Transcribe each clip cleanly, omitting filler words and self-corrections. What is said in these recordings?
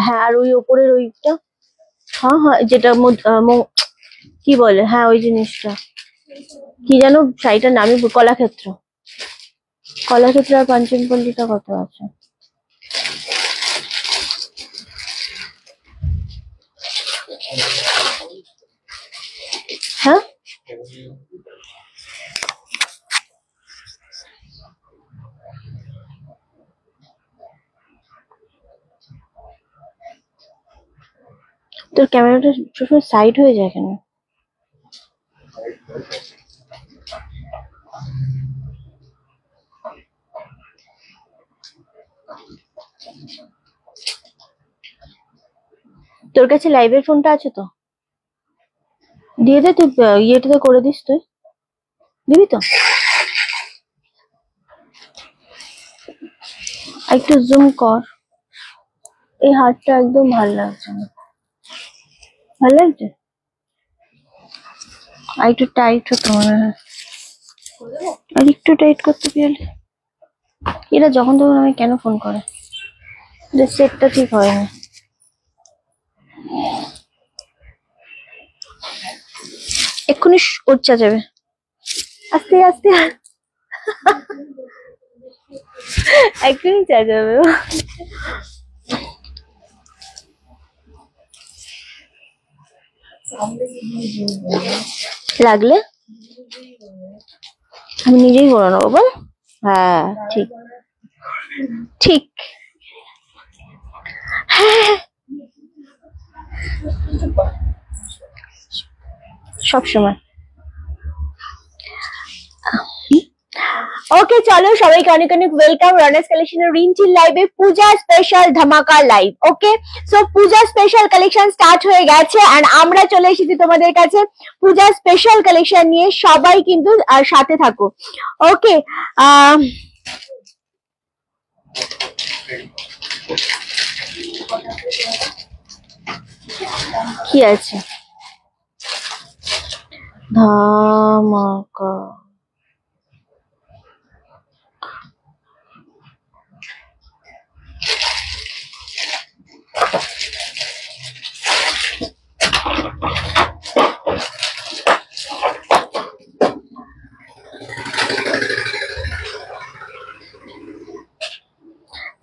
হ্যাঁ আর ওই ওপরের ওইটা, হ্যাঁ হ্যাঁ যেটা কি বলে, হ্যাঁ ওই জিনিসটা কি জানো শাড়িটার নামই কলাক্ষেত্র। কলাক্ষেত্র আর পাঞ্চমপল্লিটা কত আছে? হ্যাঁ তোর ক্যামেরাটা সবসময় সাইড হয়ে যায় কেন? তোর কাছে লাইভের ফোনটা আছে তো? দিয়ে দে তুই, ইয়েটাতে করে দিস, তুই দিবি তো? একটু জুম কর, এই হাতটা একদম ভালো লাগছে না। ভালো লাগছে? আর একটু টাইট হতো মনে হয়, আর একটু টাইট করতে গেলে। এরা যখন তখন আমি কেন ফোন করে, সেটটা ঠিক হয় না। এক্ষুনি উচ্চা যাবে, আস্তে আস্তে এক্ষুনি চা যাবে। লাগলে আমি নিজেই করে নেবো, বল? হ্যাঁ ঠিক ঠিক, হ্যাঁ সবসময়। ওকে চলো সবাইকে অনেক অনেক ওয়েলকাম রানার্স কালেকশনের রিন্টিল লাইভে, পূজা স্পেশাল ধামাকা লাইভ। ওকে সো পূজা স্পেশাল কালেকশন স্টার্ট হয়ে গেছে এন্ড আমরা চলে এসেছি তোমাদের কাছে পূজা স্পেশাল কালেকশন নিয়ে। সবাই কিন্তু সাথে থাকো। ওকে কি আছে? ধামাকা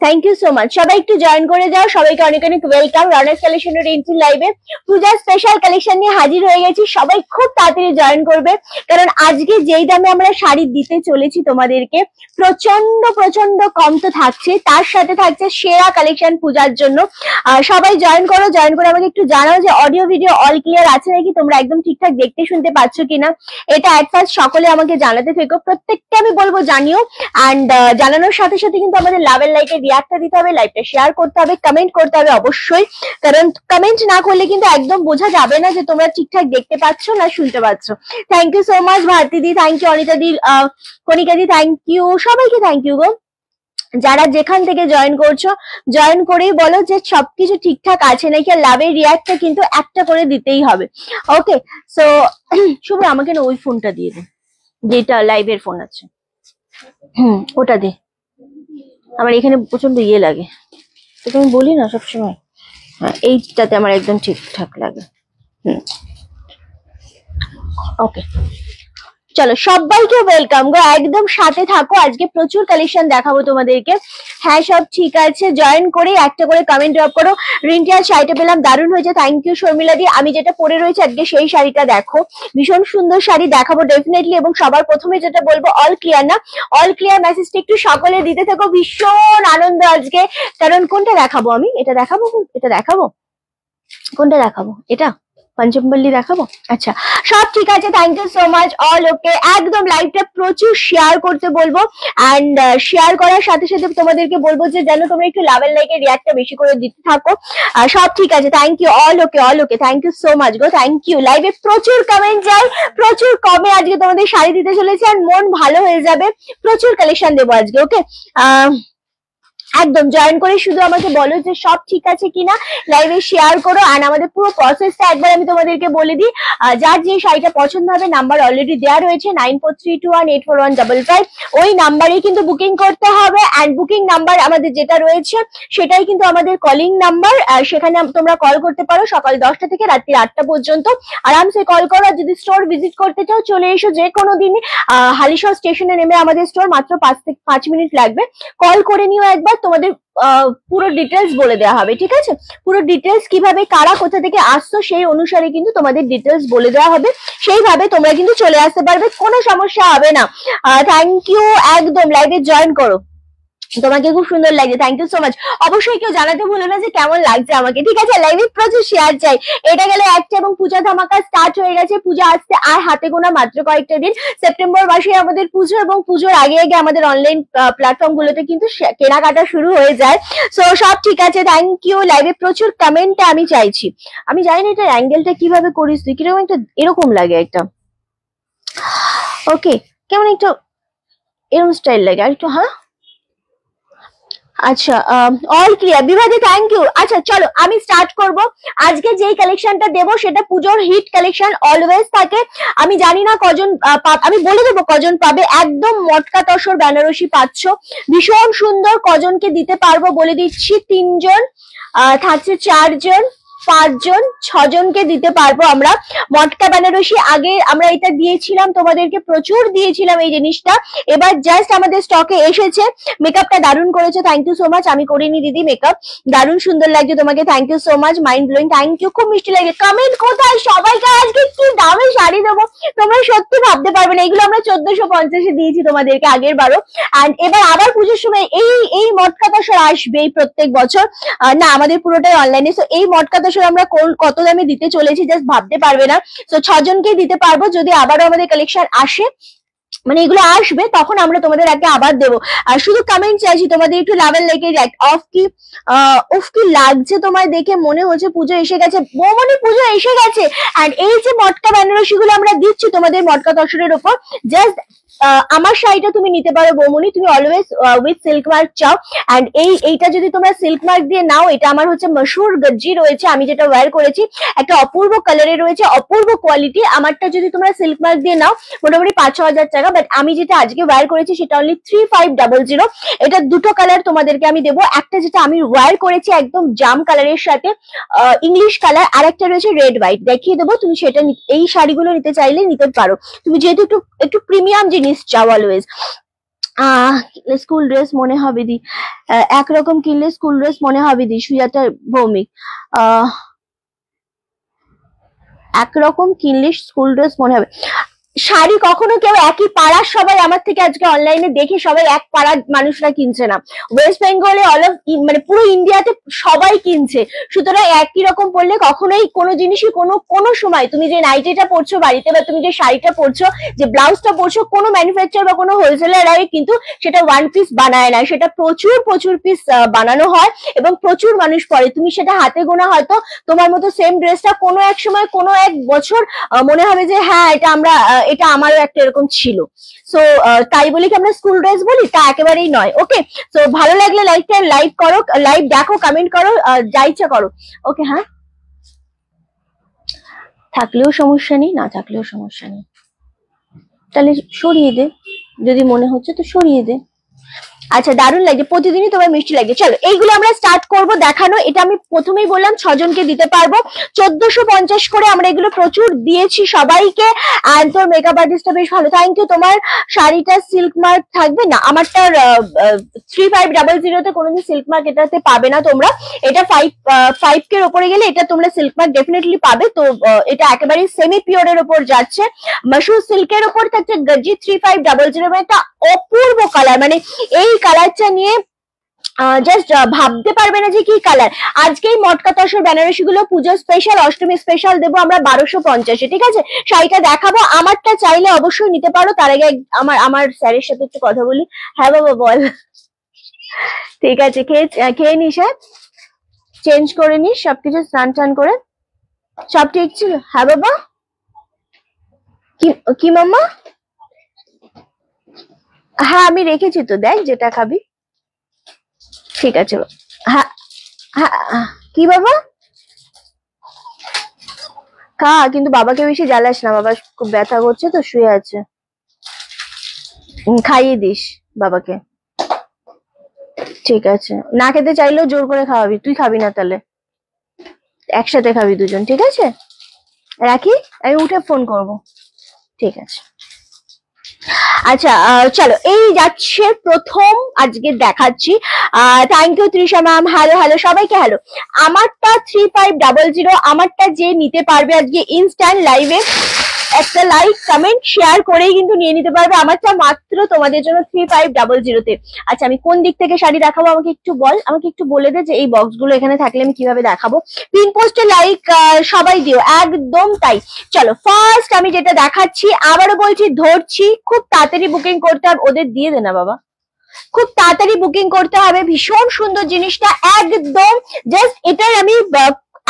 থ্যাংক ইউ সো মাচ। সবাই একটু জয়েন করে যাও, সবাইকে অনেক অনেক ওয়েলকাম রানার্স কালেকশনের রিন্টিল লাইভে। পূজা স্পেশাল কালেকশন নিয়ে হাজির হয়ে গেছি, সবাই খুব তাড়াতাড়ি জয়েন করবে কারণ আজকে যেই দামে আমরা শাড়ি দিতে চলেছি তোমাদেরকে প্রচন্ড প্রচন্ড কম তো থাকছে, তার সাথে থাকছে সেরা কালেকশন পূজার জন্য। সবাই জয়েন করো, জয়েন করে আমাকে একটু জানাও যে অডিও ভিডিও অল ক্লিয়ার আছে নাকি, তোমরা একদম ঠিকঠাক দেখতে শুনতে পাচ্ছ কিনা। এটা অ্যাট ফার্স্ট সকলে আমাকে জানাতে থেকো, প্রত্যেকটা আমি বলবো জানিও। অ্যান্ড জানানোর সাথে সাথে কিন্তু আমাদের লাভের লাইকে রিয়াক্টটা দিতে হবে, লাইভটা শেয়ার করতে হবে, কমেন্ট করতে হবে অবশ্যই, কারণ কমেন্ট না করলে কিন্তু একদম বোঝা যাবে না যে তোমরা ঠিকঠাক দেখতে পাচ্ছ না শুনতে পাচ্ছ। Thank you so much Bharati দি, থ্যাংক ইউ অনিতা দি, কণিকা দি, থ্যাংক ইউ সবাইকে, থ্যাংক ইউ গো। যারা যেখান থেকে জয়েন করছো জয়েন করেই বলো যে সবকিছু ঠিকঠাক আছে নাকি, আর লাভের রিয়াক্টটা কিন্তু একটা করে দিতেই হবে। ওকে সো শুভ আমাকে না ওই ফোনটা দিয়ে দে যেটা লাইভের ফোন আছে, ওটা দে, আমার এখানে প্রচন্ড ইয়ে লাগে, তোকে আমি বলি না সবসময়। হ্যাঁ এইটাতে আমার একদম ঠিকঠাক লাগে। ওকে চলো সবাইকে ওয়েলকাম গো, একদম সাথে থাকো, আজকে প্রচুর কালেকশন দেখাবো তোমাদেরকে। হ্যাঁ সব ঠিক আছে, জয়েন করে একটা করে কমেন্ট ড্রপ করো। রিন্টিয়ার শাড়িটা পেলাম, দারুণ হয়েছে, থ্যাংক ইউ শর্মিলা দি। আমি যেটা পরে রয়েছে আজকে সেই শাড়িটা দেখো, ভীষণ সুন্দর শাড়ি দেখাবো ডেফিনেটলি। এবং সবার প্রথমে যেটা বলবো অল ক্লিয়ার না, অল ক্লিয়ার মেসেজটা একটু সকলে দিতে থাকো, ভীষণ আনন্দ আজকে। কারণ কোনটা দেখাবো আমি, এটা দেখাবো, এটা দেখাবো, কোনটা দেখাবো, এটা পঞ্চমপল্লী দেখাবো? আচ্ছা সব ঠিক আছে, thank you so much all. Okay একদম লাইভটা প্রচুর শেয়ার করতে বলবো, অ্যান্ড শেয়ার করার সাথে সাথে তোমাদেরকে বলবো যে যেন তোমরা একটু লাভের লাইকে রিয়াক্টটা বেশি করে দিতে থাকো। সব ঠিক আছে, thank you all. Okay all okay, thank you so much গো, থ্যাংক ইউ। লাইভে প্রচুর কমেন্ট যায়, প্রচুর কমে আজকে তোমাদের শাড়ি দিতে চলেছে, আর মন ভালো হয়ে যাবে, প্রচুর কালেকশন দেবো আজকে। ওকে একদম জয়েন করে শুধু আমাকে বলো যে সব ঠিক আছে কিনা, লাইভে শেয়ার করো। আর আমাদের পুরো প্রসেসটা একবার আমি তোমাদেরকে বলে দিই। যার যে শাড়িটা পছন্দ হবে, নাম্বার অলরেডি দেওয়া রয়েছে 9432184155, ওই নাম্বারেই কিন্তু বুকিং করতে হবে। অ্যান্ড বুকিং নাম্বার আমাদের যেটা রয়েছে সেটাই কিন্তু আমাদের কলিং নাম্বার। সেখানে তোমরা কল করতে পারো সকাল 10টা থেকে রাত্রি 8টা পর্যন্ত, আরামসে কল করো। আর যদি স্টোর ভিজিট করতে চাও চলে এসো যে কোনো দিনই। হালিশহর স্টেশনে নেমে আমাদের স্টোর, মাত্র 5 মিনিট লাগবে। কল করে নিও একবার, তোমাদের পুরো ডিটেলস বলে দেওয়া হবে, ঠিক আছে? পুরো ডিটেলস কিভাবে কারা কোথা থেকে আসছো সেই অনুসারে কিন্তু তোমাদের ডিটেলস বলে দেওয়া হবে, সেইভাবে তোমরা কিন্তু চলে আসতে পারবে, কোনো সমস্যা হবে না। থ্যাংক ইউ, একদম লাইভে জয়েন করো। তোমাকে খুব সুন্দর লাগছে, থ্যাংক ইউ সো মাচ। অবশ্যই কেউ জানাতে ভুলো না যে কেমন লাগছে আমাকে, ঠিক আছে? লাইভে প্রচুর শেয়ার চাই। এটা গেলে একটা, এবং পূজা ধামাকা স্টার্ট হয়ে গেছে। পূজা আসতে আর হাতে গোনা মাত্র কয়েকটা দিন। সেপ্টেম্বর মাসে আমাদের পুজো, এবং পুজোর আগে আগে আমাদের অনলাইন প্ল্যাটফর্ম গুলোতে কিন্তু কেনাকাটা শুরু হয়ে যায়। সো সব ঠিক আছে, থ্যাংক ইউ। লাইভে প্রচুর কমেন্ট আমি চাইছি। আমি জানি না এটা অ্যাঙ্গেলটা কিভাবে করিস তুই, কিরকম একটা এরকম লাগে একটা, ওকে কেমন একটা এরকম স্টাইল লাগে আর একটু। হ্যাঁ আচ্ছা, অল ক্লিয়ার বিভাদি, থ্যাংক ইউ। আচ্ছা চলো আমি স্টার্ট করব। আজকে যেই কালেকশনটা দেবো সেটা পুজোর হিট কালেকশন, অলওয়েজ থাকে। আমি জানি না কজন আমি বলে দেবো কজন পাবে। একদম মটকা তসর বেনারসি পাচ্ছ, ভীষণ সুন্দর। কজনকে দিতে পারবো বলে দিচ্ছি, 3 জন, থাকছে 4 জন, 5 জন, 6 জনকে দিতে পারবো আমরা। মটকা বেনারসি আগে আমরা এটা দিয়েছিলাম তোমাদেরকে, প্রচুর দিয়েছিলাম এই জিনিসটা। এবার জাস্ট আমাদের স্টকে এসেছে। মেকআপটা দারুণ করেছো, থ্যাংক ইউ সো মাচ। আমি করিনি দিদি মেকআপ, দারুণ সুন্দর লাগছে তোমাকে, thank you so much. Mind blowing, thank you, খুব মিষ্টি লাগে। কমেন্ট কোথায় সবাইকে আজকে কি দামে শাড়ি দেবো তোমরা সত্যি ভাবতে পারবে না। এগুলো আমরা 1450-এ দিয়েছি তোমাদেরকে আগের বারও। অ্যান্ড এবার আবার পুজোর সময় এই মটকা তসর আসবে এই প্রত্যেক বছর। না আমাদের পুরোটাই অনলাইনে। সো এই মটকা তসর আমরা কত দামে দিতে চলেছি জাস্ট ভাবতে পারবে না। সো 6 জনকেই দিতে পারবো। যদি আবারও আমাদের কালেকশন আসে, মানে এগুলো আসবে, তখন আমরা তোমাদের আগে আবার দেবো। আর শুধু কমেন্ট চাইছি তোমাদের, একটু লাভেল লেগে অফ কি উফ কি লাগছে তোমায় দেখে, মনে হচ্ছে পুজো এসে গেছে। বৌমনি পুজো এসে গেছে। আর এই যে মটকা বেনারসি গুলো আমরা দিচ্ছি তোমাদের মটকা তসরের উপর, জাস্ট আমার শাড়িটা তুমি নিতে পারো বৌমনি, তুমি অলওয়েজ উইথ সিল্ক মার্ক চাও। অ্যান্ড এইটা যদি তোমরা সিল্ক মার্ক দিয়ে নাও, এটা আমার হচ্ছে মশুর গজ্জি রয়েছে, আমি যেটা ওয়্যার করেছি, একটা অপূর্ব কালারে রয়েছে, অপূর্ব কোয়ালিটি। আমারটা যদি তোমরা সিল্ক মার্ক দিয়ে নাও মোটামুটি 5-6 হাজার টাকা, বাট আমি যেটা আজকে ওয়্যার করেছি সেটা অনলি 3500। এটা দুটো কালার তোমাদেরকে আমি দেবো। একটা যেটা আমি ওয়্যার করেছি একদম জাম কালারের সাথে ইংলিশ কালার, আর একটা রয়েছে রেড হোয়াইট, দেখিয়ে দেবো। তুমি সেটা এই শাড়িগুলো নিতে চাইলে নিতে পারো, তুমি যেহেতু একটু প্রিমিয়াম জিনিস চাও অলওয়েজ। স্কুল ড্রেস মনে হবে দি, একরকম কিনলে স্কুল ড্রেস মনে হবে দি, সুজাতা ভৌমিক। একরকম কিনলে স্কুল ড্রেস মনে হবে। শাড়ি কখনো কেউ একই পাড়ার সবাই আমার থেকে আজকে অনলাইনে দেখে সবাই এক পাড়ার মানুষরা কিনছে না। ওয়েস্ট বেঙ্গলে মানে পুরো ইন্ডিয়াতে সবাই কিনছে। সুতরাং একই রকম পড়লে কখনোই কোনো জিনিসই কোনো সময় তুমি যে নাইটিটা পরছো বাড়িতে, বা তুমি যে শাড়িটা পরছো, যে ব্লাউজটা পরছো, কোনো ম্যানুফ্যাকচার বা কোনো হোলসেলার কিন্তু সেটা 1 পিস বানায় না, সেটা প্রচুর পিস বানানো হয় এবং প্রচুর মানুষ পরে। তুমি সেটা হাতে গোনা, হয়তো তোমার মতো সেম ড্রেসটা কোনো এক সময় কোনো এক বছর মনে হবে যে হ্যাঁ এটা আমারও একটা এরকম ছিল। সো তাই বলি কি আমরা স্কুল ড্রেস বলি? তা একেবারেই নয়। ওকে, সো ভালো লাগলে লাইক করো, লাইভ দেখো, কমেন্ট করো, যা ইচ্ছা করো। ওকে, হ্যাঁ থাকলেও সমস্যা নেই, না থাকলেও সমস্যা নেই। তাহলে সরিয়ে দে, যদি মনে হচ্ছে তো সরিয়ে দে। আচ্ছা, দারুণ লাগছে, প্রতিদিনই তোমার মিষ্টি লাগছে। চলো এইগুলো আমরা স্টার্ট করব দেখানো। এটা আমি প্রথমেই বললাম 6 জনকে দিতে পারবো, 1450 করে আমরা এগুলো প্রচুর দিয়েছি সবাইকে। আর তোর মেকআপ আর্টিস্টটা বেশ ভালো, থ্যাংক ইউ। তোমার শাড়িটা সিল্ক মার্ক থাকবে না? আমারটা 3500-তে কোনোদিন সিল্ক মার্ক এটাতে পাবে না তোমরা। এটা 5K এর উপরে গেলে এটা তোমরা সিল্ক মার্ক ডেফিনেটলি পাবে। তো এটা একেবারে সেমি পিওরের উপর যাচ্ছে, মাশরুম সিল্কের উপর থাকছে গজ্জি 3500। একটা অপূর্ব কালার, মানে এই কালারটা নিয়ে জাস্ট ভাবতে পারবে না যে কি কালার। আজকে এই মটকা তসর বেনারসি গুলো পুজো স্পেশাল, অষ্টমী স্পেশাল দেবো আমরা 1250-এ, ঠিক আছে? শাড়িটা দেখাবো, আমারটা চাইলে অবশ্যই নিতে পারো। তার আগে আমার স্যারের সাথে একটু কথা বলি। হ্যাঁ বাবা বল। ঠিক আছে, খেয়ে নিস, হ্যাঁ চেঞ্জ করে নিস সবকিছু, স্নান টান করে। সব ঠিক ছিল? হ্যাঁ বাবা। কি মাম্মা? হ্যাঁ আমি রেখেছি তো, দেখ যেটা খাবি। ঠিক আছে। হ্যাঁ হ্যাঁ, কি বাবা খা, কিন্তু বাবাকে বেশি জ্বালাস না, বাবা খুব ব্যথা করছে তো, শুয়ে আছে। খাইয়ে দিস বাবাকে। ঠিক আছে, না খেতে চাইলেও জোর করে খাওয়াবি, তুই খাবি না তাহলে, একসাথে খাবি দুজন, ঠিক আছে? রাখি, আমি উঠে ফোন করব। ঠিক আছে। আচ্ছা চলো, এই যাচ্ছে প্রথম আজকে দেখাচ্ছি। Thank you Trisha ma'am. Hello hello সবাইকে হ্যালো। আমারটা 3500, আমারটা যে নিতে পারবে আজকে ইনস্ট্যান্ট লাইভে একটা লাইক কমেন্ট শেয়ার করেই কিন্তু নিয়ে নিতে পারবে আমারটা মাত্র তোমাদের জন্য 3500 তে। আচ্ছা আমি কোন দিক থেকে শাড়ি দেখাবো আমাকে একটু বল, আমাকে একটু বলে দে যে এই বক্স গুলো এখানে থাকলে আমি কিভাবে দেখাবো। পিন পোস্টে লাইক সবাই দিও, একদম তাই। চলো ফার্স্ট আমি যেটা দেখাচ্ছি, আবারও বলছি ধরছি, খুব তাড়াতাড়ি বুকিং করতে হবে। ওদের দিয়ে দে না বাবা, খুব তাড়াতাড়ি বুকিং করতে হবে। ভীষণ সুন্দর জিনিসটা, একদম জাস্ট এটার আমি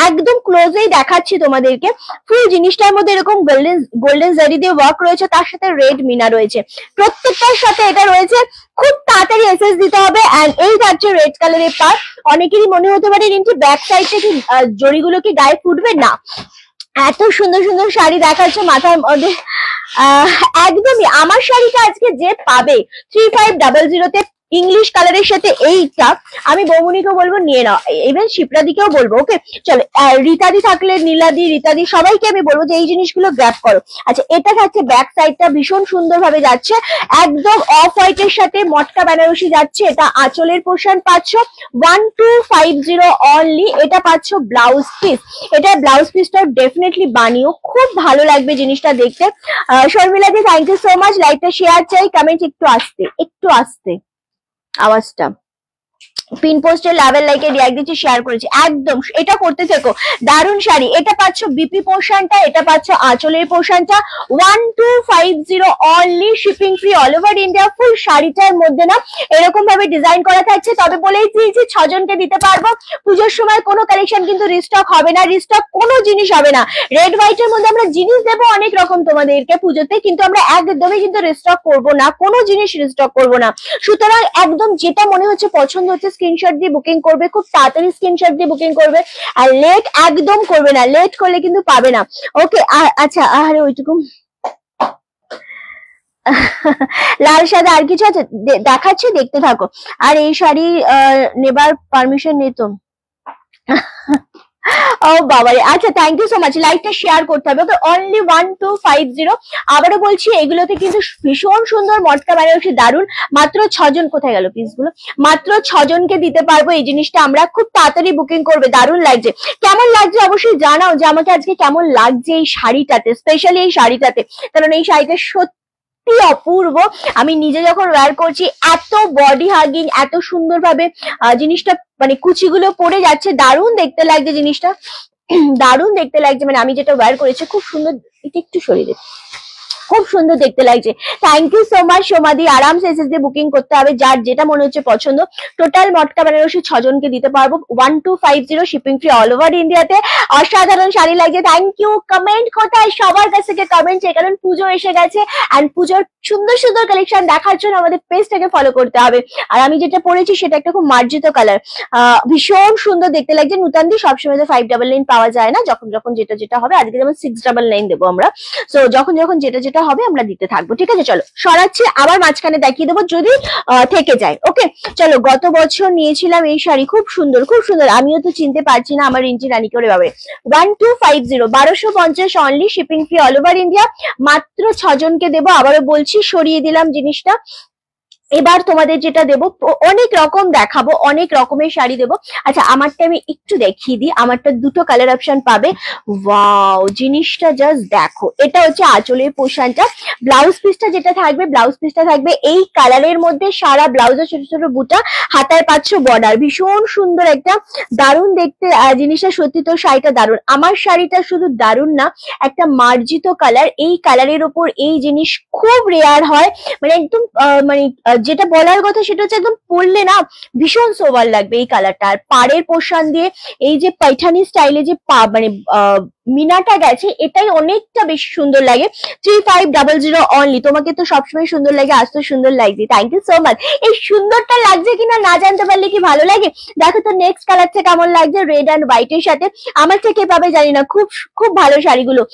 একদম ক্লোজেই দেখাচ্ছি তোমাদেরকে। ফুল জিনিসটার মধ্যে এরকম গোল্ডেন জারি দিয়ে ওয়ার্ক রয়েছে, তার সাথে রেড মিনা রয়েছে, প্রত্যেকটার সাথে এটা রয়েছে। খুব তাড়াতাড়ি এসএস দিতে হবে। এন্ড এই যাচ্ছে রেড কালারের পার। অনেকেরই মনে হতে পারে কিন্তু ব্যাক সাইডে কি জড়িগুলো কি গায়ে ফুটবে না, এত সুন্দর সুন্দর শাড়ি দেখাচ্ছে মাথার মধ্যে। একদমই আমার শাড়িটা আজকে যে পাবে 3500 তে ইংলিশ কালারের সাথে এইটা, আমি বৌমনিকেও বলবো নিয়ে নাও, ইভেন শিপ্রাদিকেও বলবো। ওকে চলো, রীতাদি থাকলে নীলাদি রীতাদি সবাইকে আমি বলবো যে এই জিনিসগুলো গ্র্যাব করো। আচ্ছা এটা থাকছে ব্যাক সাইডটা, ভীষণ সুন্দর ভাবে যাচ্ছে, একদম অফ হোয়াইটের সাথে মটকা বেনারসি যাচ্ছে। এটা আঁচলের পোর্শন পাচ্ছ 1250 অনলি। এটা পাচ্ছ ব্লাউজ পিস, এটা ব্লাউজ পিসটা ডেফিনেটলি বানিও, খুব ভালো লাগবে জিনিসটা দেখতে। শর্মিলাদি থ্যাংক ইউ সো মাচ। লাইকটা শেয়ার চাই, কমেন্ট একটু আসতে, একটু আসতে আওয়াজটা। পিন পোস্টে লেভেল লাইকে রিয়াক্ট দিচ্ছি, শেয়ার করেছি, একদম এটা করতে থেকো। দারুন শাড়ি, এটা পাচ্ছ বিপি পোর্শনটা, এটা পাচ্ছ আঁচলের পোর্শনটা 1250 only, shipping free all over India. Full শাড়িটার মধ্যে না এরকম ভাবে ডিজাইন করা থাকছে। তবে বলেই দিয়েছি 6 জনকে দিতে পারবো। পুজোর সময় কোনো কালেকশন কিন্তু রিস্টক হবে না, রিস্টক কোনো জিনিস হবে না। রেড হোয়াইটের মধ্যে আমরা জিনিস দেবো অনেক রকম তোমাদেরকে পুজোতে, কিন্তু আমরা একদমই কিন্তু রিস্টক করবো না, কোনো জিনিস রিস্টক করবো না। সুতরাং একদম যেটা মনে হচ্ছে পছন্দ হচ্ছে স্ক্রিনশট দিয়ে বুকিং করবে, খুব তাড়াতাড়ি স্ক্রিনশট দিয়ে বুকিং করবে, আর লেট একদম করবে না, লেট করলে কিন্তু পাবে না। ওকে আচ্ছা, আরে ওইটুকু লাল সাদা আর কিছু আছে দেখাচ্ছি, দেখতে থাকো। আর এই শাড়ি নেবার পারমিশন নেই তো? ও বাবারে, আচ্ছা থ্যাংক ইউ সো মাচ। লাইকটা শেয়ার করতে হবে। Okay only 1250। আবারও বলছি এগুলোতে কিন্তু ভীষণ সুন্দর মটকা বেনারসি, দারুন। মাত্র 6 জন, কোথায় গেল পিসগুলো? মাত্র 6 জনকে দিতে পারবো এই জিনিসটা আমরা, খুব তাড়াতাড়ি বুকিং করবে। দারুন লাগছে, কেমন লাগছে অবশ্যই জানাও যে আমাকে আজকে কেমন লাগছে এই শাড়িটাতে, স্পেশালি এই শাড়িটাতে, কারণ এই শাড়িটা সত্যি অপূর্ব। আমি নিজে যখন ওয়্যার করছি, এত বডি হাগিং, এত সুন্দর ভাবে জিনিসটা মানে কুচিগুলো পড়ে যাচ্ছে, দারুণ দেখতে লাগছে জিনিসটা, দারুণ দেখতে লাগছে। মানে আমি যেটা ওয়্যার করেছি খুব সুন্দর, এটা একটু সরিয়ে দে, খুব সুন্দর দেখতে লাগছে। থ্যাংক ইউ সো মাচ সোমাদি। আরামসে এসএস দিয়ে বুকিং করতে হবে, যার যেটা মনে হচ্ছে পছন্দ। টোটাল মটকা বেনারসি 6 জনকে দিতে পারবো 1250, শিপিং ফ্রি অল ওভার ইন্ডিয়াতে। অসাধারণ শাড়ি লাগছে, থ্যাংক ইউ। কমেন্ট কোথায়? সবার কাছ থেকে কমেন্ট চাই, কারণ পুজো এসে গেছে এন্ড পুজোর সুন্দর সুন্দর কালেকশন দেখার জন্য আমাদের পেজটাকে ফলো করতে হবে। আর আমি যেটা পরেছি সেটা একটা খুব মার্জিত কালার, ভীষণ সুন্দর দেখতে লাগছে। নূতনদি সবসময় তো 599 পাওয়া যায় না, যখন যখন যেটা যেটা হবে, আজকে যেমন 699 দেবো আমরা। সো যখন যখন যেটা যেটা হবে আমরা দিতে থাকবো, ঠিক আছে? চলো সরাচ্ছি, আবার মাঝখানে দেখিয়ে দেবো যদি থেকে যায়। ওকে চলো, গত বছর নিয়েছিলাম এই শাড়ি, খুব সুন্দর খুব সুন্দর, আমিও তো চিনতে পারছি না আমার রিঞ্চি রানী করে বাবা। 1250, 1250 only, shipping free all over India. মাত্র 6 জনকে দেবো, আবারও বলছি, সরিয়ে দিলাম জিনিসটা। এবার তোমাদের যেটা দেবো, অনেক রকম দেখাবো, অনেক রকমের শাড়ি দেবো। আচ্ছা আমারটা আমি একটু দেখিয়ে দিই, আমারটা দুটো কালার অপশন পাবে। ওয়াও, জিনিসটা জাস্ট দেখো, এটা হচ্ছে আঁচলের পোর্শনটা। ব্লাউজ পিসটা যেটা থাকবে, ব্লাউজ পিসটা থাকবে এই কালারের মধ্যে, সারা ব্লাউজে ছোট ছোট বুটা, হাতায় পাচ্ছ বর্ডার, ভীষণ সুন্দর একটা, দারুণ দেখতে জিনিসটা। সত্যি তো শাড়িটা দারুণ, আমার শাড়িটা শুধু দারুণ না, একটা মার্জিত কালার, এই কালারের ওপর এই জিনিস খুব রেয়ার হয়, মানে একদম মানে যেটা বলার কথা সেটা হচ্ছে একদম পরলে না ভীষণ সোবার লাগবে এই কালারটা। আর পাড়ের পোর্শন দিয়ে এই যে পাইঠানি স্টাইলে যে মানে মিনাটা গেছে, এটাই অনেকটা বেশি সুন্দর লাগে। 3500 অনলি। তোমাকে তো সবসময় সুন্দর লাগে, আজ তো সুন্দর লাগছে, থ্যাংক ইউ সো মাচ। এই সুন্দরটা লাগছে কিনা না জানতে পারলে কি ভালো লাগে। দেখো তো নেক্সট কালারটা কেমন লাগছে, রেড অ্যান্ড হোয়াইট এর সাথে। আমার থেকে পাবে জানি না, খুব খুব ভালো শাড়িগুলো।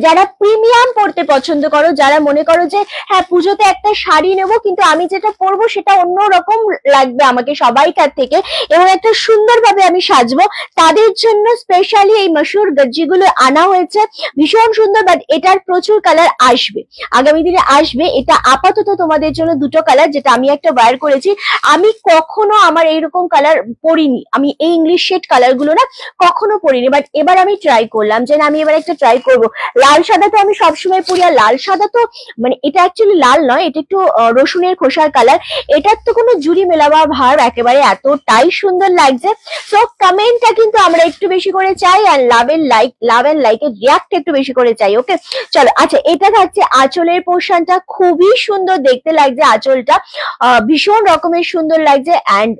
যারা প্রিমিয়াম পড়তে পছন্দ করো, যারা মনে করো যে হ্যাঁ পুজোতে একটা শাড়ি নেবো কিন্তু আমি যেটা পরবো সেটা অন্যরকম লাগবে আমাকে সবাইকার থেকে, এবং একটা সুন্দরভাবে আমি সাজবো, তাদের জন্য স্পেশালি এই মশুর গজ্জিগুলো আনা হয়েছে। ভীষণ সুন্দর, বাট এটার প্রচুর কালার আসবে, আগামী দিনে আসবে। এটা আপাতত তোমাদের জন্য দুটো কালার, যেটা আমি একটা ওয়্যার করেছি। আমি কখনো আমার এইরকম কালার পরিনি, আমি এই ইংলিশ শেড কালার গুলো না কখনো পরিনি, বাট এবার আমি ট্রাই করলাম যে না আমি এবার একটা ট্রাই করবো। লাল সাদা তো আমি সবসময় পরি, আর লাল সাদা তো মানে এটা অ্যাকচুয়ালি লাল নয়, এটা একটু রসুনের খোসার কালার। এটার তো কোনো জুড়ি মেলাবা ভাব, একেবারে এতটাই সুন্দর লাগছে। সো কমেন্টটা কিন্তু আমরা একটু বেশি করে চাই, আর লাভ এন্ড লাইকের রিয়াক্ট একটু বেশি করে চাই। ওকে চলো, আচ্ছা এটা থাকছে আঁচলের পোর্শনটা, খুবই সুন্দর দেখতে লাগছে আঁচলটা, ভীষণ রকমের সুন্দর লাগছে। অ্যান্ড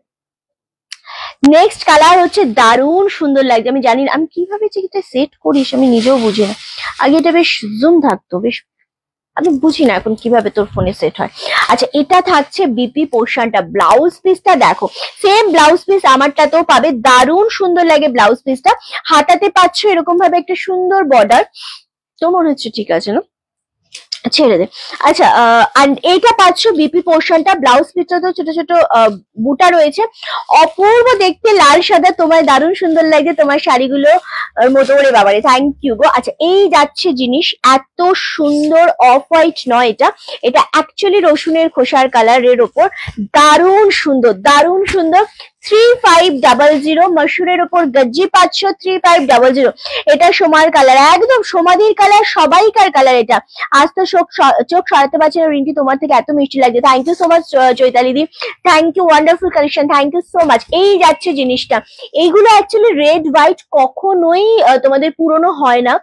নেক্সট কালার হচ্ছে দারুণ সুন্দর লাগছে। আমি জানি না আমি কিভাবে এটা সেট করিস, আমি নিজেও বুঝি না। আগে এটা বেশ জুম থাকতো, বেশ আমি বুঝি না এখন কিভাবে তোর ফোনে সেট হয়। আচ্ছা এটা থাকছে বিপি পোর্শনটা, ব্লাউজ পিসটা দেখো সেম ব্লাউজ পিস আমারটাতেও পাবে, দারুণ সুন্দর লাগে ব্লাউজ পিসটা। হাতাতে পাচ্ছ এরকম ভাবে একটা সুন্দর বর্ডার, তো মনে হচ্ছে ঠিক আছে না, ছেড়ে দে। আচ্ছা এইটা পাচ্ছ বিপি পোর্শনটা, ব্লাউজ পিসটা তো ছোট ছোট বুটা রয়েছে, অপূর্ব দেখতে লাল সাদা, তোমার দারুণ সুন্দর লাগছে তোমার শাড়িগুলো মতো করে বাবারে, থ্যাংক ইউ গো। আচ্ছা এই যাচ্ছে জিনিস, এত সুন্দর অফ হোয়াইট নয় এটা, এটা অ্যাকচুয়ালি রসুনের খোসার কালারের ওপর, দারুণ সুন্দর দারুণ সুন্দর। 3500 মসুরের ওপর গজ্জি পাচ্ছ 3500। এটা সোমার কালার, একদম সমাধির কালার, সবাইকার কালার এটা। আজ তো চোখ সরাতে পারছি না রিন্টি, তোমার থেকে এত মিষ্টি লাগছে, thank you so much Chaitali দি, thank you, wonderful collection, thank you so much. এই যাচ্ছে জিনিসটা, এইগুলো অ্যাকচুয়ালি রেড হোয়াইট কখনোই তোমাদের পুরনো হয় না,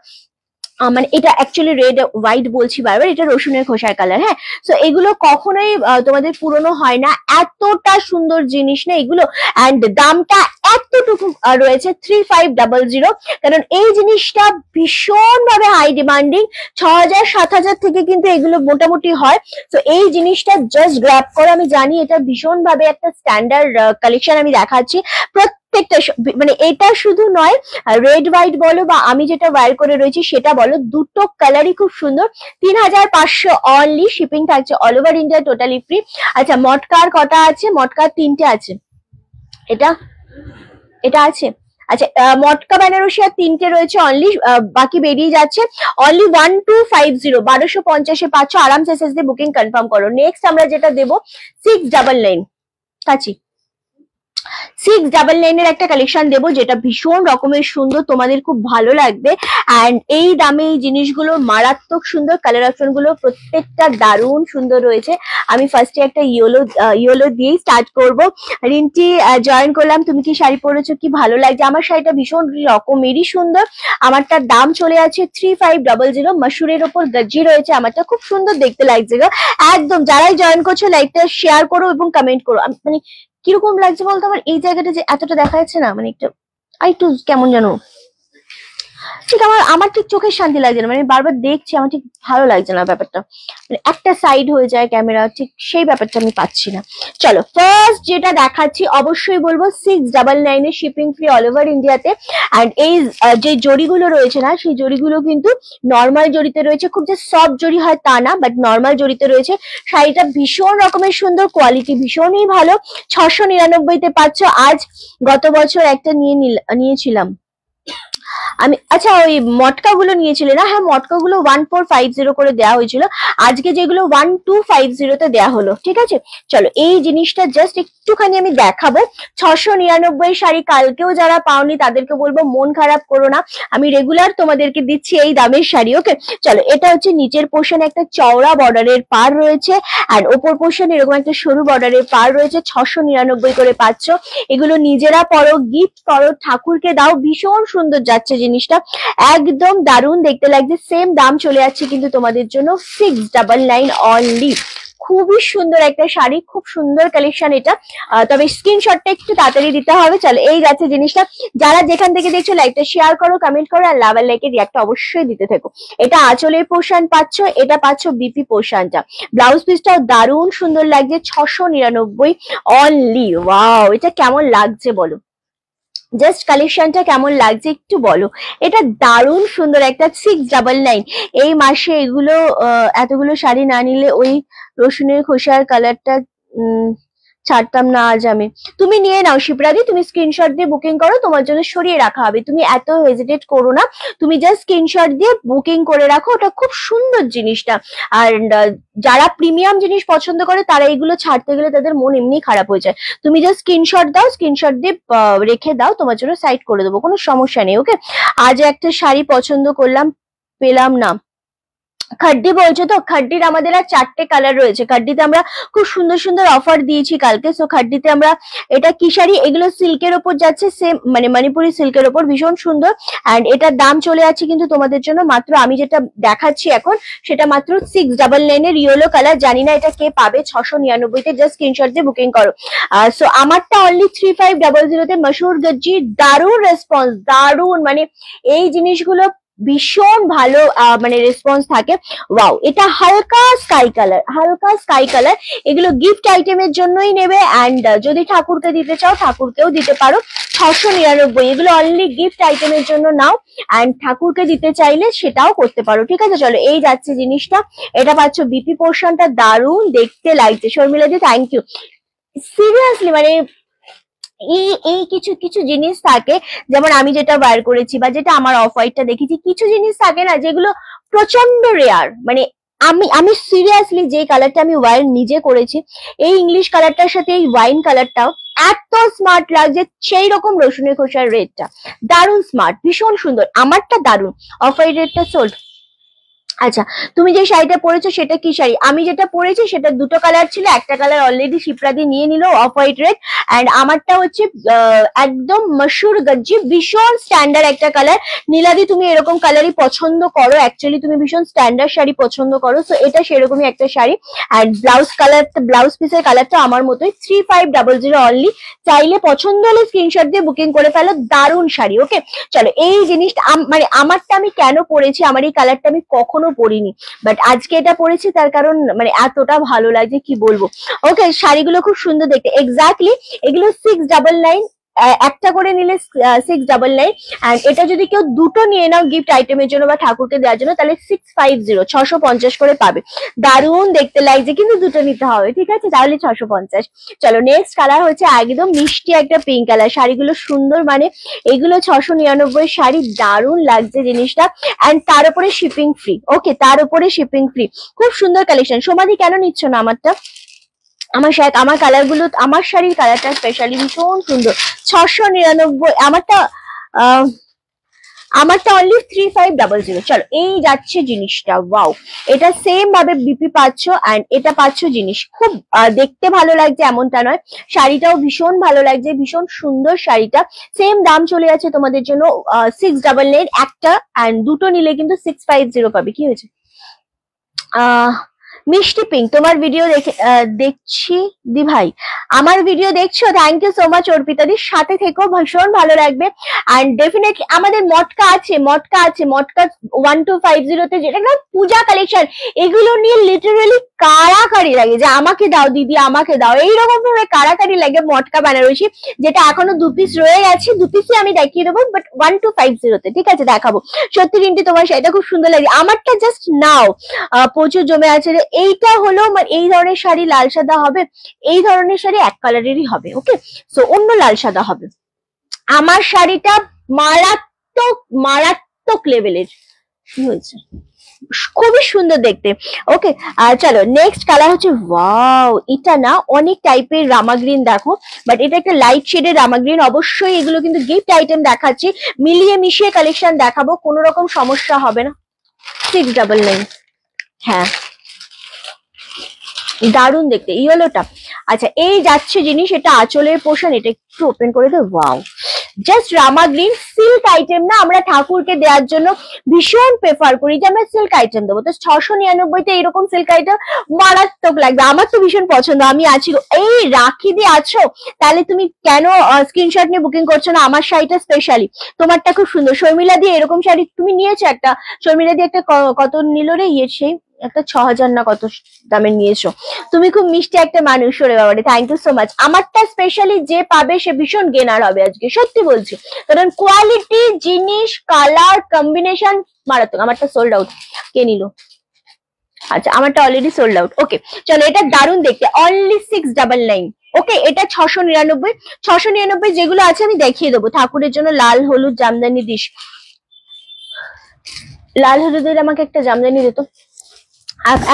মানে এটা অ্যাকচুয়ালি রেড হোয়াইট বলছি বারবার, এটা রসুনের খোসার কালার। হ্যাঁ সো এগুলো কখনোই তোমাদের পুরনো হয় না, এতটা সুন্দর জিনিস না এগুলো। অ্যান্ড দামটা এতটুকু রয়েছে 3500, কারণ এই জিনিসটা ভীষণ ভাবে হাই ডিমান্ডিং, 6000-7000 থেকে কিন্তু এগুলো মোটামুটি হয়। তো এই জিনিসটা জাস্ট গ্র্যাব করো, আমি জানি এটা ভীষণ ভাবে একটা স্ট্যান্ডার্ড কালেকশন আমি দেখাচ্ছি প্রত্যেকটা, মানে এটা শুধু নয়, রেড হোয়াইট বলো বা আমি যেটা ওয়্যার করে রয়েছি সেটা বলো, দুটো কালারই খুব সুন্দর। 3500 অনলি, শিপিং থাকছে all over India, totally free. আচ্ছা মটকার কটা আছে, মটকার 3টে আছে, এটা এটা আছে। আচ্ছা মটকা বেনারসি আর 3টে রয়েছে অনলি, বাকি বেরিয়ে যাচ্ছে। অনলি 1250, 1250 পাচ্ছ, আরামসে এসএস দিয়ে বুকিং কনফার্ম করো। নেক্সট আমরা যেটা দেবো 699 কাছি, 699 এর একটা কালেকশন দেবো, যেটা ভীষণ রকমের সুন্দর, তোমাদের খুব ভালো লাগবে। অ্যান্ড এই দামে এই জিনিসগুলো মারাত্মক সুন্দর, কালার অপশন গুলো প্রত্যেকটা দারুণ সুন্দর রয়েছে। আমি ফার্স্টে একটা ইয়েলো দিয়েই স্টার্ট করব। রিন্টি জয়েন করলাম, তুমি কি শাড়ি পরেছো, কি ভালো লাগছে? আমার শাড়িটা ভীষণ রকমেরই সুন্দর, আমারটার দাম চলে আছে 3500, মসুরের ওপর গজ্জি রয়েছে, আমারটা খুব সুন্দর দেখতে লাগছে গো। একদম যারাই জয়েন করছো লাইকটা শেয়ার করো এবং কমেন্ট করো। মানে কিরকম লাগছে বলতো, আমার এই জায়গাটা যে এতটা দেখা যাচ্ছে না, মানে একটু কেমন জানো, ঠিক আমার ঠিক চোখের শান্তি লাগছে না, মানে বারবার দেখছি আমার ঠিক ভালো লাগছে না ব্যাপারটা, মানে একটা সাইড হয়ে যায় ক্যামেরা, ঠিক সেই ব্যাপারটা আমি পাচ্ছি না। চলো ফার্স্ট যেটা দেখাচ্ছি, অবশ্যই বলবো 699 এর শিপিং ফ্রি অল ওভার ইন্ডিয়াতে। অ্যান্ড এই যে জড়িগুলো রয়েছে না, সেই জড়িগুলো কিন্তু নর্মাল জড়িতে রয়েছে, খুব যে সফট জড়ি হয় তা না, বাট নর্মাল জড়িতে রয়েছে। শাড়িটা ভীষণ রকমের সুন্দর, কোয়ালিটি ভীষণই ভালো, 699 তে পাচ্ছ। আজ গত বছর একটা নিয়েছিলাম আমি, আচ্ছা ওই মটকা গুলো নিয়েছিলে না, হ্যাঁ মটকা গুলো 1450 করে দেওয়া হয়েছিল, আজকে যেগুলো 1250 তে দেওয়া হলো, ঠিক আছে। চলো এই জিনিসটা জাস্ট একটুখানি আমি দেখাবো। 699 শাড়ি কালকেও যারা পাওনি তাদেরকে বলবো মন খারাপ করো না, আমি রেগুলার তোমাদেরকে দিচ্ছি এই দামের শাড়ি। ওকে চলো, এটা হচ্ছে নিচের পোর্শনে একটা চওড়া বর্ডারের পার রয়েছে, আর ওপর পোর্শনে এরকম একটা সরু বর্ডারের পার রয়েছে, 699 করে পাচ্ছ। এগুলো নিজেরা পরো, গিফট করো, ঠাকুরকে দাও, ভীষণ সুন্দর যাচ্ছে জিনিসটা, একদম দারুণ দেখতে লাগছে। সেম দাম চলে যাচ্ছে কিন্তু তোমাদের জন্য 699 অনলি, খুবই সুন্দর একটা শাড়ি, খুব সুন্দর কালেকশন এটা। তবে স্ক্রিনশটটা একটু তাড়াতাড়ি দিতে হবে। চলো এই যাচ্ছে জিনিসটা। যারা যেখান থেকে দেখছো লাইকটা শেয়ার করো, কমেন্ট করো, আর লাভ আর লাইকের রিঅ্যাক্ট অবশ্যই দিতে থেকো। এটা আঁচলের পোর্শন পাচ্ছ, এটা পাচ্ছ বিপি পোর্শনটা। ব্লাউজ পিসটাও দারুণ সুন্দর লাগছে, 699 অনলি। ওয়াও, এটা কেমন লাগছে বলো, জাস্ট কালেকশনটা কেমন লাগছে একটু বলো। এটা দারুণ সুন্দর একটা 699। এই মাসে এগুলো এতগুলো শাড়ি না নিলে ওই রসুনের খোসার কালারটা ছাড়তাম না আজ আমি। তুমি নিয়ে নাও শিপ্রাদি, তুমি স্ক্রিনশট দিয়ে বুকিং করো, তোমার জন্য সরিয়ে রাখা হবে। তুমি এত হেজিটেট করো না, তুমি জাস্ট স্ক্রিনশট দিয়ে বুকিং করে রাখো, ওটা খুব সুন্দর জিনিসটা। আর যারা প্রিমিয়াম জিনিস পছন্দ করে তারা এগুলো ছাড়তে গেলে তাদের মন এমনি খারাপ হয়ে যায়। তুমি জাস্ট স্ক্রিনশট দাও, স্ক্রিনশট দিয়ে রেখে দাও, তোমার জন্য সাইড করে দেবো, কোনো সমস্যা নেই। ওকে, আজ একটা শাড়ি পছন্দ করলাম, পেলাম না। খাড্ডি বলছো তো? খাড্ডির আমাদের আর 4টে কালার রয়েছে। খাড্ডিতে আমরা খুব সুন্দর সুন্দর অফার দিয়েছি কালকে। সো খাড্ডিতে আমরা, এটা কি শাড়ি, এগুলো সিল্কের ওপর যাচ্ছে, সেম মানে মণিপুরি সিল্কের ওপর, ভীষণ সুন্দর। অ্যান্ড এটার দাম চলে যাচ্ছে কিন্তু তোমাদের জন্য মাত্র, আমি যেটা দেখাচ্ছি এখন সেটা মাত্র 699 এর ইয়েলো কালার। জানি না এটা কে পাবে, 699 তে। জাস্ট স্ক্রিনশট দিয়ে বুকিং করো। সো আমারটা অনলি 3500 তে। মশহুর গজ্জি, দারুণ রেসপন্স, দারুণ, মানে এই জিনিসগুলো ভীষণ ভালো মানে রেসপন্স থাকে। ওয়াও, এটা হালকা স্কাই কালার, হালকা স্কাই কালার। এগুলো গিফট আইটেমের জন্যই নেবে, অ্যান্ড যদি ঠাকুরকে দিতে চাও ঠাকুরকেও দিতে পারো। 699, এগুলো অনলি গিফট আইটেমের জন্য নাও, অ্যান্ড ঠাকুরকে দিতে চাইলে সেটাও করতে পারো। ঠিক আছে, চলো এই যাচ্ছে জিনিসটা। এটা পাচ্ছ বিপি পোর্শনটা, দারুণ দেখতে লাগছে। শর্মিলা দি থ্যাংক ইউ। সিরিয়াসলি মানে এই কিছু কিছু জিনিস থাকে, যেমন আমি যেটা বার করেছি বা যেটা আমার অফ হোয়াইটটা দেখেছি, কিছু জিনিস থাকে না যেগুলো প্রচন্ড রেয়ার। মানে আমি সিরিয়াসলি যে কালারটা আমি ওয়ার নিজে করেছি, এই ইংলিশ কালারটার সাথে এই ওয়াইন কালারটাও এত স্মার্ট লাগছে, সেই রকম রসুনের খোসার রেডটা দারুণ স্মার্ট, ভীষণ সুন্দর। আমারটা দারুণ, অফ হোয়াইট রেডটা সোল্ড। আচ্ছা, তুমি যে শাড়িটা পরেছো সেটা কি শাড়ি? আমি যেটা পরেছি সেটা দুটো কালার ছিল, একটা কালার অলরেডি শিপ্রাদি নিয়ে নিল, অফ হোয়াইট রেড। অ্যান্ড আমারটা হচ্ছে একদম মশহুর গজ্জি, ভীষণ স্ট্যান্ডার্ড একটা কালার। নীলাদি তুমি এরকম কালারই পছন্দ করো, অ্যাকচুয়ালি তুমি ভীষণ স্ট্যান্ডার্ড শাড়ি পছন্দ করো। সো এটা সেরকমই একটা sari. And blouse colour, blouse পিসের কালারটা আমার মতোই, 3500 অনলি। চাইলে পছন্দ হলে স্ক্রিনশট দিয়ে বুকিং করে ফেলো, দারুণ শাড়ি। ওকে, চলো এই জিনিসটা মানে আমারটা আমি কেন পরেছি, আমার এই কালারটা আমি কখনো পরিনি, বাট আজকে এটা পরেছি তার কারণ মানে এতটা ভালো লাগছে কি বলবো। ওকে, শাড়িগুলো খুব সুন্দর দেখতে। এক্স্যাক্টলি এগুলো 699, একটা করে নিলে 699। অ্যান্ড এটা যদি কেউ দুটো নিয়ে নাও গিফট আইটেমের জন্য বা ঠাকুরকে দেওয়ার জন্য, তাহলে 650, 650 করে পাবে। দারুণ দেখতে লাগছে, কিন্তু দুটো নিতে হবে। ঠিক আছে, তাহলে 650। চলো নেক্সট কালার হচ্ছে একদম মিষ্টি একটা পিঙ্ক কালার। শাড়িগুলো সুন্দর, মানে এগুলো 699 শাড়ি, দারুণ লাগছে জিনিসটা। অ্যান্ড তার উপরে শিপিং ফ্রি। ওকে, তার উপরে শিপিং ফ্রি, খুব সুন্দর কালেকশন। সমাধি কেন নিচ্ছ না আমারটা? আমার কালার গুলো, আমার শাড়ির কালারটা স্পেশালি ভীষণ সুন্দর। 699, আমারটা অনলি 3500। চলো এই যাচ্ছে জিনিসটা। ওয়াও, এটা সেম ভাবে বিপি পাচ্ছ, অ্যান্ড এটা পাচ্ছ জিনিস খুব দেখতে ভালো লাগছে এমনটা নয়, শাড়িটাও ভীষণ ভালো লাগছে, ভীষণ সুন্দর শাড়িটা। সেম দাম চলে যাচ্ছে তোমাদের জন্য 699 একটা, অ্যান্ড দুটো নিলে কিন্তু 650 পাবে। কি হয়েছে? মিষ্টি পিঙ্ক, তোমার ভিডিও দেখছি দি ভাই, আমার ভিডিও দেখছো, থ্যাংক ইউ সো মাচ অর্পিতাদি, সাথে থেকো, ভীষণ ভালো লাগবে। অ্যান্ড ডেফিনেটলি আমাদের মটকা আছে, মটকা 1250 তে, যেটা না পূজা কালেকশন, এগুলো নিয়ে লিটারালি কাড়াকাড়ি লাগে যে আমাকে দাও দিদি, আমাকে দাও, এইরকম ভাবে কাড়াকাড়ি লাগে মটকা বেনারসি, যেটা এখনো 2 পিস রয়ে গেছে, 2 পিসই আমি দেখিয়ে দেবো, বাট 1250 তে। ঠিক আছে, দেখাবো। সত্যি কিন্তু তোমার শাড়িটা খুব সুন্দর লাগে, আমারটা জাস্ট নাও, প্রচুর জমে আছে। এইটা হলো এই ধরনের শাড়ি লাল সাদা হবে, এই ধরনের শাড়ি এক কালারেরই হবে। ওকে, সো অন্য লাল সাদা হবে। আমার শাড়িটা মারাত্মক মারাত্মক লেভেলের। কি হয়েছে? খুবই সুন্দর দেখতে। ওকে, চলো নেক্সট কালার হচ্ছে, ওয়াও, এটা না অনেক টাইপের রামা গ্রিন দেখো, বাট এটা একটা লাইট শেডের রামা গ্রিন। অবশ্যই এগুলো কিন্তু গিফট আইটেম দেখাচ্ছি, মিলিয়ে মিশিয়ে কালেকশন দেখাবো, কোনো রকম সমস্যা হবে না। 699, হ্যাঁ দারুণ দেখতে ইয়েলোটা। আচ্ছা, এই যাচ্ছে জিনিস, এটা আঁচলের পোর্শন, এটা একটু ওপেন করে দে। ওয়াও, জাস্ট রামা গ্রিন সিল্ক আইটেম না, আমরা ঠাকুরকে দেওয়ার জন্য ভীষণ প্রেফার করি যে আমরা সিল্ক আইটেম দেবো। তো 699-তে এরকম সিল্ক আইটেম মারাত্মক লাগবে, আমার তো ভীষণ পছন্দ। আমি আছি এই রাখি দিয়ে আছো, তাহলে তুমি কেন স্ক্রিনশট নিয়ে বুকিং করছো না আমার শাড়িটা স্পেশালি? তোমারটা খুব সুন্দর। শর্মিলা দিয়ে এরকম শাড়ি তুমি নিয়েছো একটা, শর্মিলা দিয়ে একটা কত নিল রে, সেই একটা 6000 না কত দামের নিয়েছো। তুমি খুব মিষ্টি একটা মানুষ রে বাবা রে, থ্যাংক ইউ সো মাচ। আমারটা স্পেশালি যে পাবে সে ভীষণ গেনার হবে আজকে, সত্যি বলছি, কারণ কোয়ালিটি, জিনিস, কালার কম্বিনেশন মারাত্মক। আমারটা সোল্ড আউট, কে নিল? আচ্ছা, আমারটা অলরেডি সোল্ড আউট। ওকে চলো, এটা দারুণ দেখতে, অনলি 699। ওকে, এটা 699। 699 যেগুলো আছে আমি দেখিয়ে দেবো। ঠাকুরের জন্য লাল হলুদ জামদানি দিস, লাল হলুদের আমাকে একটা জামদানি দিত,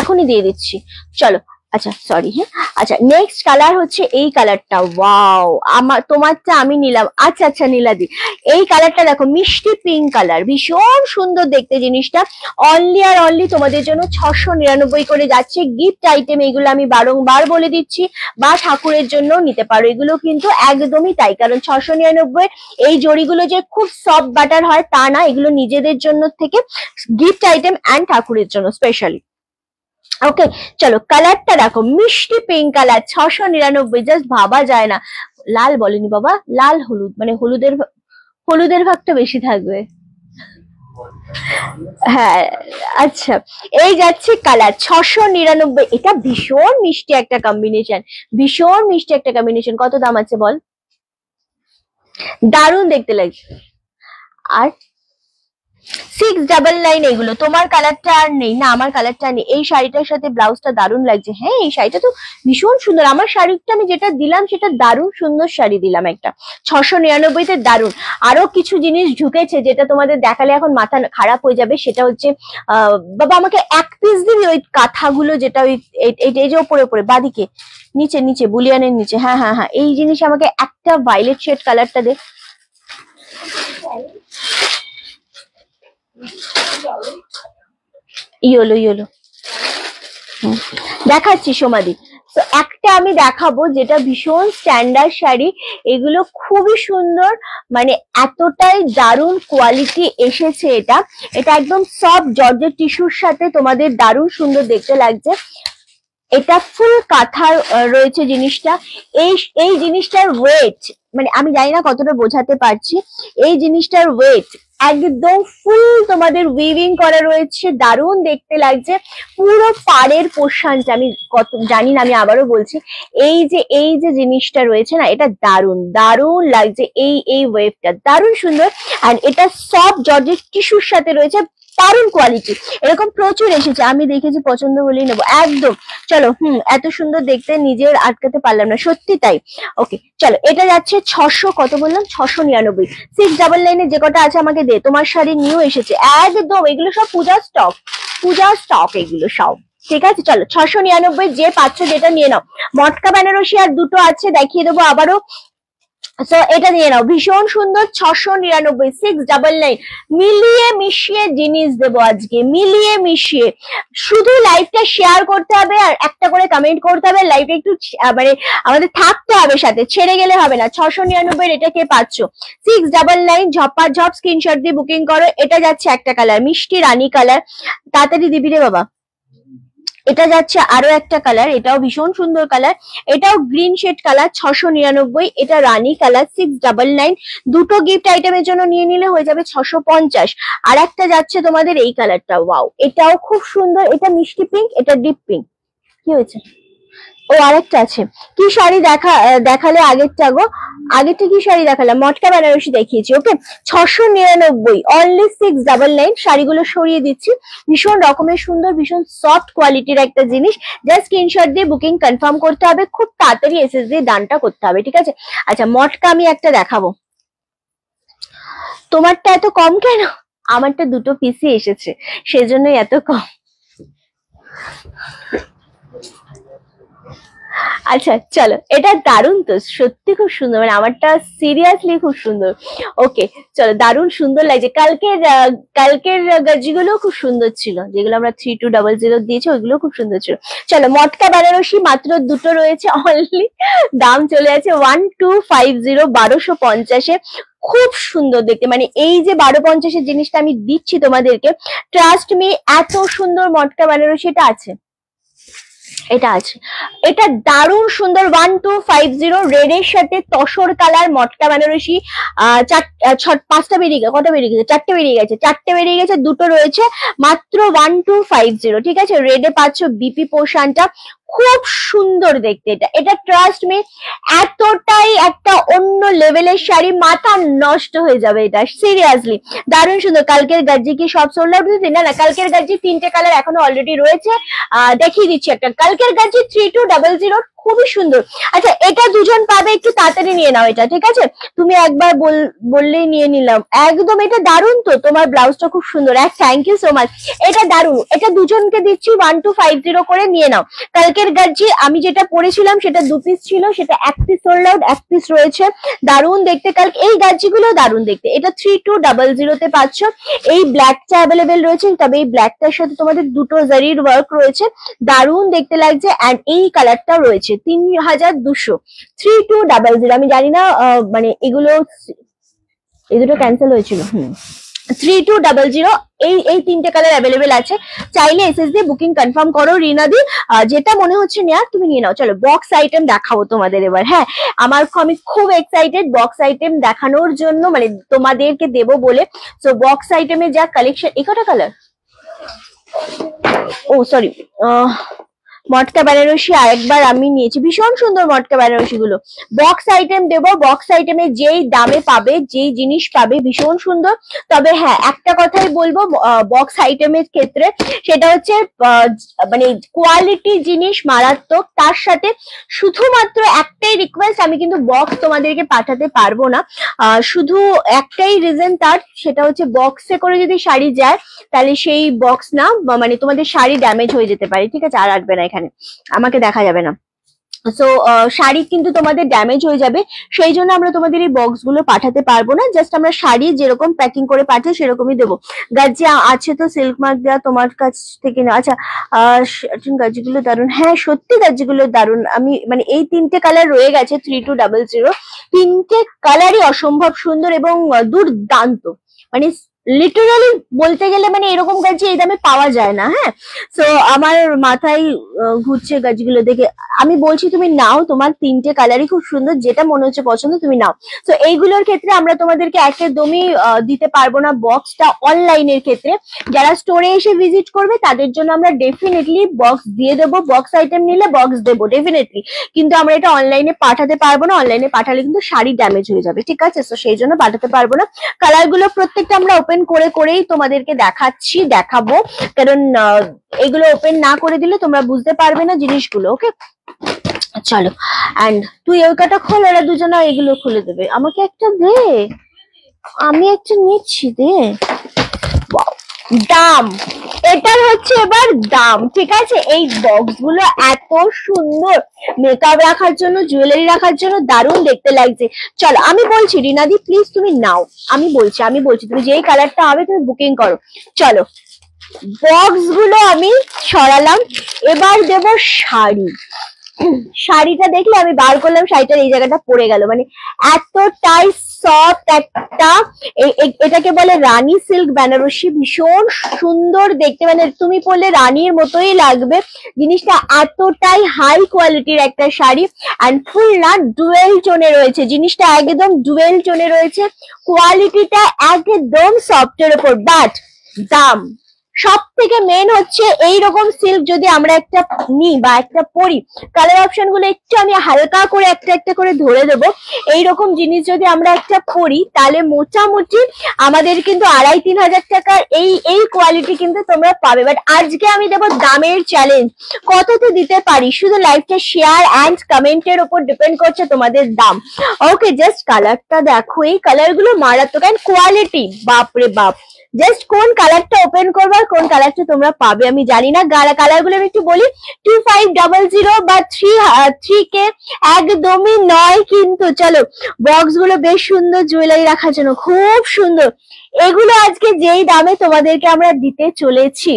এখনই দিয়ে দিচ্ছি। চলো, আচ্ছা সরি, হ্যাঁ আচ্ছা, নেক্সট কালার হচ্ছে এই কালারটা। ওয়াও, আমার তোমারটা আমি নিলাম। আচ্ছা আচ্ছা নীলাদি, এই কালারটা দেখো, মিষ্টি পিঙ্ক কালার, ভীষণ সুন্দর দেখতে জিনিসটা। অনলি আর অনলি তোমাদের জন্য 699 করে যাচ্ছে। গিফট আইটেম এগুলো আমি বারংবার বলে দিচ্ছি, বা ঠাকুরের জন্য নিতে পারো, এগুলো কিন্তু একদমই তাই। কারণ 699 এই জড়িগুলো যে খুব সফট বাটার হয় তা না, এগুলো নিজেদের জন্য থেকে গিফট আইটেম অ্যান্ড ঠাকুরের জন্য স্পেশালি। ওকে চলো, কালারটা দেখো, মিষ্টি পিঙ্ক কালার, 699, জাস্ট ভাবা যায় না। লাল বলেনি বাবা, লাল হলুদ, মানে হলুদের ভাগটা বেশি থাকবে। হ্যাঁ আচ্ছা, এই যাচ্ছে কালার 699। এটা ভীষণ মিষ্টি একটা কম্বিনেশন, ভীষণ মিষ্টি একটা কম্বিনেশন। কত দাম আছে বল? দারুণ দেখতে লাগছে। আর 699 এগুলো। তোমার কালারটা আর নেই না? আমার কালারটা নেই। এই শাড়িটার সাথে ব্লাউজটা দারুণ লাগছে। হ্যাঁ, এই শাড়িটা তো ভীষণ সুন্দর। আমার শাড়িটা আমি যেটা দিলাম সেটা দারুণ সুন্দর শাড়ি দিলাম একটা, 699-তে দারুণ। আরো কিছু জিনিস ঢুকেছে যেটা তোমাদের দেখালে এখন মাথা খারাপ হয়ে যাবে। সেটা হচ্ছে বাবা আমাকে এক পিস দিবি ওই কাঁথাগুলো, যেটা ওই এই যে ওপরে ওপরে বাদিকে নিচে নিচে বুলিয়ানের নিচে। হ্যাঁ হ্যাঁ হ্যাঁ, এই জিনিস আমাকে একটা ভায়োলেট শেড কালারটা দে। ইয়েলো ইয়েলো দেখাচ্ছি সমাধি। তো একটা আমি দেখাবো যেটা ভীষণ স্ট্যান্ডার্ড শাড়ি, এগুলো খুবই সুন্দর, মানে এতটাই দারুণ কোয়ালিটি এসেছে। এটা একদম সফট জর্জেট টিস্যুর সাথে তোমাদের দারুণ সুন্দর দেখতে লাগছে। এটা ফুল কাঁথার রয়েছে জিনিসটা। এই জিনিসটার ওয়েট, মানে আমি জানি না কতটা বোঝাতে পারছি। এই জিনিসটার ওয়েট একদম ফুল তোমাদের উইভিং করা রয়েছে, দারুণ দেখতে লাগছে। পুরো পাড়ের পোর্শনটা আমি কত জানি না, আমি আবারও বলছি, এই যে জিনিসটা রয়েছে না, এটা দারুণ দারুণ লাগছে। এই ওয়েভটা দারুণ সুন্দর, আর এটা সফট জর্জেট টিস্যুর সাথে রয়েছে, দারুণ কোয়ালিটি। এরকম প্রচুর এসেছে, আমি দেখেছি, পছন্দ হলেই নেবো একদম। চলো, এত সুন্দর দেখতে নিজের আটকাতে পারলাম না, সত্যি তাই। ওকে চলো, এটা যাচ্ছে 600, কত বললাম, 699। 699 যে কটা আছে আমাকে দে। তোমার শাড়ি নিউ এসেছে একদম, এগুলো সব পূজার স্টক এগুলো সব, ঠিক আছে। চলো 699, যে পাচ্ছ যেটা নিয়ে নাও। মটকা বেনারসি আর দুটো আছে, দেখিয়ে দেবো আবারও। সো এটা নিয়ে নাও, ভীষণ সুন্দর, 699, 699। মিলিয়ে মিশিয়ে জিনিস দেবো আজকে, মিলিয়ে মিশিয়ে। শুধু লাইভটা শেয়ার করতে হবে আর একটা করে কমেন্ট করতে হবে। লাইভটা একটু মানে আমাদের থাকতে হবে সাথে, ছেড়ে গেলে হবে না। 699 এটা কে পাচ্ছ? 699, ঝপ স্ক্রিনশট দিয়ে বুকিং করো। এটা যাচ্ছে একটা কালার, মিষ্টি রানী কালার, তাড়াতাড়ি দিবি রে বাবা। এটা যাচ্ছে আরো একটা কালার, এটাও ভীষণ সুন্দর কালার, এটাও গ্রিন শেড কালার, 699। এটা রানী কালার, 699। দুটো গিফট আইটেমের জন্য নিয়ে নিলে হয়ে যাবে 650। আর একটা যাচ্ছে তোমাদের এই কালারটা, ওয়াও, এটাও খুব সুন্দর। এটা মিষ্টি পিঙ্ক, এটা ডিপ পিঙ্ক। কি হয়েছে? ও আরেকটা আছে। কি শাড়ি দেখালে আগেরটা গো? আগেরটা কি শাড়ি দেখালাম? মটকা বেনারসি দেখিয়েছি। ওকে, 699, অনলি 699। শাড়িগুলো সরিয়ে দিচ্ছি, ভীষণ রকমের সুন্দর, ভীষণ সফট কোয়ালিটির একটা জিনিস। জাস্ট স্ক্রিনশট দিয়ে বুকিং কনফার্ম করতে হবে, খুব তাড়াতাড়ি এসএস দিয়ে দানটা করতে হবে, ঠিক আছে। আচ্ছা, মটকা আমি একটা দেখাবো। তোমারটা এত কম কেন? আমারটা দুটো পিসই এসেছে, সেজন্যই এত কম। আচ্ছা চলো, এটা দারুণ তো, সত্যি খুব সুন্দর, মানে আমারটা সিরিয়াসলি খুব সুন্দর। ওকে চলো, দারুণ সুন্দর লাগছে। কালকের গজ্জিগুলো খুব সুন্দর ছিল, যেগুলো আমরা 3200 দিয়েছি ওইগুলো খুব সুন্দর ছিল। চলো, মটকা বেনারসি মাত্র দুটো রয়েছে অনলি, দাম চলে আছে 1250, 1250-এ। খুব সুন্দর দেখতে, মানে এই যে 1250-এর জিনিসটা আমি দিচ্ছি তোমাদেরকে, ট্রাস্ট মি, এত সুন্দর মটকা বেনারসি এটা আছে, এটা আছে, এটা দারুণ সুন্দর। 1250 রেডের সাথে তসর কালার মটকা বেনারসি। পাঁচটা বেরিয়ে গেছে, কটা বেরিয়ে গেছে? চারটে বেরিয়ে গেছে, দুটো রয়েছে, মাত্র 1250। ঠিক আছে, রেডে পাচ্ছ বিপি পোর্শনটা, খুব সুন্দর দেখতে। এটা ট্রাস্ট মি, এতটাই একটা অন্য লেভেলের শাড়ি, মাথা নষ্ট হয়ে যাবে এটা, সিরিয়াসলি দারুণ সুন্দর। কালকের গাজ্জি কি সব সোল্ড আউট? না না, কালকের গাজ্জি 3টে কালার এখনো অলরেডি রয়েছে, দেখিয়ে দিচ্ছি একটা। কালকের গাজ্জি 3200, খুবই সুন্দর। আচ্ছা, এটা দুজন পাবে, একটু তাড়াতাড়ি নিয়ে নাও এটা, ঠিক আছে? তুমি একবার বললেই নিয়ে নিলাম একদম। এটা দারুণ তো, তোমার ব্লাউজটা খুব সুন্দর, থ্যাংক ইউ সো মাচ। এটা দারুণ, এটা দুজনকে দিচ্ছি 1250 করে, নিয়ে নাও। কালকের গাজ্জি আমি যেটা পরেছিলাম সেটা 2 পিস ছিল, সেটা 1 পিস সোল্ড আউট, 1 পিস রয়েছে, দারুণ দেখতে। কালকে এই গাজ্জিগুলো দারুণ দেখতে। এটা 3200 তে পাচ্ছ। এই ব্ল্যাকটা অ্যাভেলেবেল রয়েছে, তবে এই ব্ল্যাকটার সাথে তোমাদের দুটো জারির ওয়ার্ক রয়েছে, দারুণ দেখতে লাগছে। এন্ড এই কালারটা রয়েছে 3200, 3200। আমি জানি না মানে এগুলো, এই দুটো ক্যান্সেল হয়েছিল। 3200, এই 3টে কালার অ্যাভেলেবেল আছে। চাইলে এসএস দিয়ে বুকিং কনফার্ম করো রিনাদি, যেটা মনে হচ্ছে নেয়ার তুমি নিয়ে নাও। চলো, বক্স আইটেম দেখাবো তোমাদের এবার। হ্যাঁ, আমি খুব এক্সাইটেড বক্স আইটেম দেখানোর জন্য, মানে তোমাদেরকে দেবো বলে। সো বক্স আইটেমের যা কালেকশন, একটা কালার, ও সরি, মটকা বেনারসি আরেকবার আমি নিয়েছি, ভীষণ সুন্দর মটকা বেনারসি গুলো। বক্স আইটেম দেবো, বক্স আইটেমে যেই দামে পাবে, যেই জিনিস পাবে, ভীষণ সুন্দর। তবে হ্যাঁ, একটা কথাই বলবো বক্স আইটেমের ক্ষেত্রে, সেটা হচ্ছে মানে কোয়ালিটি জিনিস মারাত্মক। তার সাথে শুধুমাত্র একটাই রিকোয়েস্ট, আমি কিন্তু বক্স তোমাদেরকে পাঠাতে পারবো না, শুধু একটাই রিজন তার, সেটা হচ্ছে বক্সে করে যদি শাড়ি যায় তাহলে সেই বক্স না, মানে তোমাদের শাড়ি ড্যামেজ হয়ে যেতে পারে, ঠিক আছে? আর আসবে না এখানে, আমাকে দেখা যাবে না। সো শাড়ি কিন্তু তোমাদের ড্যামেজ হয়ে যাবে, সেই জন্য আমরা তোমাদের এই বক্স গুলো পাঠাতে পারবো না। জাস্ট আমরা শাড়ি যেরকম প্যাকিং করে পাঠাই সেরকমই দেবো। গাজ্জি আছে তো সিল্ক মার্ক দেওয়া, তোমার কাছ থেকে না? আচ্ছা, গাজ্জি গুলো দারুন, হ্যাঁ সত্যি গাজ্জি গুলো দারুন। আমি মানে এই 3টে কালার রয়ে গেছে 3200, 3টে কালারই অসম্ভব সুন্দর এবং দুর্দান্ত, মানে লিটারালি বলতে গেলে মানে এরকম গাজ্জি এই দামে পাওয়া যায় না। হ্যাঁ, সো আমার মাথায় ঘুরছে গাজ্জিগুলো দেখে। আমি বলছি তুমি নাও, তোমার 3টে কালারই খুব সুন্দর, যেটা মনে হচ্ছে পছন্দ তুমি নাও। তো এইগুলোর ক্ষেত্রে আমরা তোমাদেরকে একদমই দিতে পারবো না বক্সটা। অনলাইনের ক্ষেত্রে যারা স্টোরে এসে ভিজিট করবে তাদের জন্য আমরা ডেফিনেটলি বক্স দিয়ে দেবো, বক্স আইটেম নিলে বক্স দেবো ডেফিনেটলি, কিন্তু আমরা এটা অনলাইনে পাঠাতে পারবো না। অনলাইনে পাঠালে কিন্তু শাড়ি ড্যামেজ হয়ে যাবে, ঠিক আছে? তো সেই জন্য পাঠাতে পারবো না। কালারগুলো প্রত্যেকটা আমরা ওপেন করেই তোমাদেরকে দেখাবো, কারণ এগুলো ওপেন না করে দিলে তোমরা বুঝতে পারবে না জিনিসগুলো। ওকে চলো, এন্ড তুই ওইটা খোল, এরা দুজনা এগুলো খুলে দেবে। আমাকে একটা দে, আমি একটা নিচ্ছি, দে। দাম, এটার হচ্ছে এবার দাম, ঠিক আছে? এই বক্স গুলো এত সুন্দর, মেকআপ রাখার জন্য, জুয়েলারি রাখার জন্য দারুণ দেখতে লাগছে। চলো, আমি বলছি রিনাদি প্লিজ তুমি নাও, আমি বলছি তুমি যেই কালারটা হবে তুমি বুকিং করো। চলো, বক্স গুলো আমি সরালাম, এবার দেব শাড়ি। শাড়িটা দেখলে আমি বার করলাম, শাড়িটার এই জায়গাটা পড়ে গেল, মানে এতটাই সফট একটা, এটাকে বলে রানী সিল্ক বেনারসি, ভীষণ সুন্দর দেখতে, মানে তুমি পরলে রানীর মতোই লাগবে। জিনিসটা এতটাই হাই কোয়ালিটির একটা শাড়ি, এন্ড ফুল না ডুয়েল টোনে রয়েছে, জিনিসটা একদম ডুয়েল টোনে রয়েছে, কোয়ালিটিটা একদম সফটের উপর। বাট দাম, সব থেকে মেন হচ্ছে এইরকম সিল্ক যদি আমরা একটা নিই বা একটা পরি, কালার অপশন গুলো একটু আমি হালকা করে একটা করে ধরে দেবো। এইরকম জিনিস যদি আমরা একটা পরি তাহলে মোটামুটি আমাদের কিন্তু 2,5-3 হাজার টাকার এই কোয়ালিটি কিন্তু তোমরা পাবে। বাট আজকে আমি দেবো দামের চ্যালেঞ্জ, কততে দিতে পারি, শুধু লাইভটা শেয়ার অ্যান্ড কমেন্টের উপর ডিপেন্ড করছে তোমাদের দাম। ওকে, জাস্ট কালারটা দেখো, এই কালার গুলো মারাত্মক, অ্যান্ড কোয়ালিটি বাপরে বাপ, জাস্ট কোন কালারটা ওপেন করবো আর কোন কালারটা তোমরা পাবে আমি জানি না। কালার গুলো আমি একটু বলি, 2500 বা 3K একদমই নয় কিন্তু। চলো, বক্স গুলো বেশ সুন্দর, জুয়েলারি রাখার জন্য খুব সুন্দর। এগুলো আজকে যেই দামে তোমাদেরকে আমরা দিতে চলেছি,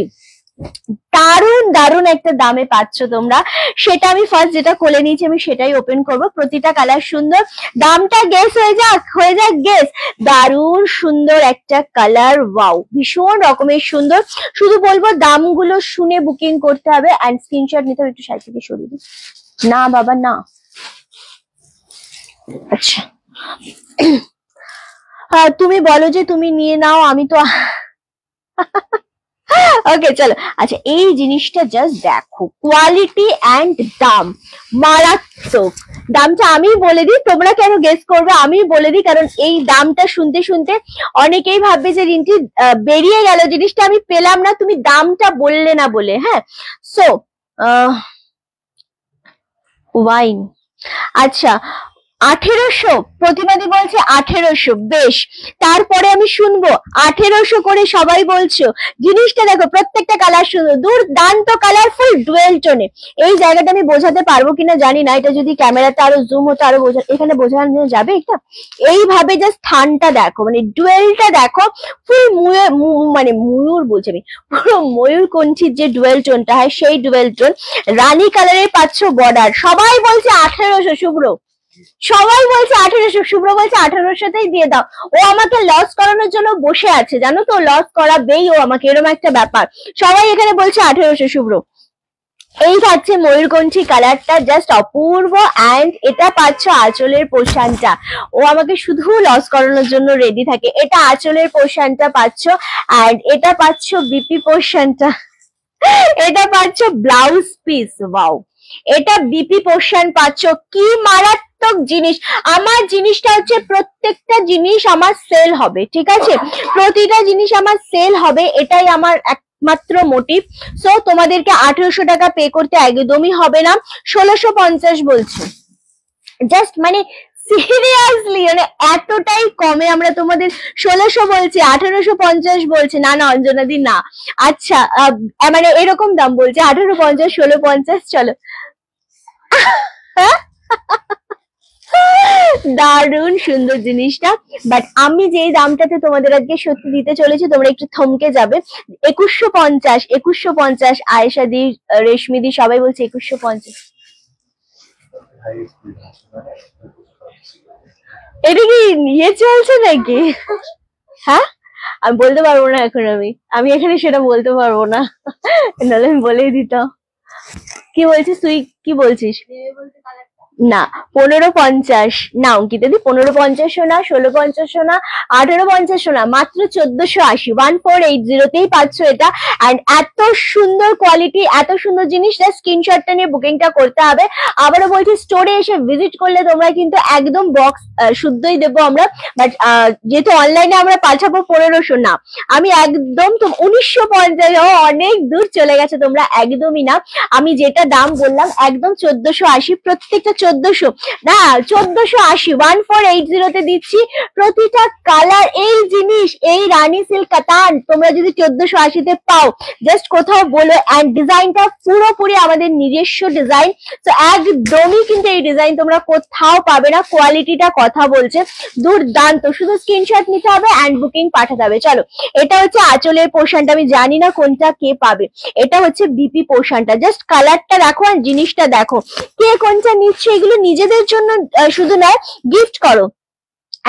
দারুন দারুন একটা দামে পাচ্ছ তোমরা। সেটা আমি ফার্স্ট যেটা খুলে নিয়েছি আমি সেটাই ওপেন করব। প্রতিটা কালার সুন্দর, দামটা গেস হয়ে যাক গেস। দারুন সুন্দর একটা কালার, ওয়াও, ভীষণ রকমের সুন্দর। শুধু বলবো দামগুলো শুনে বুকিং করতে হবে এন্ড স্ক্রিনশট নিতে হবে। একটু সাইড থেকে সরিয়ে দিই, না বাবা না। আচ্ছা তুমি বলো যে তুমি নিয়ে নাও, আমি তো ওকে চলো। আচ্ছা, এই জিনিসটা জাস্ট দেখো, কোয়ালিটি এন্ড দাম মারাত্মক। দামটা আমি বলে দিই, তোমরা কেন গেস করবে আমি বলে দিই, কারণ এই দামটা শুনতে শুনতে অনেকেই ভাববে যে রিন্টি বেরিয়ে গেল, জিনিসটা আমি পেলাম না, তুমি দামটা বললে না বলে। হ্যাঁ, সো ওয়াইন, আচ্ছা 1800, প্রতিবাদী বলছে 1800, বেশ। তারপরে আমি শুনবো 1800 করে সবাই বলছো। জিনিসটা দেখো, প্রত্যেকটা কালার সুন্দর, দুর্দান্ত কালারফুল ডুয়েল টোনে। এই জায়গাটা আমি বোঝাতে পারবো কিনা জানি না, এটা যদি ক্যামেরাতে আরো জুম হতো আরো এখানে বোঝানো যাবে এটা। এইভাবে জাস্ট স্থানটা দেখো, মানে ডুয়েলটা দেখো, ফুল মানে ময়ূর বলছি আমি, পুরো ময়ূর কণ্ঠির যে ডুয়েল টোনটা হয় সেই ডুয়েল টোন। রানী কালারের পাচ্ছ বর্ডার। সবাই বলছে 1800, শুভ্র সবাই বলছে 1800, শুভ্র বলছে 1800তেই দিয়ে দাও। ও আমাকে লস করানোর জন্য বসে আছে, জানো তো, লস করাবেই ও আমাকে, এরকম একটা ব্যাপার। সবাই এখানে বলছে 1800, শুভ্র। এই থাকছে ময়ূরকণ্ঠী কালারটা, জাস্ট অপূর্ব। অ্যান্ড এটা পাচ্ছ আঁচলের পোর্শনটা, ও আমাকে শুধু লস করানোর জন্য রেডি থাকে। এটা আঁচলের পোর্শনটা পাচ্ছ, অ্যান্ড এটা পাচ্ছ বিপি পোর্শনটা, এটা পাচ্ছ ব্লাউজ পিস, ওয়াও। এটা বিপি পোর্শন পাচ্ছ, কি মারাত্মক জিনিস। আমার জিনিসটা হচ্ছে, প্রত্যেকটা জিনিস আমার সেল হবে, ঠিক আছে, প্রতিটা জিনিস আমার সেল হবে, এটাই আমার একমাত্র মোটিভ। সো তোমাদেরকে 1800 টাকা পে করতে একদমই হবে না, 1650 বলছে। জাস্ট মানে সিরিয়াসলি, মানে এতটাই কমে আমরা তোমাদের 1600 বলছি, 1850 বলছে। না না অঞ্জনা দি না, আচ্ছা মানে এরকম দাম বলছে, 1850, 1650। চলো, দারুণ সুন্দর জিনিসটা। বাট আমি যেই দামটাতে তোমাদের আজকে সত্যি দিতে চলেছি, তোমরা একটু থমকে যাবে। 2150, 2150। আয়েশা দি, রেশমি দি সবাই বলছে 2150। এটা কি নিয়ে চলছে নাকি? হ্যাঁ, আমি বলতে পারবো না এখন, আমি এখানে সেটা বলতে পারবো না, নাহলে আমি বলেই দিতাম। কি বলছিস তুই, কি বলছিস? না 1550 না অঙ্কিতা দি, 1550 না, 1650 না, 1850 না, মাত্র 1480, 1480তেই পাচ্ছ এটা। এন্ড এত সুন্দর কোয়ালিটি, এত সুন্দর জিনিস, স্ক্রিনশটটা নিয়ে বুকিংটা করতে হবে। আবারও বলছি, স্টোরে এসে ভিজিট করলে তোমরা কিন্তু একদম বক্স শুদ্ধই দেবো আমরা, বাট যেহেতু অনলাইনে আমরা পাঠাবো 1500 না, আমি একদম 1950, অনেক দূর চলে গেছে তোমরা, একদমই না। আমি যেটা দাম বললাম একদম 1480, প্রত্যেকটা 1400 না, 1480, 1480তে দিচ্ছি। প্রতিটা কালার, এই জিনিস, এই রানী সিল্ক কাতান তোমরা যদি 1480তে পাও, জাস্ট কোথাও বলো। এন্ড ডিজাইনটা পুরোপুরি আমাদের নিজস্ব ডিজাইন, তো একদমই কিন্তু এই ডিজাইন তোমরা কোথাও পাবে না। কোয়ালিটিটা কথা বলছে, দুর্দান্ত। শুধু স্ক্রিনশট নিতে হবে এন্ড বুকিং পাঠাতে হবে। চলো, এটা হচ্ছে আঁচলের পোর্শনটা, আমি জানি না কোনটা কে পাবে। এটা হচ্ছে বিপি পোর্শনটা, জাস্ট কালারটা দেখো আর জিনিসটা দেখো, কে কোনটা নিচ্ছে। এগুলো নিজেদের জন্য শুধু নয়, গিফট করো।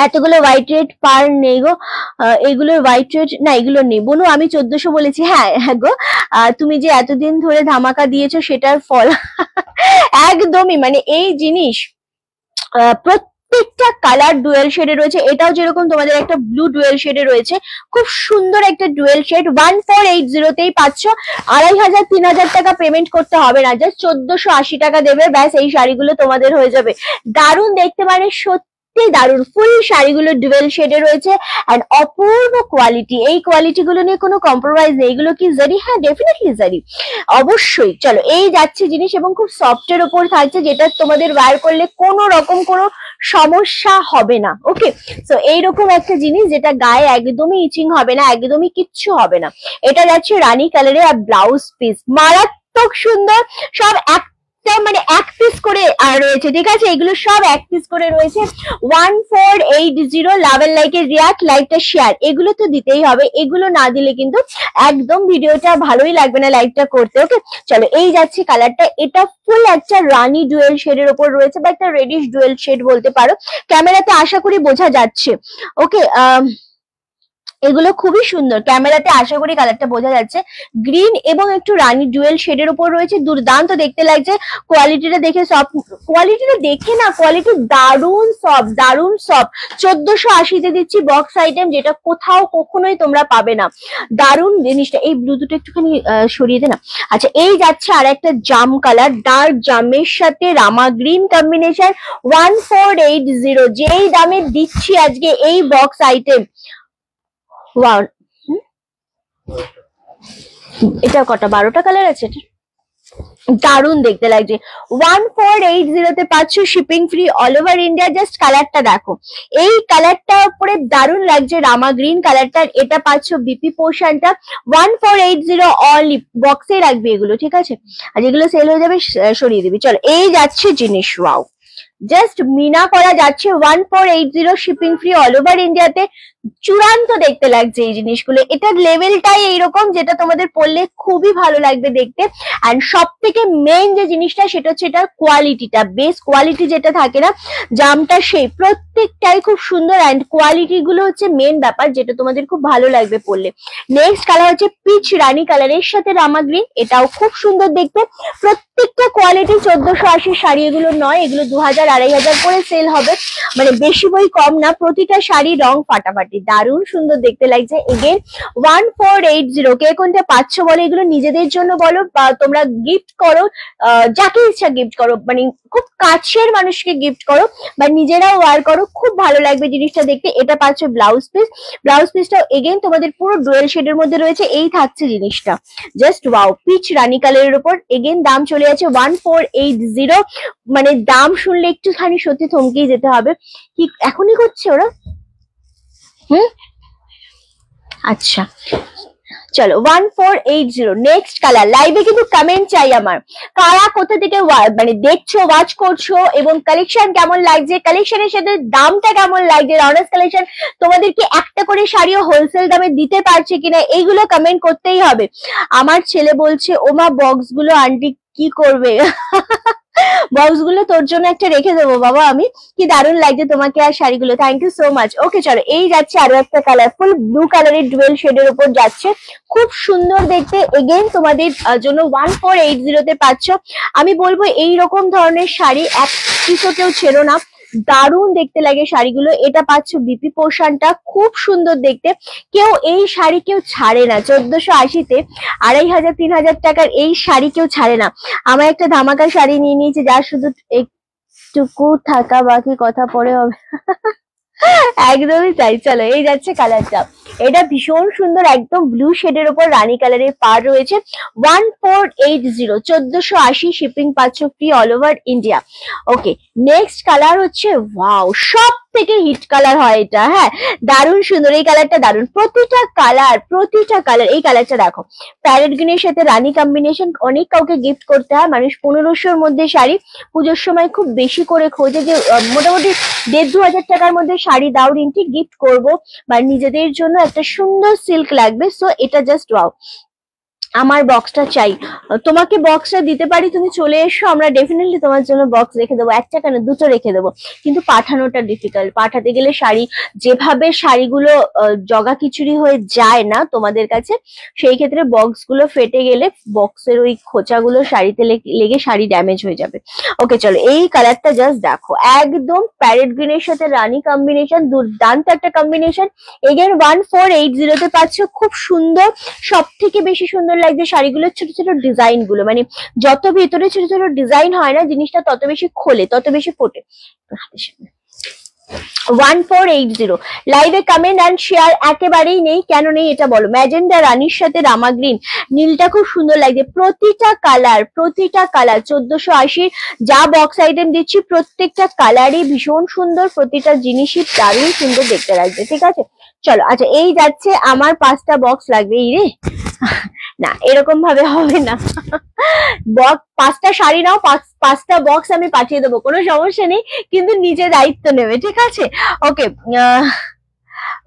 এতগুলো হোয়াইট রেড পার নেই গো, এগুলোর হোয়াইট রেড না, এগুলো নেই। বনু আমি 1400 বলেছি, হ্যাঁ হ্যাঁ গো, তুমি যে এতদিন ধরে ধামাকা দিয়েছো সেটার ফল। একদমই, মানে এই জিনিস প্রত্যেকটা কালার ডুয়েল শেডে রয়েছে। এটাও যেরকম তোমাদের একটা ব্লু ডুয়েল শেডে রয়েছে, খুব সুন্দর একটা ডুয়েল শেড। 1480তেই পাচ্ছ। 2500, 3000 টাকা পেমেন্ট করতে হবে না, জাস্ট 1480 টাকা দেবে, ব্যাস এই শাড়িগুলো তোমাদের হয়ে যাবে। দারুণ দেখতে, মানে সত্যি সত্যি দারুণ। ফুল শাড়িগুলো ডুয়েল শেডে রয়েছে এন্ড অপূর্ব কোয়ালিটি। এই কোয়ালিটি গুলো নিয়ে কোনো কম্প্রোমাইজ নেই। এগুলো কি জারি? হ্যাঁ ডেফিনেটলি জারি, অবশ্যই। চলো এই যাচ্ছে জিনিস এবং খুব সফটের ওপর থাকছে, যেটা তোমাদের ওয়্যার করলে কোনো রকম কোনো সমস্যা হবে না। ওকে, সো এইরকম একটা জিনিস যেটা গায়ে একদমই ইচিং হবে না, একদমই কিচ্ছু হবে না। এটা যাচ্ছে রানী কালারে আর ব্লাউজ পিস মারাত্মক সুন্দর। সব মানে এক পিস করে রয়েছে, ঠিক আছে? এগুলো সব এক পিস করে রয়েছে। 1480 লাভ এন্ড লাইকের রিয়াক্ট, লাইকটা শেয়ার এগুলো তো দিতেই হবে। এগুলো না দিলে কিন্তু একদম ভিডিওটা ভালোই লাগবে না লাইকটা করতে। ওকে চলো এই যাচ্ছে কালারটা। এটা ফুল একটা রানী ডুয়েল শেডের ওপর রয়েছে বা একটা রেডিশ ডুয়েল শেড বলতে পারো। ক্যামেরাতে আশা করি বোঝা যাচ্ছে। ওকে, এগুলো খুবই সুন্দর, ক্যামেরাতে আশা করি কালারটা বোঝা যাচ্ছে। গ্রিন এবং একটু রানী ডুয়েল শেডের উপর রয়েছে, দুর্দান্ত দেখতে লাগছে। কোয়ালিটিটা দেখে কোয়ালিটিটা দেখে না, কোয়ালিটি দারুণ সফট, দারুণ সফট। 1480-তে দিচ্ছি বক্স আইটেম, যেটা কোথাও কখনোই তোমরা পাবে না। দারুণ জিনিসটা। এই ব্লু দুটো একটুখানি সরিয়ে দে না। আচ্ছা এই যাচ্ছে আর একটা জাম কালার, ডার্ক জামের সাথে রামা গ্রিন কম্বিনেশন। 1480 যেই দামে দিচ্ছি আজকে এই বক্স আইটেম। ওয়াও, এটা কটা? 12টা কালার আছে। দারুণ দেখতে লাগছে। 1480-তে পাচ্ছ shipping free all over India. Just কালারটা দেখো, এই কালারটা উপরে দারুণ লাগছে, রামা গ্রিন কালারটা। এটা পাচ্ছ বিপি পোর্শনটা। 1480 অনলি। বক্সে রাখবি এগুলো, ঠিক আছে? আর যেগুলো সেল হয়ে যাবে সরিয়ে দিবি। চলো এই যাচ্ছে জিনিস। ওয়াও, জাস্ট মিনা করা যাচ্ছে। 1480 শিপিং ফ্রি অল ওভার ইন্ডিয়াতে। চূড়ান্ত দেখতে লাগছে এই জিনিসগুলো। এটার লেভেলটাই এইরকম, যেটা তোমাদের পরলে খুবই ভালো লাগবে দেখতে। অ্যান্ড সব থেকে মেইন যে জিনিসটা সেটা হচ্ছে এটার কোয়ালিটিটা। বেস কোয়ালিটি যেটা থাকে না, জামটা সেই প্রত্যেকটাই খুব সুন্দর। অ্যান্ড কোয়ালিটি গুলো হচ্ছে মেইন ব্যাপার, যেটা তোমাদের খুব ভালো লাগবে পরলে। নেক্সট কালার হচ্ছে পিচ রানী কালারের সাথে রামা গ্রিন। এটাও খুব সুন্দর দেখতে। প্রত্যেকটা কোয়ালিটি 1480 শাড়ি এগুলো নয়, এগুলো 2000 2500 করে সেল হবে, মানে বেশি বই কম না। প্রতিটা শাড়ি রং ফাটাফাটি, দারুণ সুন্দর দেখতে লাগছে। এগেন 1480। কে কোনটা পাচ্ছ বলো? এগুলো নিজেদের জন্য বলো বা তোমরা গিফট করো, যাকে ইচ্ছা গিফট করো, মানে খুব কাছের মানুষকে গিফট করো বা নিজেরাও ওয়ার করো, খুব ভালো লাগবে জিনিসটা দেখতে। এটা পাচ্ছ ব্লাউজ পিস। ব্লাউজ পিসটা এগেন তোমাদের পুরো ডুয়েল শেডের মধ্যে রয়েছে। এই থাকছে জিনিসটা, জাস্ট ওয়াও। পিচ রানী কালারের উপর এগেন দাম চলে যাচ্ছে 1480। মানে দাম শুনলে একটুখানি সত্যি থমকেই যেতে হবে। কি এখনই করছে ওরা? আচ্ছা চলো 1480। Next colour. লাইভে কিন্তু কমেন্ট চাই আমার, কারা কোথা থেকে মানে দেখছো, ওয়াচ করছো এবং কালেকশন কেমন লাগছে, কালেকশনের সাথে দামটা কেমন লাগছে। রনাস কালেকশন তোমাদেরকে একটা করে শাড়িও হোলসেল দামে দিতে পারছে কিনা, এইগুলো কমেন্ট করতেই হবে। আমার ছেলে বলছে ওমা বক্স গুলো আন্টি কি করবে? বক্স গুলো তোর জন্য একটা রেখে দেবো বাবা আমি। কি দারুণ লাগছে তোমাকে আর শাড়িগুলো, থ্যাংক ইউ সো মাচ। ওকে চলো এই যাচ্ছে আরো একটা কালারফুল ব্লু কালারের ডুয়েল শেডের উপর যাচ্ছে, খুব সুন্দর দেখতে। এগেন তোমাদের জন্য 1480-তে পাচ্ছ। আমি বলবো এই রকম ধরনের শাড়ি এক পিসও কেউ ছেড়ো না, দারুণ দেখতে লাগে শাড়িগুলো। এটা পাচ্ছ বিপি পোর্শনটা, খুব সুন্দর দেখতে। কেউ এই শাড়ি কেউ ছাড়ে না। 1480-তে 2500 3000 টাকার এই শাড়ি কেউ ছাড়ে না। আমার একটা ধামাকা শাড়ি নিয়ে নিয়েছে, যা শুধু একটুকু থাকা বাকি, কথা পরে হবে। একদমই তাই। চলো এই যাচ্ছে কালারটা। এটা ভীষণ সুন্দর, একদম ব্লু শেডের উপর রানী কালারের পার রয়েছে। 1480 1480 শিপিং পাচ্ছ free all over India. Okay next colour হচ্ছে ওয়াও, সব থেকে হিট কালার হয় এটা। হ্যাঁ দারুণ সুন্দর এই কালারটা, দারুণ। প্রতিটা কালার। এই কালারটা দেখো, প্যারেট গ্রিনের সাথে রানী কম্বিনেশন। অনেক কাউকে গিফট করতে হয়, মানুষ 1500-র মধ্যে শাড়ি পুজোর সময় খুব বেশি করে খোঁজে যে মোটামুটি 1500-2000 টাকার মধ্যে শাড়ি দাও রিন্টি, গিফট করব বা নিজেদের জন্য একটা সুন্দর সিল্ক লাগবে। সো এটা জাস্ট ওয়াও। আমার বক্সটা চাই, তোমাকে বক্সটা দিতে পারি, তুমি চলে এসো, আমরা ডেফিনেটলি তোমার জন্য বক্স রেখে দেবো। একটা কেন দুটো রেখে দেবো, কিন্তু পাঠানোটা ডিফিকাল্ট। পাঠাতে গেলে শাড়ি যেভাবে শাড়িগুলো জগা খিচুড়ি হয়ে যায় না তোমাদের কাছে, সেই ক্ষেত্রে বক্স গুলো ফেটে গেলে বক্সের ওই খোঁচাগুলো শাড়িতে লেগে শাড়ি ড্যামেজ হয়ে যাবে। ওকে চলো এই কালারটা জাস্ট দেখো, একদম প্যারেট গ্রিনের সাথে রানী কম্বিনেশন, দুর্দান্ত একটা কম্বিনেশন। এগেন 1480-তে পাচ্ছ, খুব সুন্দর। সব থেকে বেশি সুন্দর লাগছে শাড়িগুলোর ছোট ছোট ডিজাইন গুলো, মানে যত ভেতরে ছোট ছোট ডিজাইন হয় না জিনিসটা তত বেশি খোলে, তত বেশি ফোটে। 1480। লাইভে কমেন্ট অ্যান্ড শেয়ার একেবারেই নেই, কেন নেই এটা বলো। ম্যাজেন্ডা রানীর সাথে রামা গ্রিন, নীলটা খুব সুন্দর লাগছে। প্রতিটা কালার 1480 যা বক্স আইটেম দিচ্ছি প্রত্যেকটা কালারই ভীষণ সুন্দর, প্রতিটা জিনিসই দারুণ সুন্দর দেখতে লাগছে, ঠিক আছে। চলো আচ্ছা, এই যাচ্ছে আমার 5টা বক্স লাগবে। এই রে না, এরকম ভাবে হবে না। বক্স 5টা শাড়ি নাও, 5টা বক্স আমি পাঠিয়ে দেবো, কোনো সমস্যা নেই, কিন্তু নিজে দায়িত্ব নেবে, ঠিক আছে। ওকে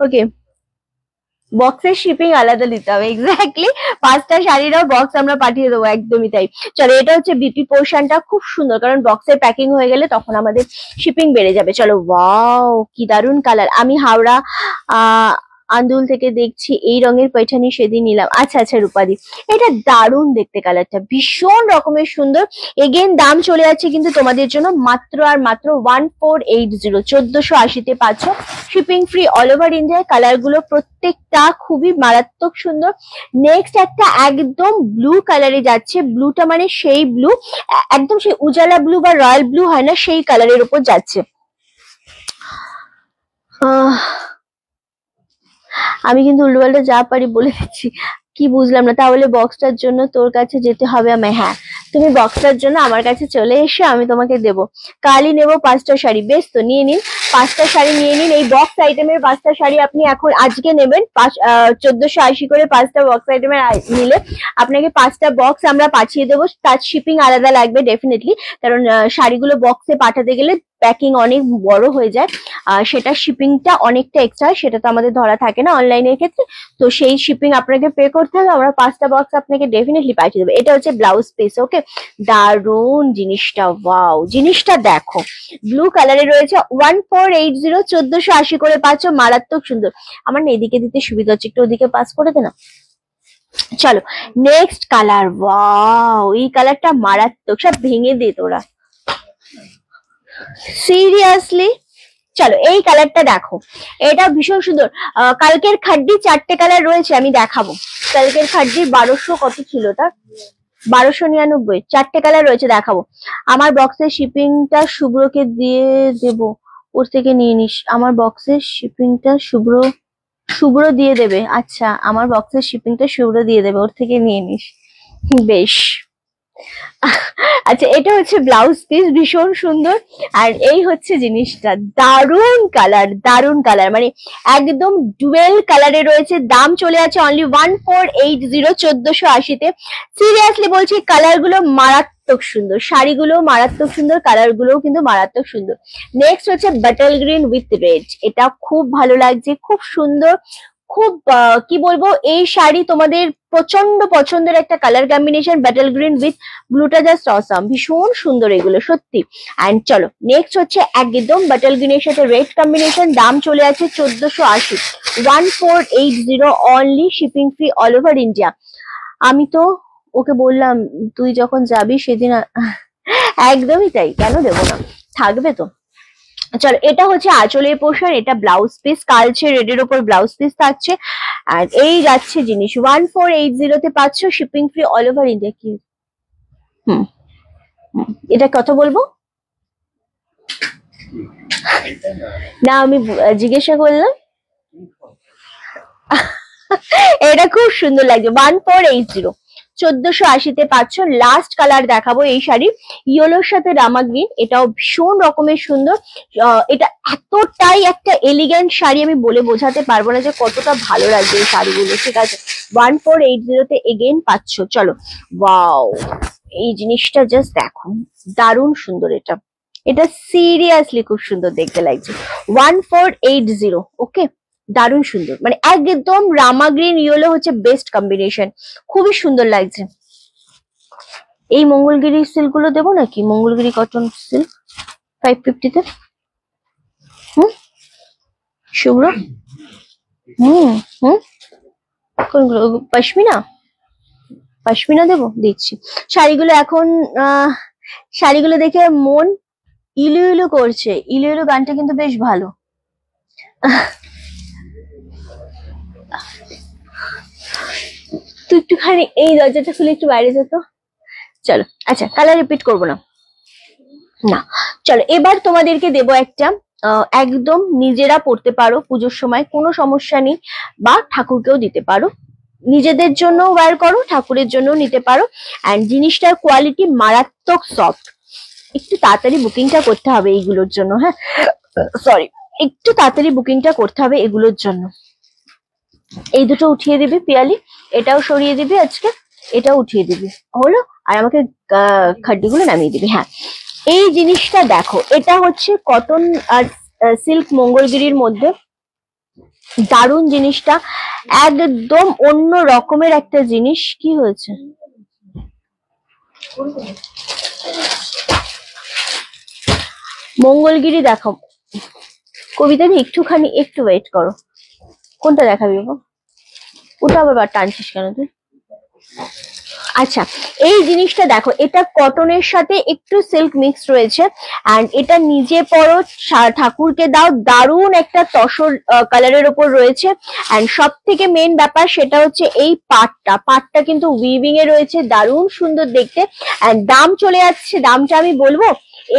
ওকে, বক্সের শিপিং আলাদা দিতে হবে, এক্স্যাক্টলি। 5টা শাড়িরও বক্স আমরা পাঠিয়ে দেবো, একদমই তাই। চলো, এটা হচ্ছে বিপি পোর্শনটা, খুব সুন্দর, কারণ বক্সের প্যাকিং হয়ে গেলে তখন আমাদের শিপিং বেড়ে যাবে। চলো, ওয়াও কি দারুণ কালার। আমি হাওড়া আন্দুল থেকে দেখছি, এই রঙের পৈঠানি সেদিন নিলাম। আচ্ছা আচ্ছা রূপাদি, এটা দারুণ দেখতে, কালারটা ভীষণ রকমের সুন্দর। এগেন দাম চলে যাচ্ছে কিন্তু তোমাদের জন্য মাত্র আর মাত্র 1480, 1480-তে পাচ্ছ, shipping free all over India. Colour গুলো প্রত্যেকটা খুবই মারাত্মক সুন্দর। নেক্সট একটা একদম ব্লু কালারে যাচ্ছে, ব্লুটা মানে সেই ব্লু, একদম সেই উজালা ব্লু বা রয়্যাল ব্লু হয় না, সেই কালারের উপর যাচ্ছে। আমি কিন্তু উল্টোপাল্টা যা পারি বলে দিচ্ছি, কি বুঝলাম না। তাহলে বক্সটার জন্য তোর কাছে যেতে হবে আমায়? হ্যাঁ, তুমি বক্সটার জন্য আমার কাছে চলে এসো, আমি তোমাকে দেবো। কালই নেবো 5টা শাড়ি, বেশ তো নিয়ে নিন, 5টা শাড়ি নিয়ে নিন। এই বক্স আইটেমের 5টা শাড়ি আপনি এখন আজকে নেবেন, 1480 করে 5টা বক্স আইটেমের নিলে আপনাকে 5টা বক্স আমরা পাঠিয়ে দেবো। তার শিপিং আলাদা লাগবে ডেফিনেটলি, কারণ শাড়িগুলো বক্সে পাঠাতে গেলে প্যাকিং অনেক বড় হয়ে যায়, সেটা শিপিংটা অনেকটা এক্সট্রা, সেটা তো আমাদের ধরা থাকে না অনলাইনের ক্ষেত্রে, তো সেই শিপিং আপনাকে পে করতে হবে। আমরা 5টা বক্স আপনাকে ডেফিনেটলি পাঠিয়ে দেবো। এটা হচ্ছে ব্লাউজ পিস, ওকে, দারুন জিনিসটা, ওয়াও জিনিসটা দেখো, ব্লু কালারে রয়েছে, 1480, 1480 করে পাচ্ছ, মারাত্মক সুন্দর। আমার না এদিকে দিতে সুবিধা হচ্ছে, একটু ওদিকে পাস করে দে না। চলো নেক্সট কালার, ওয়াও এই কালারটা মারাত্মক, সব ভেঙে দে তোরা, সিরিয়াসলি। চলো এই কালারটা দেখো, এটা ভীষণ সুন্দর। কালকের খাড্ডি 4টে কালার রয়েছে, আমি দেখাবো। কালকের খাড্ডি 1200 কত ছিল তার, 1299, 4টে কালার রয়েছে, দেখাবো। আমার বক্সের শিপিংটা শুভ্রকে দিয়ে দেব, ওর থেকে নিয়ে নিস। আমার বক্সের শিপিংটা শুভ্র দিয়ে দেবে। আচ্ছা, আমার বক্সের শিপিংটা শুভ্র দিয়ে দেবে, ওর থেকে নিয়ে নিস, বেশ। আচ্ছা, এটা হচ্ছে ব্লাউজ পিস, ভীষণ সুন্দর। আর এই হচ্ছে জিনিসটা, দারুন কালার, দারুন কালার, মানে একদম ডুয়েল কালারে রয়েছে। দাম চলে আছে অনলি 1480, 1480-তে। সিরিয়াসলি বলছি, কালার গুলো মারাত্মক সুন্দর, শাড়িগুলো মারাত্মক সুন্দর, কালার গুলোও কিন্তু মারাত্মক সুন্দর। নেক্সট হচ্ছে বাটল গ্রিন উইথ রেড, এটা খুব ভালো লাগছে, খুব সুন্দর, খুব কি বলবো, এই শাড়ি তোমাদের প্রচন্ড পছন্দের একটা colour combination, bottle green with ব্লুটা জাস্ট অসাম, ভীষণ সুন্দর এগুলো সত্যি। এন্ড চলো নেক্সট হচ্ছে একদম ব্যাটল গ্রিনের সাথে রেড কম্বিনেশন, দাম চলে আছে 1480, 1480 only, shipping free all over India. আমি তো ওকে বললাম তুই যখন যাবি সেদিন, একদমই তাই, কেন দেবো না, থাকবে তো। চলো, এটা হচ্ছে আঁচলের পোর্শন, এটা ব্লাউজ পিস, কালচে রেডের উপর ব্লাউজ পিস থাকছে। আর এই যাচ্ছে জিনিস, 1480-তে পাচ্ছ, shipping free all over India. কি এটা কথা বলবো না, আমি জিজ্ঞাসা করলাম। এটা খুব সুন্দর লাগছে, 1480, 1480-তে পাচ্ছ। লাস্ট কালার দেখাবো, এই শাড়ি ইয়েলোর সাথে রামা গ্রিন, এটাও ভীষণ রকমের সুন্দর। এটা এতটাই একটা এলিগেন্ট শাড়ি, আমি বলে বোঝাতে পারবো না যে কতটা ভালো লাগছে এই শাড়িগুলো, ঠিক আছে। 1480-তে এগেইন পাচ্ছ। চলো, ওয়াও এই জিনিসটা জাস্ট দেখো, দারুণ সুন্দর। এটা সিরিয়াসলি খুব সুন্দর দেখতে লাগছে, 1480, ওকে, দারুণ সুন্দর, মানে একদম রামা গ্রিন ইয়েলো হচ্ছে বেস্ট কম্বিনেশন, খুবই সুন্দর লাগছে। এই মঙ্গলগিরি সিল্ক গুলো দেবো নাকি, মঙ্গলগিরি কটন সিল্ক 550-তে, শুভ্র, কোনগুলো, পশমিনা দেবো, দিচ্ছি। শাড়িগুলো এখন শাড়িগুলো দেখে মন ইলু ইলু করছে, ইলু ইলু গানটা কিন্তু বেশ ভালো। তুই একটুখানি এই দরজাটা খুলে একটু বাইরে যেত। চলো আচ্ছা, কালার রিপিট করবো না, চলো এবার তোমাদেরকে দেবো একটা একদম নিজেরা পড়তে পারো পুজোর সময়, কোনো সমস্যা নেই, বা ঠাকুরকেও দিতে পারো, নিজেদের জন্য ওয়্যার করো, ঠাকুরের জন্য নিতে পারো। অ্যান্ড জিনিসটার কোয়ালিটি মারাত্মক সফট। একটু তাড়াতাড়ি বুকিংটা করতে হবে এইগুলোর জন্য, হ্যাঁ সরি, একটু তাড়াতাড়ি বুকিংটা করতে হবে এগুলোর জন্য। এই দুটো উঠিয়ে দিবি পিয়ালি, এটাও সরিয়ে দিবি আজকে, এটাও উঠিয়ে দিবি, হলো? আর আমাকে খাড্ডিগুলো নামিয়ে দিবি। হ্যাঁ, এই জিনিসটা দেখো, এটা হচ্ছে কটন আর সিল্ক মঙ্গলগিরির মধ্যে, দারুণ জিনিসটা, একদম অন্য রকমের একটা জিনিস। কি হয়েছে? মঙ্গলগিরি দেখো কবিতা, একটুখানি একটু ওয়েট করো। কোনটা দেখাবি বাবা? ওটা আবার টানছিস কেন তুই? আচ্ছা, এই জিনিসটা দেখো, এটা কটনের সাথে একটু সিল্ক মিক্স রয়েছে, এন্ড এটা নিজে পরো, ঠাকুরকে দাও, দারুণ একটা তসর কালারের ওপর রয়েছে। এন্ড সব থেকে মেন ব্যাপার সেটা হচ্ছে এই পাটটা কিন্তু উইভিং এ রয়েছে, দারুণ সুন্দর দেখতে। এন্ড দাম চলে যাচ্ছে, দামটা আমি বলবো,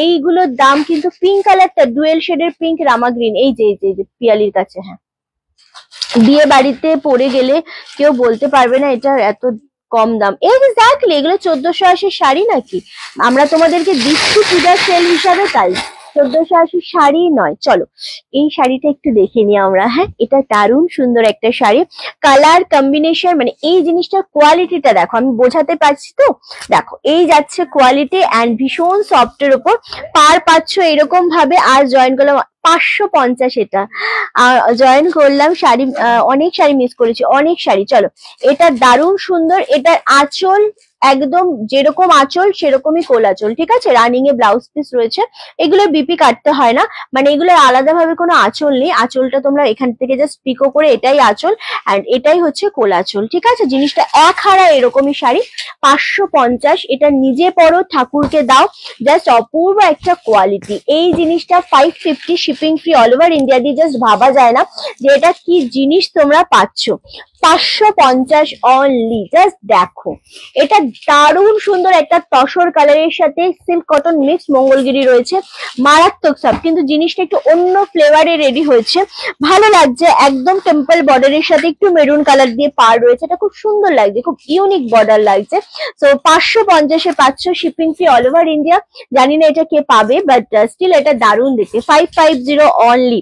এইগুলোর দাম কিন্তু পিঙ্ক কালারটা, ডুয়েল শেডের পিঙ্ক, রামা গ্রিন, এই যে পিয়ালির কাছে, হ্যাঁ, বিয়ে বাড়িতে পরে গেলে কেউ বলতে পারবে না এটা এত কম দাম। এক্স্যাক্টলি, এগুলো 1480 শাড়ি নাকি? আমরা তোমাদেরকে দিচ্ছি পূজার সেল হিসাবে, তাই 1480 শাড়ি নয়। চলো এই শাড়িটা একটু দেখে নিই আমরা। হ্যাঁ, এটা দারুণ সুন্দর একটা শাড়ি, কালার কম্বিনেশন, মানে এই জিনিসটার কোয়ালিটিটা দেখো, আমি বোঝাতে পারছি তো? দেখো এই যাচ্ছে কোয়ালিটি, অ্যান্ড ভীষণ সফটের উপর পার পাচ্ছ এরকম ভাবে। আর জয়েন করলাম 550, এটা জয়েন করলাম শাড়ি, অনেক শাড়ি মিস করেছি, অনেক শাড়ি। চলো, এটা দারুণ সুন্দর, এটার আঁচল একদম যেরকম আঁচল সেরকমই কোল আঁচল, ঠিক আছে? রানিং এ ব্লাউজ পিস রয়েছে, এগুলো বিপি কাটতে হয় না, মানে এগুলো আলাদাভাবে কোনো আঁচল নেই, আঁচলটা তোমরা এখান থেকে জাস্ট পিকো করে, এটাই আঁচল এন্ড এটাই হচ্ছে কোল আঁচল, ঠিক আছে? জিনিসটা এক হারা এরকমই শাড়ি, 550। এটা নিজে পরো, ঠাকুরকে দাও, জাস্ট অপূর্ব একটা কোয়ালিটি। এই জিনিসটা 550 shipping free all over India দিয়ে, জাস্ট ভাবা যায় না যে এটা কি জিনিস তোমরা পাচ্ছ। 550 অনলি, জাস্ট দেখো, এটা দারুণ সুন্দর একটা তসর কালারের সাথে সিল্ক কটন মিক্স মঙ্গলগিরি রয়েছে, মারাত্মক সব, কিন্তু জিনিসটা একটু অন্য ফ্লেভারে রেডি হয়েছে, ভালো লাগছে। একদম টেম্পল বর্ডারের সাথে একটু মেরুন কালার দিয়ে পার রয়েছে, এটা খুব সুন্দর লাগছে, খুব ইউনিক বর্ডার লাগছে। তো 550-এ পাচ্ছ, shipping free all over India. জানি না এটা কে পাবে, বাট স্টিল এটা দারুণ দেখতে। 550 অনলি।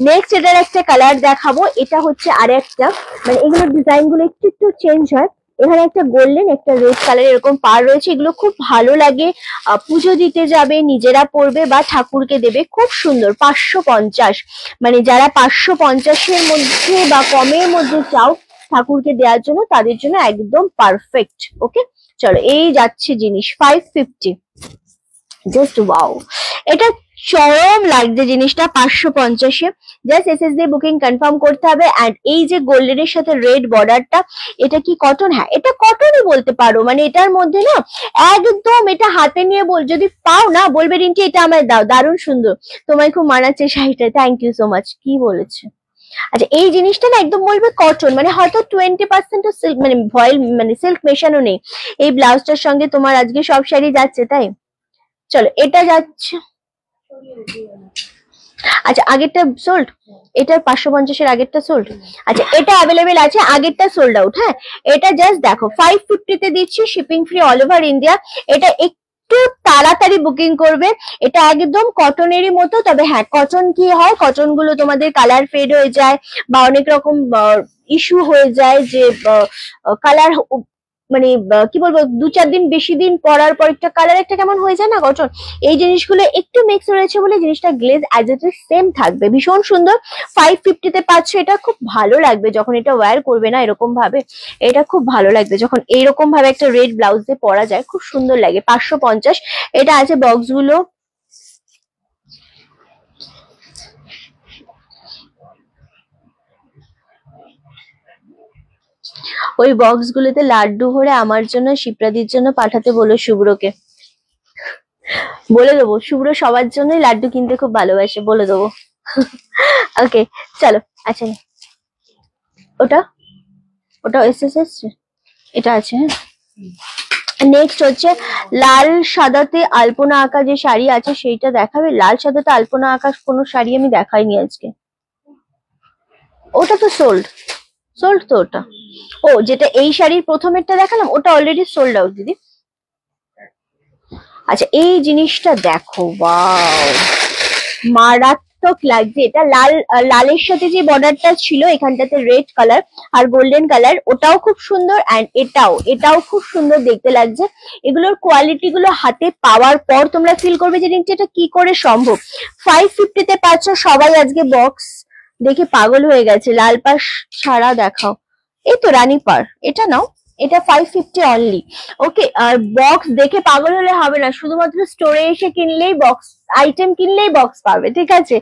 নেক্সট এটার একটা কালার দেখাবো, এটা হচ্ছে আরেকটা, মানে এগুলোর ডিজাইন গুলো একটু একটু চেঞ্জ হয়। এখানে একটা গোল্ডেন, একটা রেড কালার এরকম পার রয়েছে, এগুলো খুব ভালো লাগে, পুজো দিতে যাবে, নিজেরা পরবে বা ঠাকুরকে দেবে, খুব সুন্দর। 550, মানে যারা 550-এর মধ্যে বা কমের মধ্যে চাও ঠাকুরকে দেওয়ার জন্য, তাদের জন্য একদম পারফেক্ট। ওকে, চলো এই যাচ্ছে জিনিস 550, জাস্ট ওয়াও, এটা চরম লাগছে জিনিসটা। 550-এ জাস্ট এসএস দিয়ে বুকিং কনফার্ম করতে হবে। এন্ড এই যে গোল্ডেনের সাথে রেড বর্ডারটা, এটা কি কটন? হ্যাঁ, এটা কটনই বলতে পারো, মানে এটার মধ্যে না একদম, এটা হাতে নিয়ে যদি পাও না, বলবে রিন্টি এটা আমায় দাও, দারুণ সুন্দর, তোমায় খুব মানাচ্ছে শাড়িটা, থ্যাংক ইউ সো মাচ। কি বলেছে? আচ্ছা, এই জিনিসটা না একদম বলবে কটন, মানে হয়তো 20% সিল্ক, মানে ভয়েল, মানে সিল্ক মেশানো নেই এই ব্লাউজটার সঙ্গে। তোমার আজকে সব শাড়ি যাচ্ছে তাই? চলো এটা যাচ্ছে। আচ্ছা, আগেরটা সোল্ড, এটা 550-এর আগেরটা সোল্ড। আচ্ছা, এটা অ্যাভেলেবেল আছে, আগেরটা সোল্ড আউট। হ্যাঁ, এটা জাস্ট দেখো 550-তে দিচ্ছি, shipping free all over India. এটা একটু তাড়াতাড়ি বুকিং করবে, এটা একদম কটনেরই মতো। তবে হ্যাঁ, কটন কি হয়, কটন গুলো তোমাদের কালার ফেড হয়ে যায় বা অনেক রকম ইস্যু হয়ে যায়, যে কালার, মানে কি বলবো, 2-4 দিন বেশি দিন পরার পর একটা কালার একটা কেমন হয়ে যায় না গঠন, এই জিনিসগুলো একটু মিক্স রয়েছে বলে জিনিসটা glaze as it is same থাকবে, ভীষণ সুন্দর। 550-তে পাচ্ছ, এটা খুব ভালো লাগবে যখন এটা ওয়্যার করবে না এরকম ভাবে, এটা খুব ভালো লাগবে যখন এইরকম ভাবে একটা রেড ব্লাউজ দিয়ে পরা যায়, খুব সুন্দর লাগে। 550, এটা আছে বক্স গুলো, ওই বক্স গুলোতে লাড্ডু ভরে আমার জন্য, শিপ্রাদির জন্য পাঠাতে বলো শুভ্রকে, বলে দেবো। শুভ্র সবার জন্যই লাড্ডু কিনতে খুব ভালোবাসে, বলে দেবো। ওকে, চলো। আচ্ছা, ওটা ওটা এসেছে, এটা আছে। হ্যাঁ, নেক্সট হচ্ছে লাল সাদাতে আলপনা আঁকা যে শাড়ি আছে সেইটা দেখাবে। লাল সাদাতে আলপনা আঁকা কোনো শাড়ি আমি দেখাইনি আজকে। ওটা তো সোল্ড তো ওটা। ও যেটা এই শাড়ির প্রথমেরটা দেখালাম ওটা অলরেডি সোল্ড আউট দিদি। আচ্ছা এই জিনিসটা দেখো, ওয়াও মারাত্মক লাগছে। এটা লালের সাথে যে বর্ডারটা ছিল এখানটাতে রেড কালার আর গোল্ডেন কালার, ওটাও খুব সুন্দর। অ্যান্ড এটাও খুব সুন্দর দেখতে লাগছে। এগুলোর কোয়ালিটি গুলো হাতে পাওয়ার পর তোমরা ফিল করবে যে এটা কি করে সম্ভব। 550 তে পাচ্ছ। সবাই আজকে বক্স দেখে পাগল হয়ে গেছে। লাল পাশ ছাড়া দেখাও। এই তো রানী পার, এটা নাও, এটা 550 অনলি। ওকে, আর বক্স দেখে পাগল হলে হবে না, শুধুমাত্র স্টোরে এসে কিনলেই বক্স আইটেম কিনলেই বক্স পাবে, ঠিক আছে।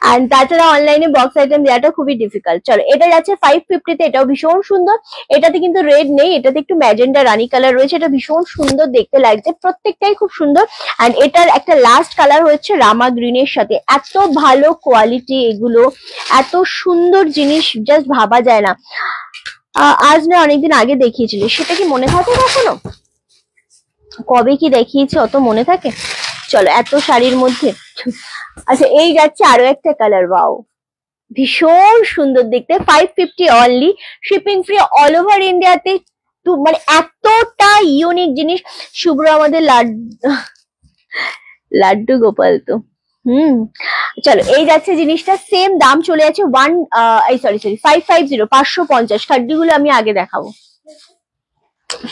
আর তাছাড়া অনলাইনে বক্স আইটেম দেওয়াটা খুবই ডিফিকাল্ট। চলো এটা যাচ্ছে 550 তে, এটাও ভীষণ সুন্দর। এটাতে কিন্তু রেড নেই, এটাতে একটু ম্যাজেন্ডা রানী কালার রয়েছে। এটা ভীষণ সুন্দর দেখতে লাগছে, প্রত্যেকটাই খুব সুন্দর। অ্যান্ড এটার একটা লাস্ট কালার হচ্ছে রামা গ্রিনের সাথে। এত ভালো কোয়ালিটি এগুলো, এত সুন্দর জিনিস জাস্ট ভাবা যায় না। আজ না অনেকদিন আগে দেখিয়েছিলে, সেটা কি মনে থাকে কখনো? কবে কি দেখিয়েছি অত মনে থাকে? চলো এত শাড়ির মধ্যে। আচ্ছা এই যাচ্ছে আরো একটা কালার, ওয়াও ভীষণ সুন্দর দেখতে। 550 only, shipping free all over ইন্ডিয়াতে। মানে এতটা ইউনিক জিনিস। শুভ্র আমাদের লাড্ডু গোপাল তো। চলো এই যাচ্ছে জিনিসটা, সেম দাম চলে যাচ্ছে 550 550। খাড্ডি গুলো আমি আগে দেখাবো।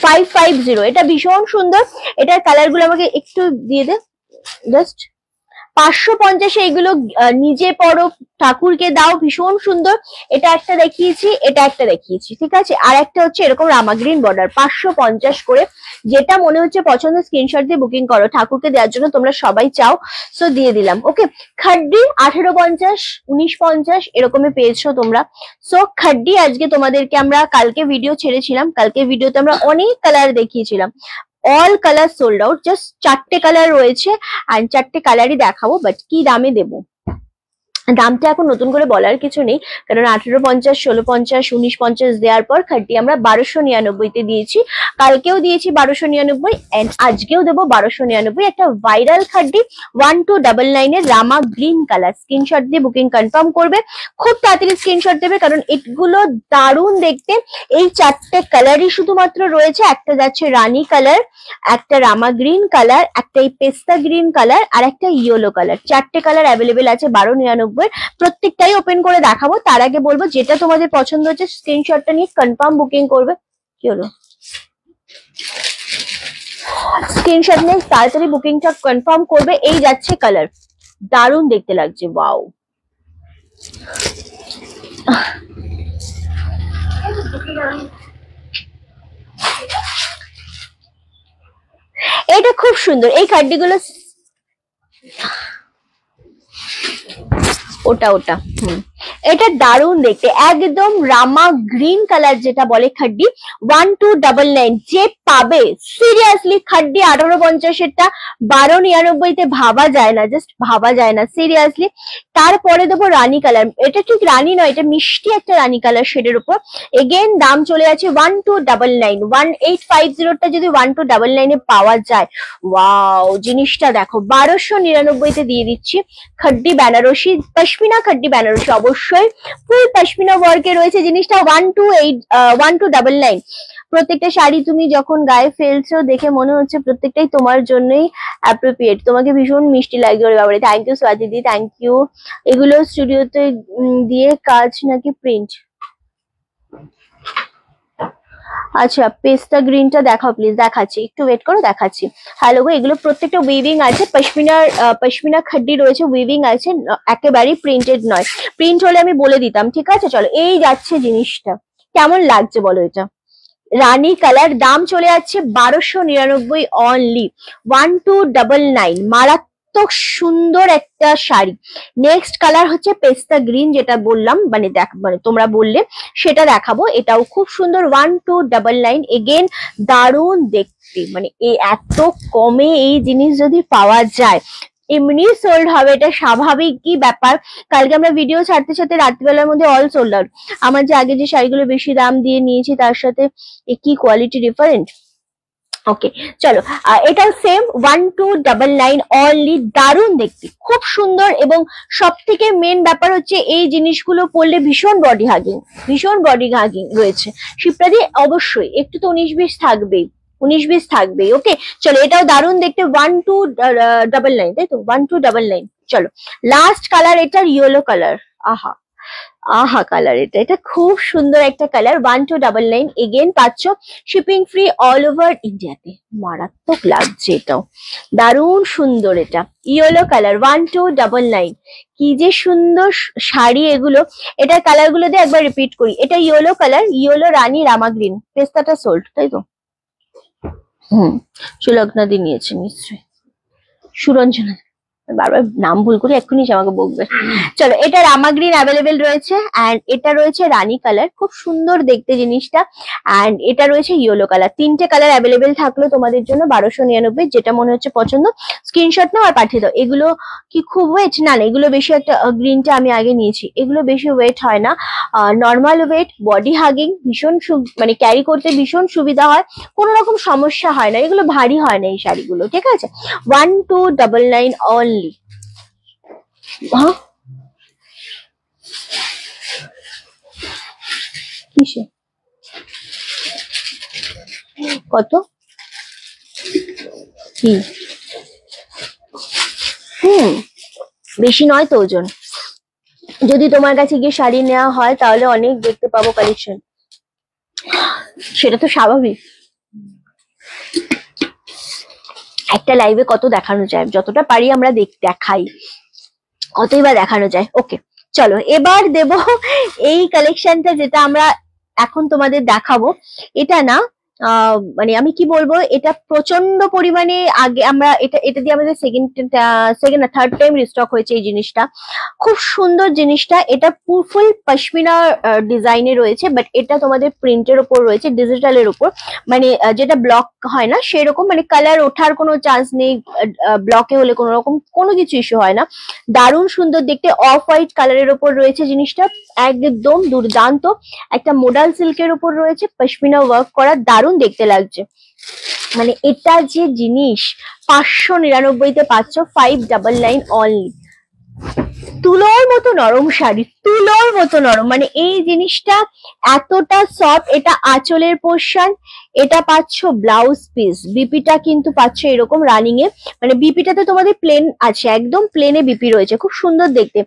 550, এটা ভীষণ সুন্দর। এটার কালার গুলো আমাকে একটু দিয়ে দে জাস্ট। 550 এইগুলো নিজে পরো, ঠাকুরকে দাও, ভীষণ সুন্দর। এটা একটা দেখিয়েছি, এটা একটা দেখিয়েছি, ঠিক আছে। আর একটা হচ্ছে এরকম রামা গ্রিন বর্ডার, 550 করে। যেটা মনে হচ্ছে পছন্দ স্ক্রিনশট দিয়ে বুকিং করো, ঠাকুরকে দেওয়ার জন্য তোমরা সবাই চাও, সো দিয়ে দিলাম। ওকে, খাড্ডি 1850 1950 এরকমই পেয়েছো তোমরা। সো খাড্ডি আজকে তোমাদেরকে আমরা কালকে ভিডিও ছেড়েছিলাম, কালকে ভিডিওতে আমরা অনেক কালার দেখিয়েছিলাম। All colour sold out, just 4টে কালার রয়েছে। আর 4টে কালারই দেখাবো, বাট কি দামে দেবো দামটা এখন নতুন করে বলার কিছু নেই, কারণ 1850 1650 1950 দেওয়ার পর খাড্ডি আমরা 1299 দিয়েছি। কালকেও দিয়েছি 1299 এন্ড আজকেও দেবো 1299। একটা ভাইরাল খাড্ডি 1299 এর রামা গ্রিন কালার। স্ক্রিনশট দিয়ে বুকিং কনফার্ম করবে, খুব তাড়াতাড়ি স্ক্রিনশট দেবে, কারণ এগুলো দারুণ দেখতে। এই 4টে কালারই শুধুমাত্র রয়েছে, একটা যাচ্ছে রানী কালার, একটা রামা গ্রিন কালার, একটা এই পেস্তা গ্রিন কালার, আর একটা ইয়েলো কালার। 4টে কালার অ্যাভেলেবেল আছে 1299। প্রত্যেকটাই ওপেন করে দেখাবো। তার আগে বলবো যেটা তোমাদের পছন্দ হচ্ছে স্ক্রিনশটটা নিয়ে কনফার্ম বুকিং করবে। কি হলো, স্ক্রিনশট নিয়ে তাড়াতাড়ি বুকিংটা কনফার্ম করবে। এই যাচ্ছে কালার, দারুণ দেখতে লাগছে, ওয়াও। এটা খুব সুন্দর, এই খাড্ডিগুলো ওটা এটা দারুণ দেখতে, একদম রামা গ্রিন কালার যেটা বলে খাড্ডি। 1299 যে পাবে, সিরিয়াসলি খাড্ডি 1850 এরটা 1299 তে ভাবা যায় না, জাস্ট ভাবা যায় না সিরিয়াসলি। তারপরে দেবো রানী কালার, এটা ঠিক রানী নয়, এটা মিষ্টি একটা রানী কালার শেডের উপর। এগেন দাম চলে আছে 1299। 1850 টা যদি 1299 এ পাওয়া যায়, ওয়াও জিনিসটা দেখো। 1299 তে দিয়ে দিচ্ছি। খাড্ডি বেনারসি, পশমিনা খাড্ডি বেনারসি, অবশ্যই ফুল পশমিনা ওয়ার্কে রয়েছে জিনিসটা। 1299। প্রত্যেকটা শাড়ি তুমি যখন গায়ে ফেলছো দেখে মনে হচ্ছে প্রত্যেকটাই তোমার জন্যই অ্যাপ্রোপ্রিয়েট, তোমাকে ভীষণ মিষ্টি লাগবে। ওরে বাবারে, থ্যাংক ইউ স্বাতিদি, থ্যাংক ইউ। এগুলো স্টুডিওতে দিয়ে কাজ নাকি প্রিন্ট? আচ্ছা পেস্তা গ্রিনটা দেখাও প্লিজ। দেখাচ্ছি, একটু ওয়েট করো, দেখাচ্ছি। হ্যালো গো, এগুলো প্রত্যেকটা উইভিং আছে, পশমিনা খাড্ডি রয়েছে, উইভিং আছে, একেবারেই প্রিন্টেড নয়। প্রিন্ট হলে আমি বলে দিতাম, ঠিক আছে। চলো এই যাচ্ছে জিনিসটা, কেমন লাগছে বলো। এটা রানী কালার, দাম চলে যাচ্ছে 1299 অনলি। 1299, মারাত্মক সুন্দর একটা শাড়ি। নেক্সট কালার হচ্ছে পেস্তা গ্রিন, যেটা বললাম মানে তোমরা বললে সেটা দেখাবো। এটাও খুব সুন্দর, 1299। এগেন দারুণ দেখতে, মানে এত কমে এই জিনিস যদি পাওয়া যায় এমনি সোল্ড হবে, এটা স্বাভাবিক কি ব্যাপার। কালকে আমরা ভিডিও ছাড়তে ছাড়তে রাত্রিবেলার মধ্যে অল সোল্ড আউট। আমার যে আগে যে শাড়িগুলো বেশি দাম দিয়ে নিয়েছি তার সাথে কি কোয়ালিটি ডিফারেন্ট। ওকে চলো, এটাও সেম 1299 অনলি। দারুণ দেখতে, খুব সুন্দর। এবং সব থেকে মেন ব্যাপার হচ্ছে এই জিনিসগুলো পরলে ভীষণ বডি হাগিং, ভীষণ বডি হাগিং রয়েছে। শিপ্রাদি অবশ্যই একটু তো 19-20 থাকবেই, 19-20 থাকবেই। ওকে চলো, এটাও দারুণ দেখতে, 1299, তাই তো, 1299। চলো লাস্ট কালার, এটার ইয়েলো কালার। আহা আহা কালার, এটা খুব সুন্দর একটা কালার। 1299 এগেন পাচ্ছ শিপিং ফ্রি অল ওভার ইন্ডিয়াতে। মারাত্মক লাগছে, এটাও দারুণ সুন্দর। এটা ইয়েলো কালার 1299। কি যে সুন্দর শাড়ি এগুলো। এটার কালার গুলো দিয়ে একবার রিপিট করি। এটা ইয়েলো কালার, ইয়েলো রানী রামা গ্রিন, পেস্তাটা সোল্ড, তাই তো? সুলগ্না দি নিয়েছে নিশ্চয়ই, সুরঞ্জনা, বারবার নাম ভুল করে এক্ষুনি আমাকে বকবে। চলো, এটা রামা গ্রিন অ্যাভেলেবেল রয়েছে, অ্যান্ড এটা রয়েছে রানী কালার, খুব সুন্দর দেখতে জিনিসটা। অ্যান্ড এটা রয়েছে ইয়েলো কালার। তিনটে কালার অ্যাভেলেবেল থাকলো তোমাদের জন্য। 1299, যেটা মনে হচ্ছে পছন্দ স্ক্রিনশট নাও আর পাঠিয়ে দাও। এগুলো কি খুব ওয়েট? না না, এগুলো বেশি একটা, গ্রিনটা আমি আগে নিয়েছি, এগুলো বেশি ওয়েট হয় না, নর্মাল ওয়েট, বডি হাগিং, ভীষণ মানে ক্যারি করতে ভীষণ সুবিধা হয়, কোনো রকম সমস্যা হয় না, এগুলো ভারী হয় না এই শাড়িগুলো, ঠিক আছে? 1299 অনলি। কিসে কত কি? বেশি নয় তো ওজন। যদি তোমার কাছে গিয়ে শাড়ি নেওয়া হয় তাহলে অনেক দেখতে পাবো কালেকশন, সেটা তো স্বাভাবিক। একটা লাইভে কত দেখানো যায়, যতটা পারি আমরা দেখাই, কতই বা দেখানো যায়। ওকে চলো, এবার দেব এই কালেকশনটা, যেটা আমরা এখন তোমাদের দেখাবো। এটা না মানে আমি কি বলবো, এটা প্রচন্ড পরিমাণে আগে আমরা এটা দিয়ে আমাদের সেকেন্ড না থার্ড টাইম রিস্টক হয়েছে এই জিনিসটা। খুব সুন্দর জিনিসটা। এটা ফুল পশমিনা ডিজাইনে রয়েছে, বাট এটা তোমাদের প্রিন্টের উপর রয়েছে, ডিজিটালের উপর, মানে যেটা ব্লক হয় না সেরকম, মানে কালার ওঠার কোনো চান্স নেই, ব্লকে হলে কোনো রকম কোনো কিছু ইস্যু হয় না। দারুণ সুন্দর দেখতে, অফ হোয়াইট কালারের উপর রয়েছে জিনিসটা, একদম দুর্দান্ত। একটা মোডাল সিল্কের উপর রয়েছে পশমিনা ওয়ার্ক করা, দারুণ দেখতে লাগছে। মানে এটা যে জিনিস 599-তে পাচ্ছ, 599 অনলি। তুলোর মতো নরম শাড়ি, তুলোর মতো নরম, মানে এই জিনিসটা এতটা সফট। এটা আঁচলের পোর্শন, এটা পাচ্ছ ব্লাউজ পিস, বিপিটা কিন্তু পাচ্ছ এরকম রানিং এ, মানে বিপিটাতে তোমাদের প্লেন আছে, একদম প্লেনে বিপি রয়েছে, খুব সুন্দর দেখতে।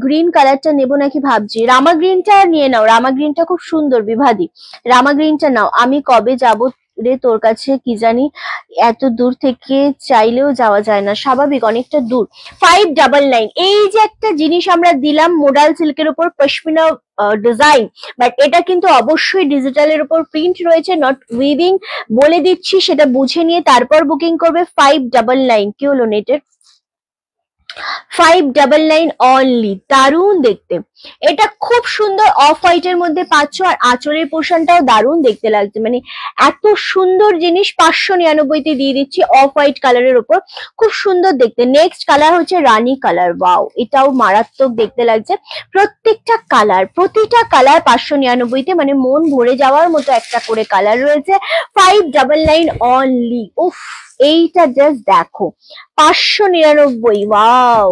গ্রিন কালারটা নেবো নাকি ভাবছি, রামা গ্রিনটা নিয়ে নাও, রামা গ্রিনটা খুব সুন্দর বিভাদি, রামা গ্রিনটা নাও। আমি কবে যাবো রে তোর কাছে কি জানি, এত দূর থেকে চাইলেও যাওয়া যায় না, স্বাভাবিক অনেকটা দূর। 599, এই যে একটা জিনিস আমরা দিলাম মোডাল সিল্কের উপর পশমিনা ডিজাইন, বাট এটা কিন্তু অবশ্যই ডিজিটালের উপর প্রিন্ট রয়েছে, নট উইভিং, বলে দিচ্ছি, সেটা বুঝে নিয়ে তারপর বুকিং করবে। 599 কি হলো নেটের, 599 অনলি। দারুণ দেখতে, এটা খুব সুন্দর অফ হোয়াইটের মধ্যে পাচ্ছ, আর আঁচলের পোর্শনটাও দারুণ দেখতে লাগছে, মানে এত সুন্দর জিনিস 599-তে দিয়ে দিচ্ছি, অফ হোয়াইট কালারের উপর, খুব সুন্দর দেখতে। নেক্সট কালার হচ্ছে রানী কালার, ওয়াও, এটাও মারাত্মক দেখতে লাগছে। প্রত্যেকটা কালার, প্রতিটা কালার 599-তে, মানে মন ভরে যাওয়ার মতো একটা করে কালার রয়েছে। 599 অনলি। উফ, এইটা জাস্ট দেখো, 599, ওয়াও,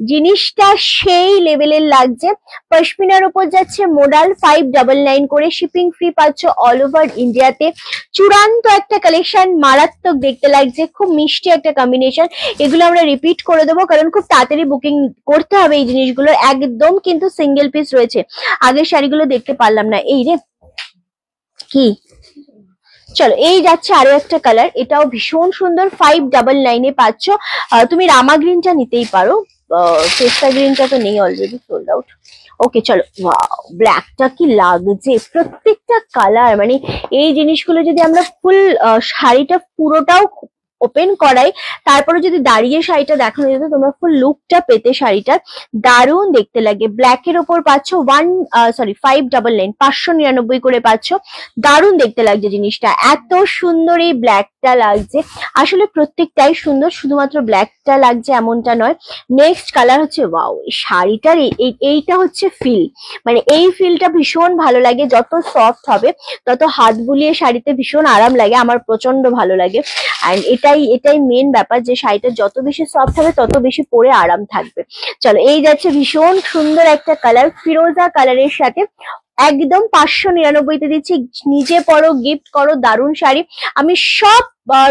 জিনিসটা সেই লেভেলের লাগছে। পশমিনার উপর যাচ্ছে মোডাল, 599 করে, শিপিং ফ্রি পাচ্ছ অল ওভার ইন্ডিয়াতে। চূড়ান্ত একটা কালেকশন, মারাত্মক দেখতে লাগছে, খুব মিষ্টি একটা কম্বিনেশন। এগুলো আমরা রিপিট করে দেবো, কারণ খুব তাড়াতাড়ি বুকিং করতে হবে এই জিনিসগুলো, একদম কিন্তু সিঙ্গেল পিস রয়েছে। আগের শাড়িগুলো দেখতে পারলাম না, এই রে কি। চলো, এই যাচ্ছে আরো একটা কালার, এটাও ভীষণ সুন্দর, 599-এ পাচ্ছ। তুমি রামা গ্রিনটা নিতেই পারো, পেস্তা গ্রিনটা তো নেই, অলরেডি সোল্ড আউট। ওকে চলো, ওয়াও, ব্ল্যাকটা কি লাগছে, প্রত্যেকটা কালার, মানে এই জিনিসগুলো যদি আমরা ফুল শাড়িটা পুরোটাও ওপেন করাই, তারপরে যদি দাঁড়িয়ে শাড়িটা দেখানো যেত তোমরা ফুল লুকটা পেতে শাড়িটার। দারুণ দেখতে লাগে। ব্ল্যাকের ওপর পাচ্ছ 599 599 করে পাচ্ছ। দারুণ দেখতে লাগছে জিনিসটা, এত সুন্দর এই ব্ল্যাকটা লাগছে। আসলে প্রত্যেকটাই সুন্দর, শুধুমাত্র ব্ল্যাকটা লাগছে এমনটা নয়। নেক্সট কালার হচ্ছে ওয়াও, এই শাড়িটার এইটা হচ্ছে ফিল, মানে এই ফিলটা ভীষণ ভালো লাগে। যত সফট হবে তত হাত বুলিয়ে শাড়িতে ভীষণ আরাম লাগে, আমার প্রচন্ড ভালো লাগে। এন্ড এটাই মেন ব্যাপার, যে শাড়িটা যত বেশি সফট হবে তত বেশি পরে আরাম থাকবে। চলো, এই যাচ্ছে ভীষণ সুন্দর একটা কালার, ফিরোজা কালারের সাথে একদম 599 দিচ্ছি। নিজে পরো, গিফট করো, দারুণ শাড়ি। আমি সব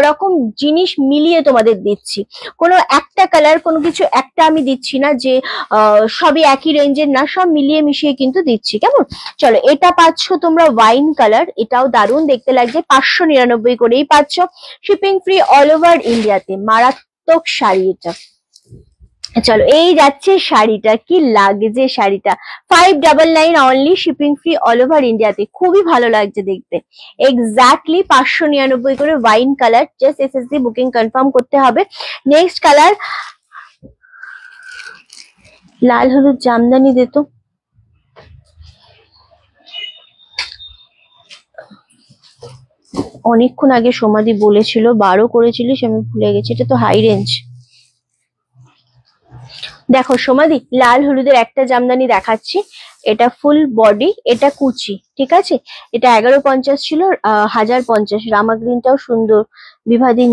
রকম জিনিস মিলিয়ে তোমাদের দিচ্ছি, কোনো একটা কালার কোনো কিছু একটা আমি দিচ্ছি না যে সবই একই রেঞ্জের, না, সব মিলিয়ে মিশিয়ে কিন্তু দিচ্ছি, কেমন? চলো, এটা পাচ্ছ তোমরা ওয়াইন কালার, এটাও দারুণ দেখতে লাগছে, 599 করেই পাচ্ছ। শিপিং ফ্রি অল ওভার ইন্ডিয়াতে, মারাত্মক শাড়ি এটা। চলো, এই যাচ্ছে শাড়িটা, কি লাগছে শাড়িটা, 599 only, shipping free all over ইন্ডিয়াতে, খুবই ভালো লাগছে দেখতে। এক্স্যাক্টলি 599 করে, wine colour. Just SSC booking confirm করতে হবে। নেক্সট কালার, লাল হলুদ জামদানি দিত, অনেকক্ষণ আগে সমাধি বলেছিল 12 করেছিলিস, আমি ভুলে গেছি, এটা তো হাই রেঞ্জ। দেখো সমাধি, লাল হলুদের একটা জামদানি দেখাচ্ছি, এটা ফুল বডি, এটা কুচি, ঠিক আছে? এটা 1150 ছিল, 1050। রামা গ্রিনটাও সুন্দর, বিভাদি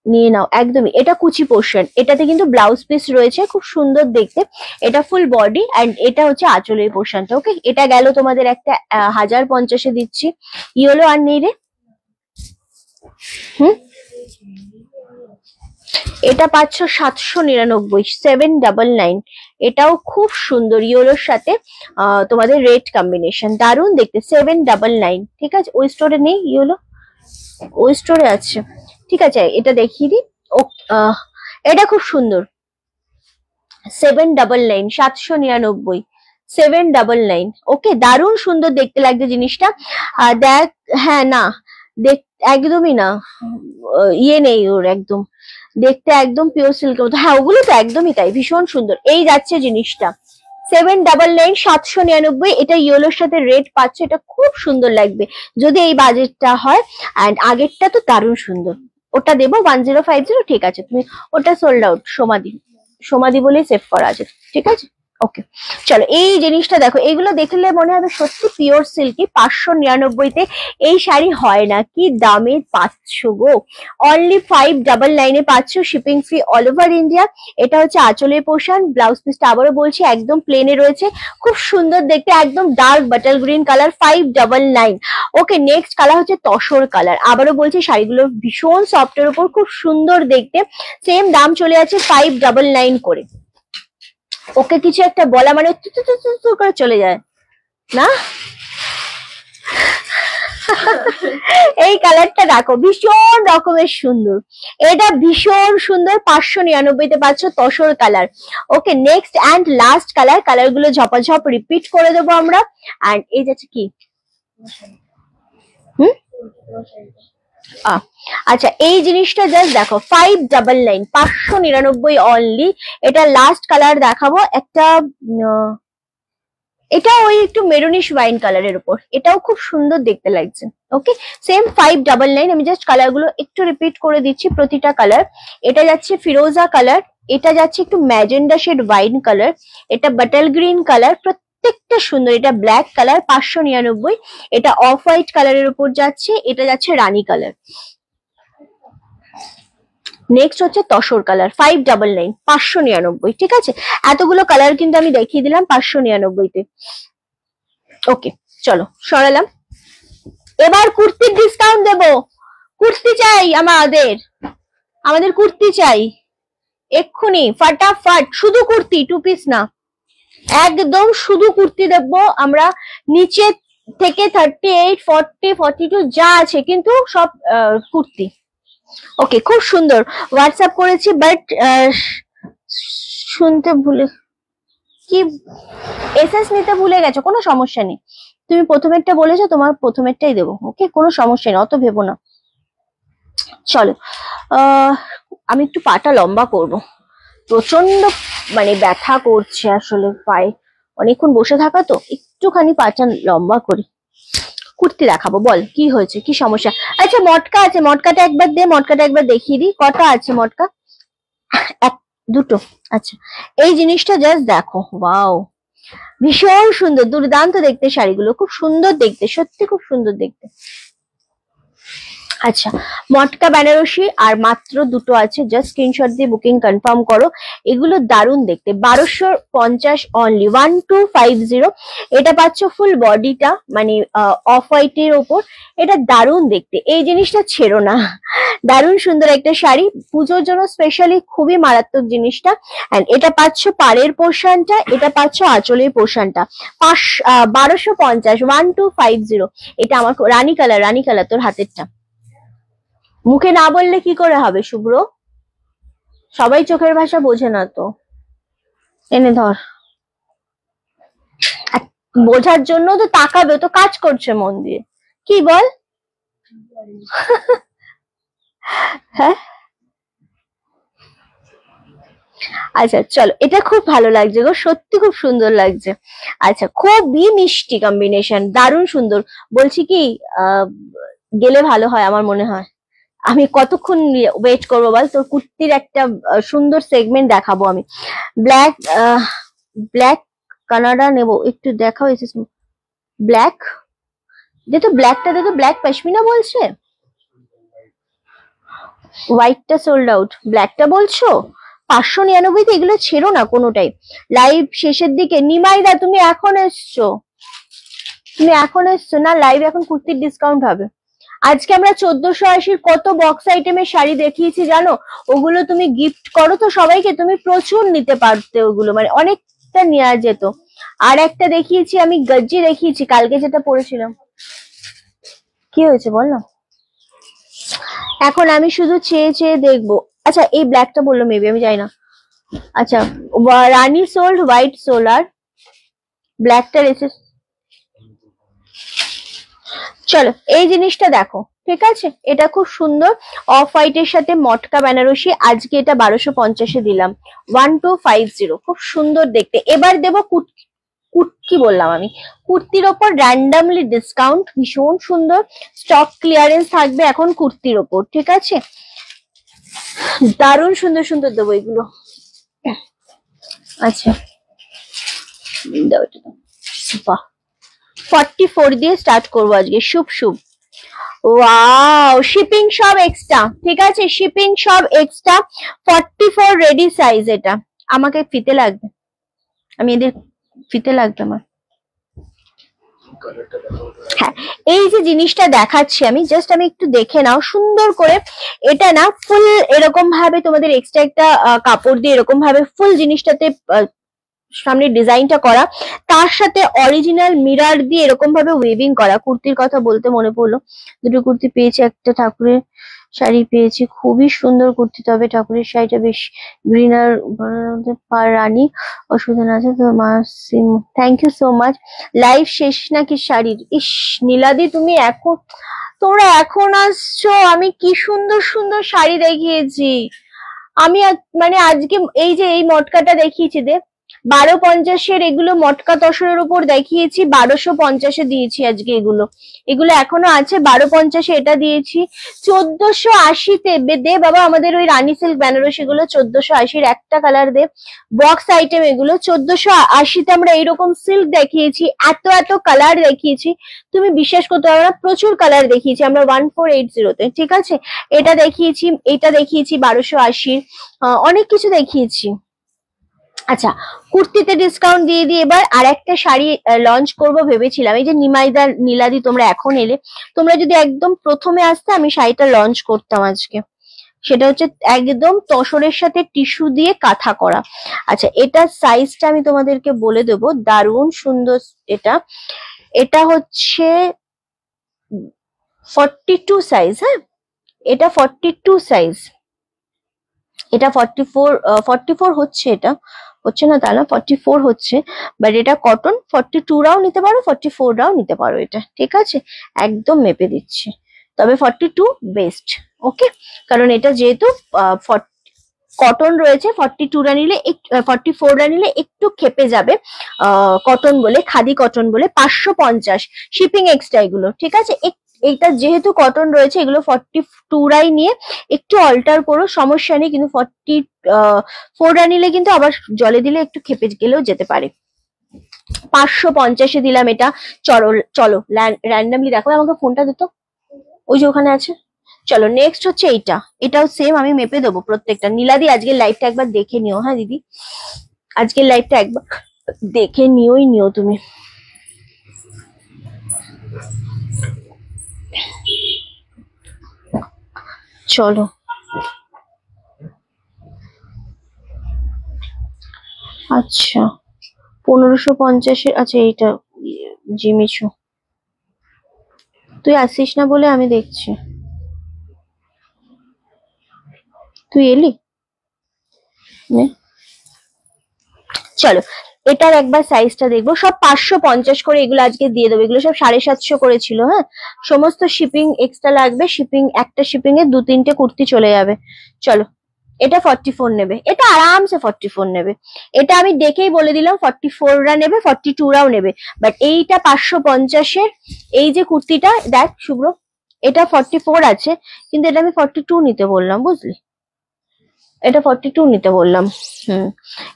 নিয়ে নাও, একদমই। এটা কুচি পোর্শন, এটাতে কিন্তু ব্লাউজ পিস রয়েছে, খুব সুন্দর দেখতে। এটা ফুল বডি এন্ড এটা হচ্ছে আঁচলের পোর্শনটা। ওকে, এটা গেল তোমাদের একটা 1050-এ দিচ্ছি। ইয়েলো আর নেই রে? এটা পাচ্ছ 799, 799। এটাও খুব সুন্দর, ইয়েলোর সাথে তোমাদের রেড কম্বিনেশন, দারুণ দেখতে, 799। ঠিক আছে, ওই স্টোরে নেই ইয়েলো, ওই স্টোরে আছে, ঠিক আছে, এটা দেখিয়ে দিই। এটা খুব সুন্দর, 799, 799, 799। ওকে, দারুণ সুন্দর দেখতে লাগছে জিনিসটা। দেখ, হ্যাঁ, না দেখ, একদমই না, ইয়ে নেই ওর, একদম দেখতে একদম পিওর সিল্কের মতো। হ্যাঁ, ওগুলো তো একদমই তাই, ভীষণ সুন্দর। এই যাচ্ছে জিনিসটা, 799, 799। এটা ইয়েলোর সাথে রেড পাচ্ছ, এটা খুব সুন্দর লাগবে যদি এই বাজেটটা হয়। এন্ড আগেরটা তো দারুণ সুন্দর, ওটা দেবো 1050। ঠিক আছে, তুমি ওটা সোল্ড আউট, সমাধি বলেই সেভ করা আছে, ঠিক আছে? ওকে, চলো, এই জিনিসটা দেখো, এগুলো দেখলে মনে হবে সত্যি পিওর সিল্কি। 599-তে এই শাড়ি হয় না, কি দামে পাচ্ছ গো, অনলি 599-এ পাচ্ছ, shipping free all over India. এটা হচ্ছে আঁচলের পোর্শন, ব্লাউজ পিসটা আবারও বলছি একদম প্লেনে রয়েছে, খুব সুন্দর দেখতে, একদম ডার্ক বাটার গ্রিন কালার, 599। ওকে, নেক্সট কালার হচ্ছে তসর কালার। আবারও বলছি, শাড়িগুলো ভীষণ সফটের উপর, খুব সুন্দর দেখতে, সেম দাম চলে আছে 599 করে। ওকে, কিছু একটা বলা মানে করে চলে যায় না। এই কালারটা দেখো, ভীষণ রকমের সুন্দর, এটা ভীষণ সুন্দর, 599-তে পাচ্ছ tussar colour. Okay, next and last colour, colour গুলো ঝপাঝপ রিপিট করে দেবো আমরা। এন্ড এই যাচ্ছে কি, আচ্ছা, এই জিনিসটা জাস্ট দেখো, 599, 599 অনলি। এটা লাস্ট কালার দেখাবো, একটা এটা ওই একটু মেরুনিশ ওয়াইন কালারের উপর, এটাও খুব সুন্দর দেখতে লাগছে। ওকে, সেম 599। আমি জাস্ট কালার গুলো একটু রিপিট করে দিচ্ছি, প্রতিটা কালার। এটা যাচ্ছে ফিরোজা কালার, এটা যাচ্ছে একটু ম্যাজেন্ডা শেড ওয়াইন কালার, এটা বাটার গ্রিন কালার, প্রত্যেকটা সুন্দর। এটা ব্ল্যাক কালার, 599। এটা অফ হোয়াইট কালারের উপর যাচ্ছে, এটা যাচ্ছে রানী কালার। নেক্সট হচ্ছে তসর কালার, 599, 599। ঠিক আছে, এতগুলো কালার কিন্তু আমি দেখিয়ে দিলাম 599-তে। ওকে, চলো সরালাম। এবার কুর্তির ডিসকাউন্ট দেবো, কুর্তি চাই আমাদের কুর্তি চাই এক্ষুনি, ফাটাফাট, শুধু কুর্তি, 2 পিস না, একদম শুধু কুর্তি দেবো আমরা। নিচে থেকে 38, 40, 42 যা আছে, কিন্তু সব কুর্তি। ওকে, খুব সুন্দর। হোয়াটসঅ্যাপ করেছি, বাট শুনতে ভুলে, কি এসএস নিতে ভুলে গেছো, কোনো সমস্যা নেই, তুমি প্রথমেরটা বলেছো, তোমার প্রথমেরটাই দেবো। ওকে, কোনো সমস্যা নেই, অত ভেবো না। চলো, আমি একটু পাটা লম্বা করব, প্রচন্ড মানে ব্যথা করছে আসলে পায়ে, অনেকক্ষণ বসে থাকা তো, একটুখানি পাটা লম্বা করি। কুর্তি দেখাবো, বল কি হয়েছে, কি সমস্যা? আচ্ছা মটকা আছে, মটকাটা একবার দে, মটকাটা একবার দেখিয়ে দিই, কটা আছে মটকা? এক, দুটো। আচ্ছা এই জিনিসটা জাস্ট দেখো, ওয়াও ভীষণ সুন্দর, দুর্দান্ত দেখতে শাড়িগুলো, খুব সুন্দর দেখতে, সত্যি খুব সুন্দর দেখতে। আচ্ছা মটকা বেনারসি আর মাত্র দুটো আছে, জাস্ট স্ক্রিনশট দিয়ে বুকিং কনফার্ম করো। এগুলো দারুণ দেখতে, 1250 অনলি, 1250। এটা পাচ্ছ ফুল বডিটা মানে অফ হোয়াইট এর ওপর, এটা দারুণ দেখতে, এই জিনিসটা ছেড়ো না, দারুণ সুন্দর একটা শাড়ি, পুজোর জন্য স্পেশালি খুবই মারাত্মক জিনিসটা। এন্ড এটা পাচ্ছ পাড়ের পোর্শনটা, এটা পাচ্ছ আঁচলের পোর্শনটা, 1250, 1250। এটা আমার রানী কালার, রানী কালার তোর হাতেরটা। মুখে না বললে কি করে হবে শুভ্র, সবাই চোখের ভাষা বোঝে না তো, এনে ধর, বোঝার জন্য তো তাকাবে, তো কাজ করছে মন দিয়ে, কি বল? হ্যাঁ আচ্ছা চলো, এটা খুব ভালো লাগছে গো, সত্যি খুব সুন্দর লাগছে। আচ্ছা খুবই মিষ্টি কম্বিনেশন, দারুণ সুন্দর। বলছি কি গেলে ভালো হয় আমার মনে হয়। আমি কতক্ষণ ওয়েট করবো বল, তোর কুর্তির একটা সুন্দর সেগমেন্ট দেখাবো আমি। ব্ল্যাক ব্ল্যাক কানাডা নেবো, একটু দেখাও এসেছে। ব্ল্যাক দে তো, ব্ল্যাকটা দে তো, ব্ল্যাক পশমিনা বলছে, হোয়াইটটা সোল্ড আউট, ব্ল্যাকটা বলছো 599। এগুলো ছেড়ো না কোনোটাই। লাইভ শেষের দিকে, নিমাইদা তুমি এখন এসছো, তুমি এখন এসছো না লাইভ, এখন কুর্তির ডিসকাউন্ট হবে। আজকে আমরা 1480 কত বক্স আইটেমের শাড়ি দেখিয়েছি জানো, ওগুলো তুমি গিফট করো তো সবাইকে, তুমি প্রচুর নিতে পারতে ওগুলো, মানে অনেকটা নেওয়া যেত। আর একটা দেখিয়েছি আমি, গজ্জি দেখিয়েছি কালকে যেটা পরেছিলাম, কি হয়েছে বল না। এখন আমি শুধু চেয়ে চেয়ে দেখবো। আচ্ছা এই ব্ল্যাকটা বললো মেবি, আমি জানি না। আচ্ছা রানী সোল্ড, হোয়াইট সোলার, ব্ল্যাকটা রেসে। চলো এই জিনিসটা দেখো, ঠিক আছে, এটা খুব সুন্দর, অফ হোয়াইট এর সাথে মটকা বেনারসি, আজকে এটা 1250-এ দিলাম, 1250, খুব সুন্দর দেখতে। এবার দেবো কি বললাম আমি, কুর্তির ওপর র্যান্ডামলি ডিসকাউন্ট, ভীষণ সুন্দর, স্টক ক্লিয়ারেন্স থাকবে এখন কুর্তির ওপর, ঠিক আছে, দারুণ সুন্দর সুন্দর দেবো এগুলো। আচ্ছা বাহ, 44 দিয়ে স্টার্ট করবো আজকে, শুভ শুভ। ওয়াও, শিপিং সব এক্সট্রা, ঠিক আছে, শিপিং সব এক্সট্রা, 44 রেডি সাইজ। এটা আমাকে ফিতে লাগবে, আমি এদের ফিতে লাগবে আমার। হ্যাঁ এই যে জিনিসটা দেখাচ্ছি আমি, জাস্ট আমি একটু দেখে নাও সুন্দর করে। এটা না ফুল এরকম ভাবে তোমাদের এক্সট্রা একটা কাপড় দিয়ে এরকম ভাবে ফুল জিনিসটাতে সামনে ডিজাইনটা করা, তার সাথে অরিজিনাল মিরার দিয়ে এরকম ভাবে ওয়েভিং করা। কুর্তির কথা বলতে মনে পড়লো, দুটো কুর্তি পেয়েছি, একটা ঠাকুরের শাড়ি পেয়েছি, খুবই সুন্দর কুর্তি, তবে ঠাকুরের শাড়িটা বেশ গ্রিন আর পার রানী, অসুবিধা না আছে তো মাসিম, thank you so much. Live শেষ নাকি শাড়ির? ইস নীলাদি তুমি এখন, তোমরা এখন আসছো, আমি কি সুন্দর সুন্দর শাড়ি দেখিয়েছি আমি, মানে আজকে এই যে এই মটকাটা দেখিয়েছি দে, 1250-এর, এগুলো মটকা তসরের উপর দেখিয়েছি, 1250-এ দিয়েছি আজকে এগুলো, এগুলো এখনো আছে, 1250-এ এটা দিয়েছি, 1480-তে দে বাবা আমাদের ওই রানী সিল্ক বেনারসি গুলো, 1480-র একটা কালার দে, বক্স আইটেম এগুলো, 1480-তে আমরা এইরকম সিল্ক দেখিয়েছি, এত এত কালার দেখিয়েছি, তুমি বিশ্বাস করতে পারবে না, প্রচুর কালার দেখিয়েছি আমরা 1480-তে, ঠিক আছে, এটা দেখিয়েছি, এটা দেখিয়েছি 1280-র, অনেক কিছু দেখিয়েছি। আচ্ছা কুর্তিতে ডিসকাউন্ট দিয়ে দিয়ে এবার আর একটা শাড়ি লঞ্চ করব ভেবেছিলাম, এই যে নিমাইদার নীলাদি তোমরা এখন এলে, তোমরা যদি একদম প্রথমে আসতে আমি শাড়িটা লঞ্চ করতাম আজকে, সেটা হচ্ছে একদম তসরের সাথে টিস্যু দিয়ে কাঁথা করা। আচ্ছা এটার সাইজটা আমি তোমাদেরকে বলে দেবো, দারুণ সুন্দর, এটা এটা হচ্ছে 42 সাইজ, হ্যাঁ এটা 42 সাইজ, এটা 44 হচ্ছে, এটা হচ্ছে না তা না, 44 হচ্ছে, বাট এটা কটন, 42-রাও নিতে পারো, 44-রাও নিতে পারো, এটা ঠিক আছে, একদম মেপে দিচ্ছি, তবে 42 বেস্ট। ওকে, কারণ এটা যেহেতু কটন রয়েছে, 42টা নিলে 44টা নিলে একটু খেপে যাবে, কটন বলে, খাদি কটন বলে। 550 শিপিং এক্সট্রা এগুলো, ঠিক আছে। এইটা যেহেতু কটন রয়েছে, এগুলো 42রাই নিয়ে একটু অল্টার করো, সমস্যা নেই। কিন্তু 44টা নিলে কিন্তু আবার জলে দিলে একটু খেপে গেলেও যেতে পারে। 550-এ দিলাম এটা। চলো চলো র্যান্ডামলি দেখো, আমাকে ফোনটা দিত, ওই যে ওখানে আছে। চলো নেক্সট হচ্ছে এইটা, এটাও সেম আমি মেপে দেবো প্রত্যেকটা। নীলাদি আজকের লাইভটা একবার দেখে নিও, হ্যাঁ দিদি, আজকের লাইভটা একবার দেখে নিও তুমি। চলো আচ্ছা 1550-এর, আচ্ছা এইটা জিমিচু, তুই আসিস না বলে আমি দেখছি, তুই এলি। চলো এটার একবার সাইজটা দেখবো। সব 550 করে এগুলো আজকে দিয়ে দেবো। এগুলো সব 750 করে ছিল, হ্যাঁ। সমস্ত শিপিং এক্সট্রা লাগবে, শিপিং একটা শিপিং এ 2-3টে কুর্তি চলে যাবে। চলো এটা 44 নেবে, এটা আরামসে 44 নেবে। এটা আমি দেখেই বলে দিলাম 44রা নেবে, 42রাও নেবে। বাট এইটা 550-এর এই যে কুর্তিটা দেখ শুভ্র, এটা 44 আছে, কিন্তু এটা আমি 42 নিতে বললাম, বুঝলি, এটা 42 নিতে বললাম।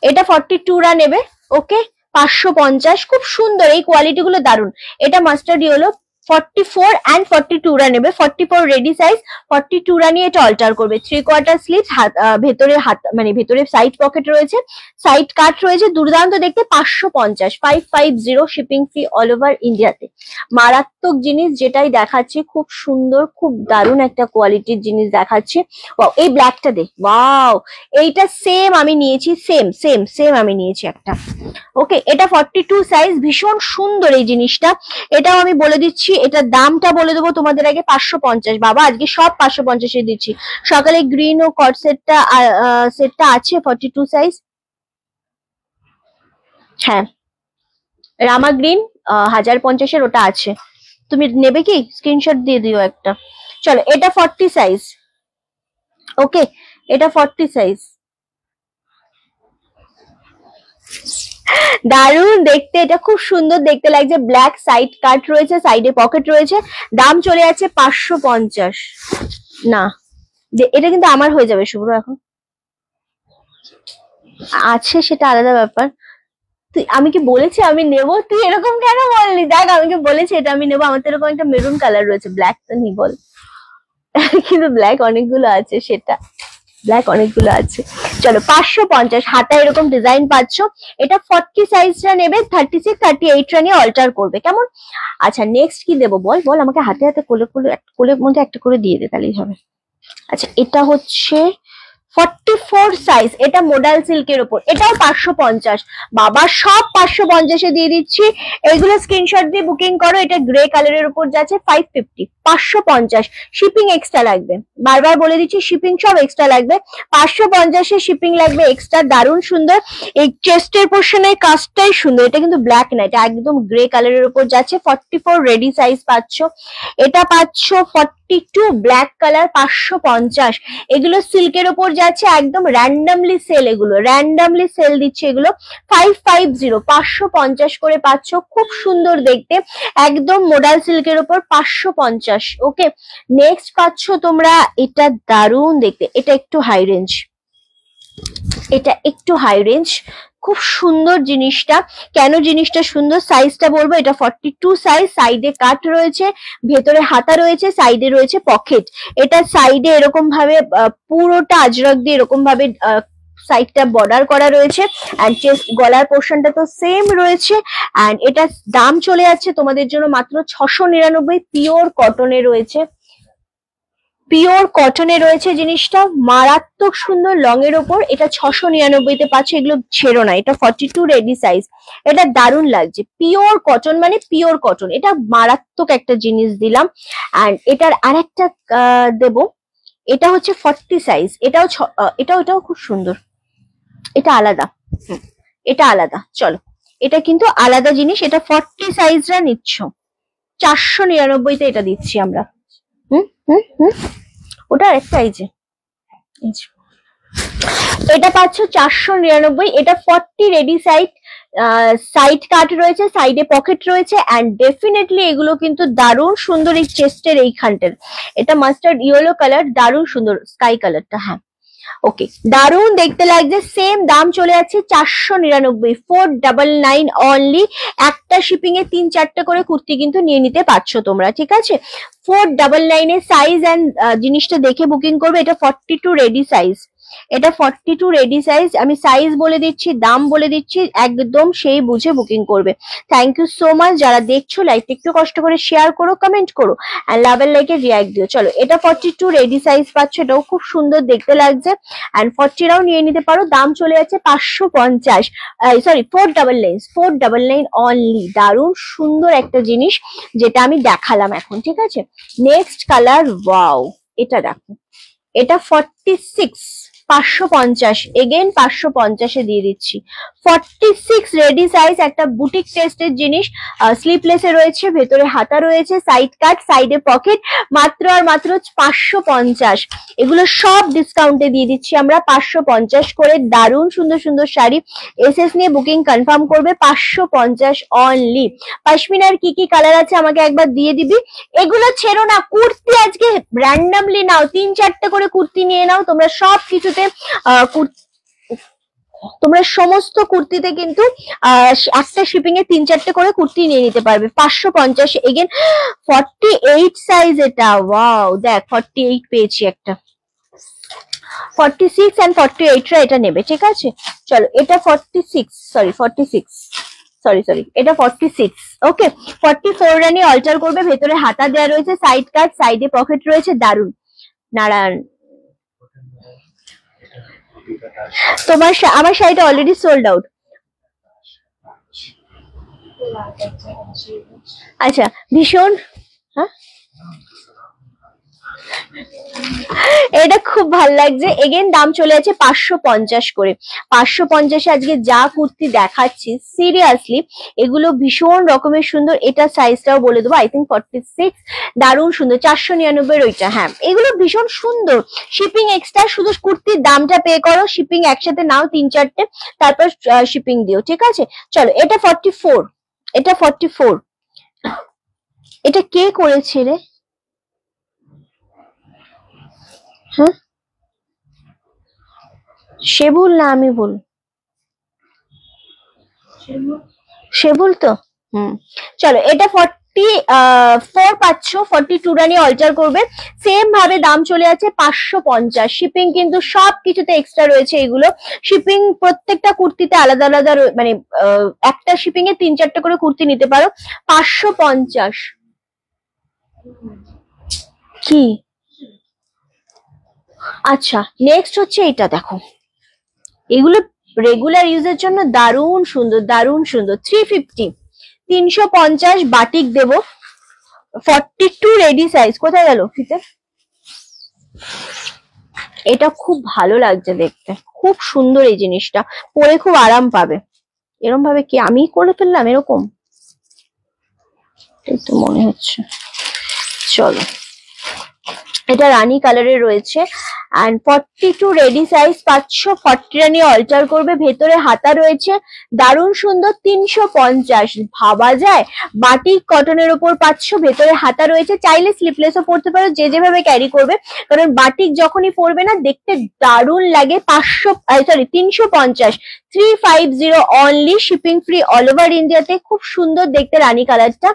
এটা 42রা নেবে, ওকে। 550, খুব সুন্দর, এই কোয়ালিটি গুলো দারুন। এটা মাস্টার্ড ইয়েলো, 44 and 42রা নেবে। 44 রেডি সাইজ, 42রা নিয়ে এটা অল্টার করবে। 3/4 স্লিভ, ভেতরে হাত মানে ভেতরে সাইড পকেট রয়েছে, সাইড কাট রয়েছে, দুর্দান্ত দেখতে। 550, 550 শিপিং ফ্রি অল ওভার ইন্ডিয়াতে। মারাত্মক জিনিস, যেটাই দেখাচ্ছি খুব সুন্দর, খুব দারুণ একটা কোয়ালিটির জিনিস দেখাচ্ছে। ওয়াও, এই ব্ল্যাকটা দে, ওয়াও, এইটা সেম আমি নিয়েছি, সেম আমি নিয়েছি একটা, ওকে। এটা 42 সাইজ, ভীষণ সুন্দর এই জিনিসটা। এটাও আমি বলে দিচ্ছি, এটার দামটা বলে দেবো তোমাদের আগে। 550 বাবা, আজকে সব 550-এ দিচ্ছি। সকালে গ্রিন ও কট সেটটা আছে 42 সাইজ, হ্যাঁ। রামা গ্রিন 1050-এর ওটা আছে, তুমি নেবে কি? স্ক্রিনশট দিয়ে দিও একটা। চলো এটা 40 সাইজ, ওকে, এটা 40 সাইজ। দারুণ দেখতে, এটা খুব সুন্দর দেখতে লাগছে। ব্ল্যাক সাইড কাট রয়েছে, সাইডে পকেট রয়েছে। দাম চলে যাচ্ছে 550। না এটা কিন্তু আমার হয়ে যাবে শুভ্র, এখন আছে সেটা আলাদা ব্যাপার। তুই, আমি কি বলেছি আমি নেবো? তুই এরকম কেন বললি? দেখ আমি কি বলেছি এটা আমি নেবো? আমার তো এরকম একটা মেরুন কালার রয়েছে, ব্ল্যাক তো নি বল। কিন্তু ব্ল্যাক অনেকগুলো আছে, সেটা ব্ল্যাক অনেকগুলো আছে। চলো 550, হাতা এরকম ডিজাইন পাচ্ছ। এটা 40 সাইজটা নেবে, 36, 38টা নিয়ে অল্টার করবে, কেমন? আচ্ছা নেক্সট কি দেবো বল বল আমাকে, হাতে হাতে কোলের মধ্যে একটা করে দিয়ে দে, তাহলেই হবে। আচ্ছা এটা হচ্ছে 44 সাইজ, এটা মোডাল সিল্কের উপর, এটাও 550 বাবা, সব 550-এ দিয়ে দিচ্ছি। এগুলো স্ক্রিনশট দিয়ে বুকিং করো। এটা গ্রে কালারের উপর যাচ্ছে, 550, 550 শিপিং এক্সট্রা লাগবে। বারবার বলে দিচ্ছি, শিপিং সব এক্সট্রা লাগবে। 550-এ শিপিং লাগবে এক্সট্রা। দারুণ সুন্দর, এই চেস্টের পোর্শনের কাজটাই সুন্দর। এটা কিন্তু ব্ল্যাক না, এটা একদম গ্রে কালারের উপর যাচ্ছে। 44 রেডি সাইজ পাচ্ছ। এটা পাচ্ছ 42 ব্ল্যাক কালার, 550। এগুলো সিল্কের উপর যাচ্ছে, একদম র্যান্ডামলি সেল, এগুলো র্যান্ডামলি সেল দিচ্ছে এগুলো। 550, 550 করে পাচ্ছ, খুব সুন্দর দেখতে, একদম মোডাল সিল্কের উপর 550, ওকে। নেক্সট পাচ্ছ তোমরা, এটা দারুণ দেখতে, এটা একটু হাই রেঞ্জ, এটা একটু হাই রেঞ্জ, খুব সুন্দর জিনিসটা। কেন জিনিসটা সুন্দর, সাইজটা বলবো, এটা 42 সাইজ, সাইডে কাট রয়েছে, ভেতরে হাতা রয়েছে, সাইডে রয়েছে পকেট। এটা সাইডে এরকম ভাবে পুরোটা আজরক দিয়ে এরকম ভাবে সাইডটা বর্ডার করা রয়েছে, এন্ড চেস্ট গলার পোর্শনটা তো সেম রয়েছে। এন্ড এটা দাম চলে যাচ্ছে তোমাদের জন্য মাত্র 699, পিওর কটনে রয়েছে, পিওর কটনে রয়েছে জিনিসটা, মারাত্মক সুন্দর, লং এর ওপর। এটা 699-তে পাচ্ছ, এগুলো ছেড়ো না। এটা 42 রেডি সাইজ, এটা দারুণ লাগছে। পিওর কটন মানে পিওর কটন, এটা মারাত্মক একটা জিনিস দিলাম। এন্ড এটার আরেকটা দেব, এটা হচ্ছে 40 সাইজ, এটাও খুব সুন্দর, এটা আলাদা, এটা আলাদা। চলো এটা কিন্তু আলাদা জিনিস, এটা 40 সাইজরা নিচ্ছ, 499-তে এটা দিচ্ছি আমরা। ওটা একটা এই যে এটা পাচ্ছ 499। এটা 40 রেডি সাইড, সাইড কাট রয়েছে, সাইডে পকেট রয়েছে, এন্ড ডেফিনেটলি এগুলো কিন্তু দারুণ সুন্দর। এই চেস্টের এইখানটার এটা মাস্টার্ড ইয়েলো কালার, দারুণ সুন্দর স্কাই কালারটা। হ্যাঁ ওকে, দারুণ দেখতে লাগছে। সেম দাম চলে যাচ্ছে 499, 499 অনলি। একটা শিপিং এ 3-4টা করে কুর্তি কিন্তু নিয়ে নিতে পারছো তোমরা, ঠিক আছে। 499 এর সাইজ এন্ড জিনিসটা দেখে বুকিং করবে। এটা 42 রেডি সাইজ, এটা 42 রেডি সাইজ। আমি সাইজ বলে দিচ্ছি, দাম বলে দিচ্ছি, একদম সেই বুঝে বুকিং করবে। Thank you so much. যারা দেখছো লাইকটা একটু কষ্ট করে শেয়ার করো, কমেন্ট করো, এন্ড লাভ এর লাইকে রিঅ্যাক্ট দিও। চলো, এটা 42 রেডি সাইজ পাচ্ছ, এটাও খুব সুন্দর দেখতে লাগছে, এন্ড 40রাও নিয়ে নিতে পারো। দাম চলে যাচ্ছে 550, সরি 499 অনলি। দারুণ সুন্দর একটা জিনিস যেটা আমি দেখালাম এখন, ঠিক আছে। নেক্সট কালার, ওয়াও, এটা দেখো, এটা 46, 550, এগেন 550 এ দিয়ে দিচ্ছি। 46 রেডি সাইজ, একটা বুটিক টেস্টের জিনিস। স্লিপলেস এ রয়েছে, ভেতরে হাতা রয়েছে, সাইড কাট, সাইডে পকেট, মাত্র আর মাত্র 550। এগুলো সব ডিসকাউন্টে দিয়ে দিচ্ছি আমরা 550 করে। দারুণ সুন্দর সুন্দর শাড়ি। এসএস নিয়ে বুকিং কনফার্ম করবে, 550 অনলি। পশমিনার কি কি কালার আছে আমাকে একবার দিয়ে দিবি। এগুলো ছেড়ো না, কুর্তি আজকে র্যান্ডমলি নাও, 3-4টা করে কুর্তি নিয়ে নাও। তোমরা সব কিছুতে তোমরা সমস্ত কুর্তিতে কিন্তু একটা শিপিং এ 3-4টে করে কুর্তি নিয়ে নিতে পারবে। 550 এগেন 48 সাইজ এটা। ওয়াও, দেখ 48 পেয়েছি একটা। 46 এন্ড 48 রা এটা নেবে, ঠিক আছে। চলো, এটা 46, সরি এটা 46। ওকে, 44 রানি অল্টার করবে, ভেতরে হাতা দেওয়া রয়েছে, সাইড কাট, সাইডে পকেট রয়েছে, দারুন। নারায়ণ, তোমার আমার শাড়িটা অলরেডি সোল্ড আউট। আচ্ছা, ভীষণ, হ্যাঁ এটা খুব ভালো লাগছে। এগেন দাম চলে আছে 550 করে। 550 আজকে যা কুর্তি দেখাচ্ছি, সিরিয়াসলি এগুলো ভীষণ রকমের সুন্দর। এটা সাইজটাও বলে দেবো, আই থিঙ্ক 46, দারুণ সুন্দর। 499 ওইটা, হ্যাঁ এগুলো ভীষণ সুন্দর। শিপিং এক্সট্রা, শুধু কুর্তির দামটা পে করো, শিপিং একসাথে নাও 3-4টে, তারপর শিপিং দিও, ঠিক আছে। চলো, এটা 44, এটা 44। এটা কে করেছে রে? হ্যাঁ, সে ভুল না আমি ভুল? সে ভুল তো। চলো, এটা 44 পাচ্ছ। 42 রানি অল্টার করবে। সেম ভাবে দাম চলে আছে 550। শিপিং কিন্তু সব কিছুতে এক্সট্রা রয়েছে। এগুলো শিপিং প্রত্যেকটা কুর্তিতে আলাদা আলাদা, মানে একটা শিপিং এ 3-4টে করে কুর্তি নিতে পারো। 550 কি? আচ্ছা, নেক্সট হচ্ছে এটা দেখো, এগুলো রেগুলার ইউজের জন্য দারুণ সুন্দর, দারুণ সুন্দর। 350, 350 বাটিক দেবো। 42 রেডি সাইজ, কোথায় গেল ফিতে? এটা খুব ভালো লাগছে দেখতে, খুব সুন্দর এই জিনিসটা, পরে খুব আরাম পাবে। এরকম ভাবে কি আমি করে ফেললাম এরকম, এই তো মনে হচ্ছে। চলো, এটা রানী কালারের রয়েছে, এন্ড 42 রেডি সাইজ পাচ্ছ। 40 রানি অল্টার করবে, ভেতরে হাতা রয়েছে, দারুণ সুন্দর। 350, ভাবা যায়? বাটিক কটনের উপর পাচ্ছ, ভেতরে হাতা রয়েছে। চাইলে স্লিপলেসও পরতে পারো, যে যেভাবে ক্যারি করবে, কারণ বাটিক যখনই পরবে না দেখতে দারুণ লাগে। 350, 350 only. Shipping free all over ইন্ডিয়াতে। খুব সুন্দর দেখতে রানী কালারটা,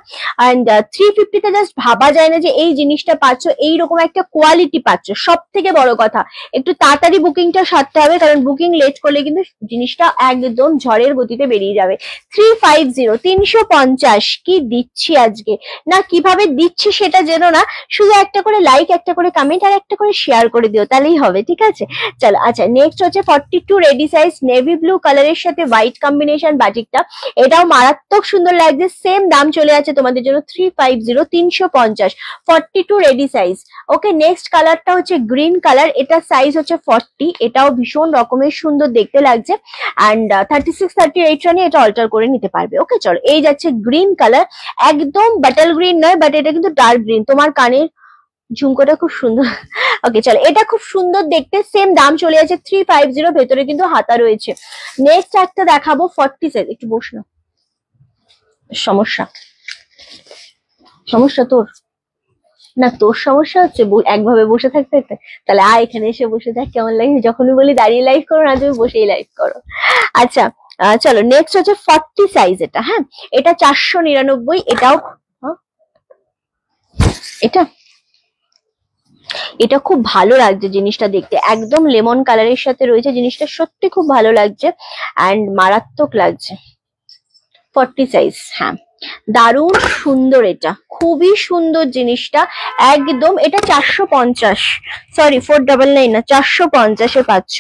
এন্ড 350 তে জাস্ট ভাবা যায় না যে এই জিনিসটা পাচ্ছ, এইরকম একটা কোয়ালিটি পাচ্ছ। সব থেকে বড় কথা, একটু তাড়াতাড়ি বুকিংটা সারতে হবে, কারণ বুকিং লেট করলে কিন্তু জিনিসটা একদম ঝড়ের গতিতে বেরিয়ে যাবে। 350, 350 কি দিচ্ছি আজকে, না কিভাবে দিচ্ছি সেটা জেনো না, শুধু একটা করে লাইক, একটা করে কমেন্ট, আর একটা করে শেয়ার করে দিও, তাহলেই হবে, ঠিক আছে। চলো, আচ্ছা নেক্সট হচ্ছে 42 রেডি সাইজ, নেভি ব্লু কালারের সাথে হোয়াইট কম্বিনেশন বাটিকটা। এটাও মারাত্মক সুন্দর লাগছে। সেম দাম চলে আছে তোমাদের জন্য 350, 350, 42 রেডি সাইজ। ওকে, নেক্সট কালারটা হচ্ছে গ্রিন কালার, এটা সাইজ হচ্ছে 40। এটাও ভীষণ রকমের সুন্দর দেখতে লাগছে, এন্ড 36, 38 রানি এটা অল্টার করে নিতে পারবে। ওকে, চলো, এই যাচ্ছে গ্রিন কালার। একদম বাটল গ্রিন নয়, বাট এটা কিন্তু ডার্ক গ্রিন। তোমার কানের ঝুমকোটা খুব সুন্দর, ওকে চলো, এটা খুব সুন্দর দেখতে, সেম দাম চলে আছে 350, ভেতরে কিন্তু হাতা রয়েছে। নেক্সট একটা দেখাবো 40 সাইজ। একটু বস না, সমস্যা সমস্যা তোর না, তোর সমস্যা হচ্ছে একভাবে বসে থাকতে থাকতে। তাহলে এখানে এসে বসে থাক, কেমন লাগে? যখনই বলি দাঁড়িয়ে লাইভ করো না, তুমি বসেই লাইভ করো। আচ্ছা চলো, নেক্সট হচ্ছে 40 সাইজ। এটা হ্যাঁ, এটা 499। এটাও এটা এটা খুব ভালো লাগছে জিনিসটা দেখতে, একদম লেমন কালারের সাথে রয়েছে জিনিসটা, সত্যি খুব ভালো লাগছে অ্যান্ড মারাত্মক লাগছে। 40 সাইজ, হ্যাঁ দারুণ সুন্দর, এটা খুবই সুন্দর জিনিসটা একদম। এটা 450, সরি 499 না, 450-এ পাচ্ছ।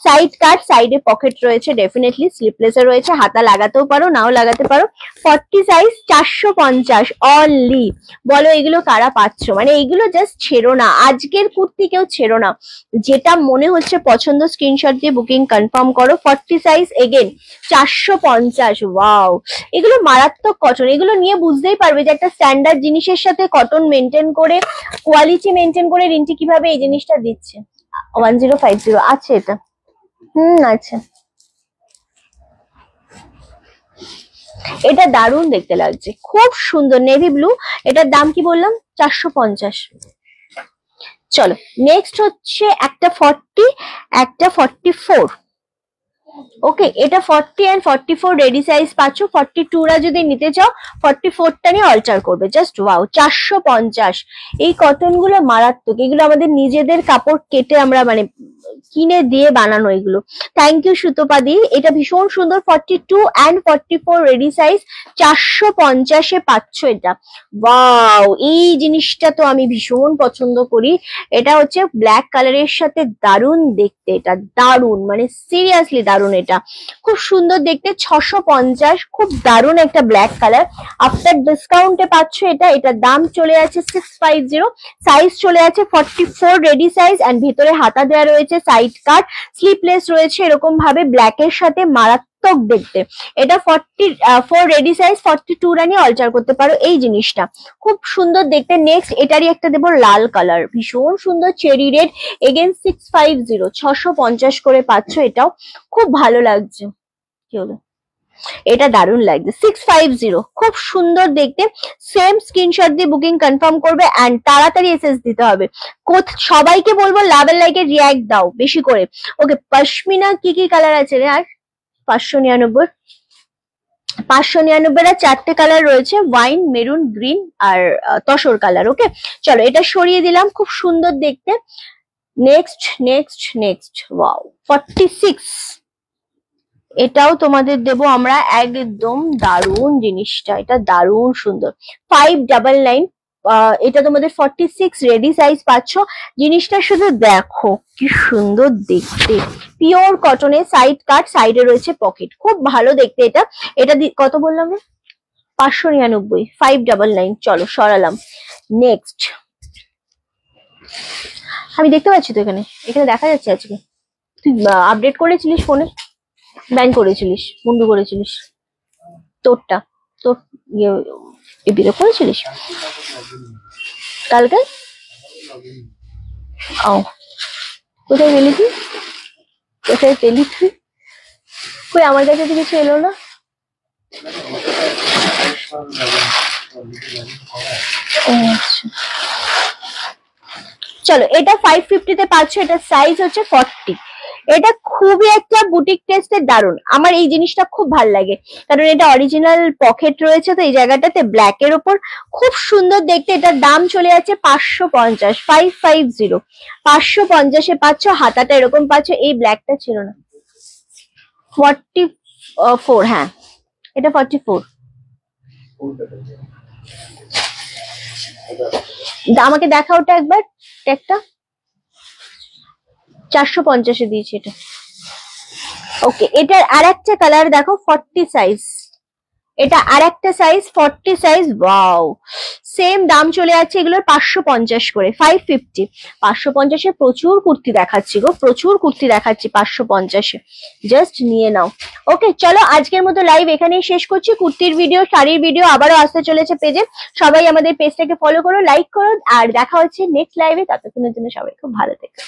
সাইড কাট, সাইডে পকেট রয়েছে, ডেফিনেটলি স্লিপলেস এ রয়েছে, হাতা লাগাতেও পারো নাও লাগাতে পারো। 40 সাইজ 450 অনলি। বলো এগুলো কারা পাচ্ছ? মানে এইগুলো জাস্ট ছেড়ো না, আজকের কুর্তি কেউ ছেড়ো না, যেটা মনে হচ্ছে পছন্দ স্ক্রিনশট দিয়ে বুকিং কনফার্ম করো। 40 সাইজ এগেন 450। ওয়াও, এগুলো মারাত্মক কটন, এগুলো নিয়ে বুঝতেই পারবে যে একটা স্ট্যান্ডার্ড জিনিসের সাথে কটন মেনটেন করে, কোয়ালিটি মেনটেন করে রিন্টি কিভাবে এই জিনিসটা দিচ্ছে। 1050 আছে এটা, আছে। এটা দারুণ দেখতে লাগছে, খুব সুন্দর নেভি ব্লু। এটার দাম কি বললাম? 450। চলো নেক্সট হচ্ছে একটা 40, একটা 44। ওকে, এটা 40 and 44 রেডি সাইজ পাচ্ছ। 42রা যদি নিতে চাও 44টা নিয়ে অল্টার করবে। Just wow, 450। এই কটন গুলো মারাত্মক, এগুলো আমাদের নিজেদের কাপড় কেটে আমরা মানে কিনে দিয়ে বানানো এগুলো। থ্যাংক ইউ সুতোপাদি, এটা ভীষণ সুন্দর। 42 and 44 রেডি সাইজ 450-এ পাচ্ছ এটা। ওয়াও, এই জিনিসটা তো আমি ভীষণ পছন্দ করি। এটা হচ্ছে ব্ল্যাক কালারের সাথে, দারুণ দেখতে, এটা দারুণ, মানে সিরিয়াসলি দারুণ, এটা খুব সুন্দর দেখতে। 650, খুব দারুণ একটা ব্ল্যাক কালার। আফটার ডিসকাউন্টে পাচ্ছ এটা। এটার দাম চলে আছে 650। সাইজ চলে আছে 44 রেডি সাইজ এন্ড ভিতরে হাতা দেওয়া রয়েছে, সাইড কাট, স্লিপলেস রয়েছে এরকম ভাবে, ব্ল্যাক এর সাথে মারাত্মক দেখতে। এটা 44 রেডি সাইজ, 42রা নিয়ে অল্টার করতে পারো। এই জিনিসটা খুব সুন্দর দেখতে। নেক্সট এটারই একটা দেবো লাল কালার, ভীষণ সুন্দর চেরি রেড, এগেন 650, 650 করে পাচ্ছ। এটাও খুব ভালো লাগছে, কি হলো? এটা দারুণ লাগছে, 650, খুব সুন্দর দেখতে। সেম স্ক্রিনশট দিয়ে বুকিং কনফার্ম করবে এন্ড তাড়াতাড়ি এসএস দিতে হবে। সবাইকে বলবো লাভ এন্ড লাইকে রিঅ্যাক্ট দাও বেশি করে। ওকে, পশমিনা কি কি কালার আছে রে? আর 599, 599 4টে কালার রয়েছে, ওয়াইন, মেরুন, গ্রিন আর তসর কালার। ওকে চলো, এটা সরিয়ে দিলাম, খুব সুন্দর দেখতে। নেক্সট নেক্সট নেক্সট, ওয়াও 46, এটাও তোমাদের দেব আমরা, একদম দারুণ জিনিসটা, এটা দারুণ সুন্দর। 599, এটা তোমাদের 46 রেডি সাইজ পাচ্ছ। জিনিসটা শুধু দেখো কি সুন্দর দেখতে, পিওর কটনে, সাইড কাট, সাইডে রয়েছে পকেট, খুব ভালো দেখতে এটা। এটা কত বললাম? 599, 599। চলো সরালাম। নেক্সট, আমি দেখতে পাচ্ছি তো, এখানে এখানে দেখা যাচ্ছে। আজকে তুই আপডেট করেছিলিস ফোনে, ব্যান করেছিলিস, মুন্ডু করেছিলিস, তোরটা তোর বিরক্ত করেছিলিস কালকে। ও, কোথায় গেলি তুই? কোথায় পেলি তুই? কই আমার কাছে তো কিছু এলো না। চলো, এটা 550-তে পাচ্ছ। এটা সাইজ হচ্ছে 40। এটা খুবই একটা বুটিক টেস্টের, দারুণ। আমার এই জিনিসটা খুব ভাল লাগে, কারণ এটা অরিজিনাল পকেট রয়েছে তো এই জায়গাটাতে, ব্ল্যাক এর ওপর, খুব সুন্দর দেখতে। এটার দাম চলে যাচ্ছে 550, 550, 550-এ পাচ্ছ। হাতাটা এরকম পাচ্ছ, এই ব্ল্যাকটা ছিল না। 44, হ্যাঁ এটা 44। আমাকে দেখা ওটা একবার, একটা 450-এ দিয়েছি এটা। ওকে, এটার আর একটা কালার দেখো, 40 সাইজ, এটা আর একটা সাইজ 40 সাইজ। ওয়াও, সেম দাম চলে যাচ্ছে এগুলোর 550 করে, 550। 550-এ প্রচুর কুর্তি দেখাচ্ছি গো, প্রচুর কুর্তি দেখাচ্ছি 550-এ, জাস্ট নিয়ে নাও। ওকে চলো, আজকের মতো লাইভ এখানেই শেষ করছি। কুর্তির ভিডিও, শাড়ির ভিডিও আবারও আসতে চলেছে পেজে। সবাই আমাদের পেজটাকে ফলো করো, লাইক করো, আর দেখা হচ্ছে নেক্সট লাইভে। ততক্ষণের জন্য সবাই খুব ভালো থেকো।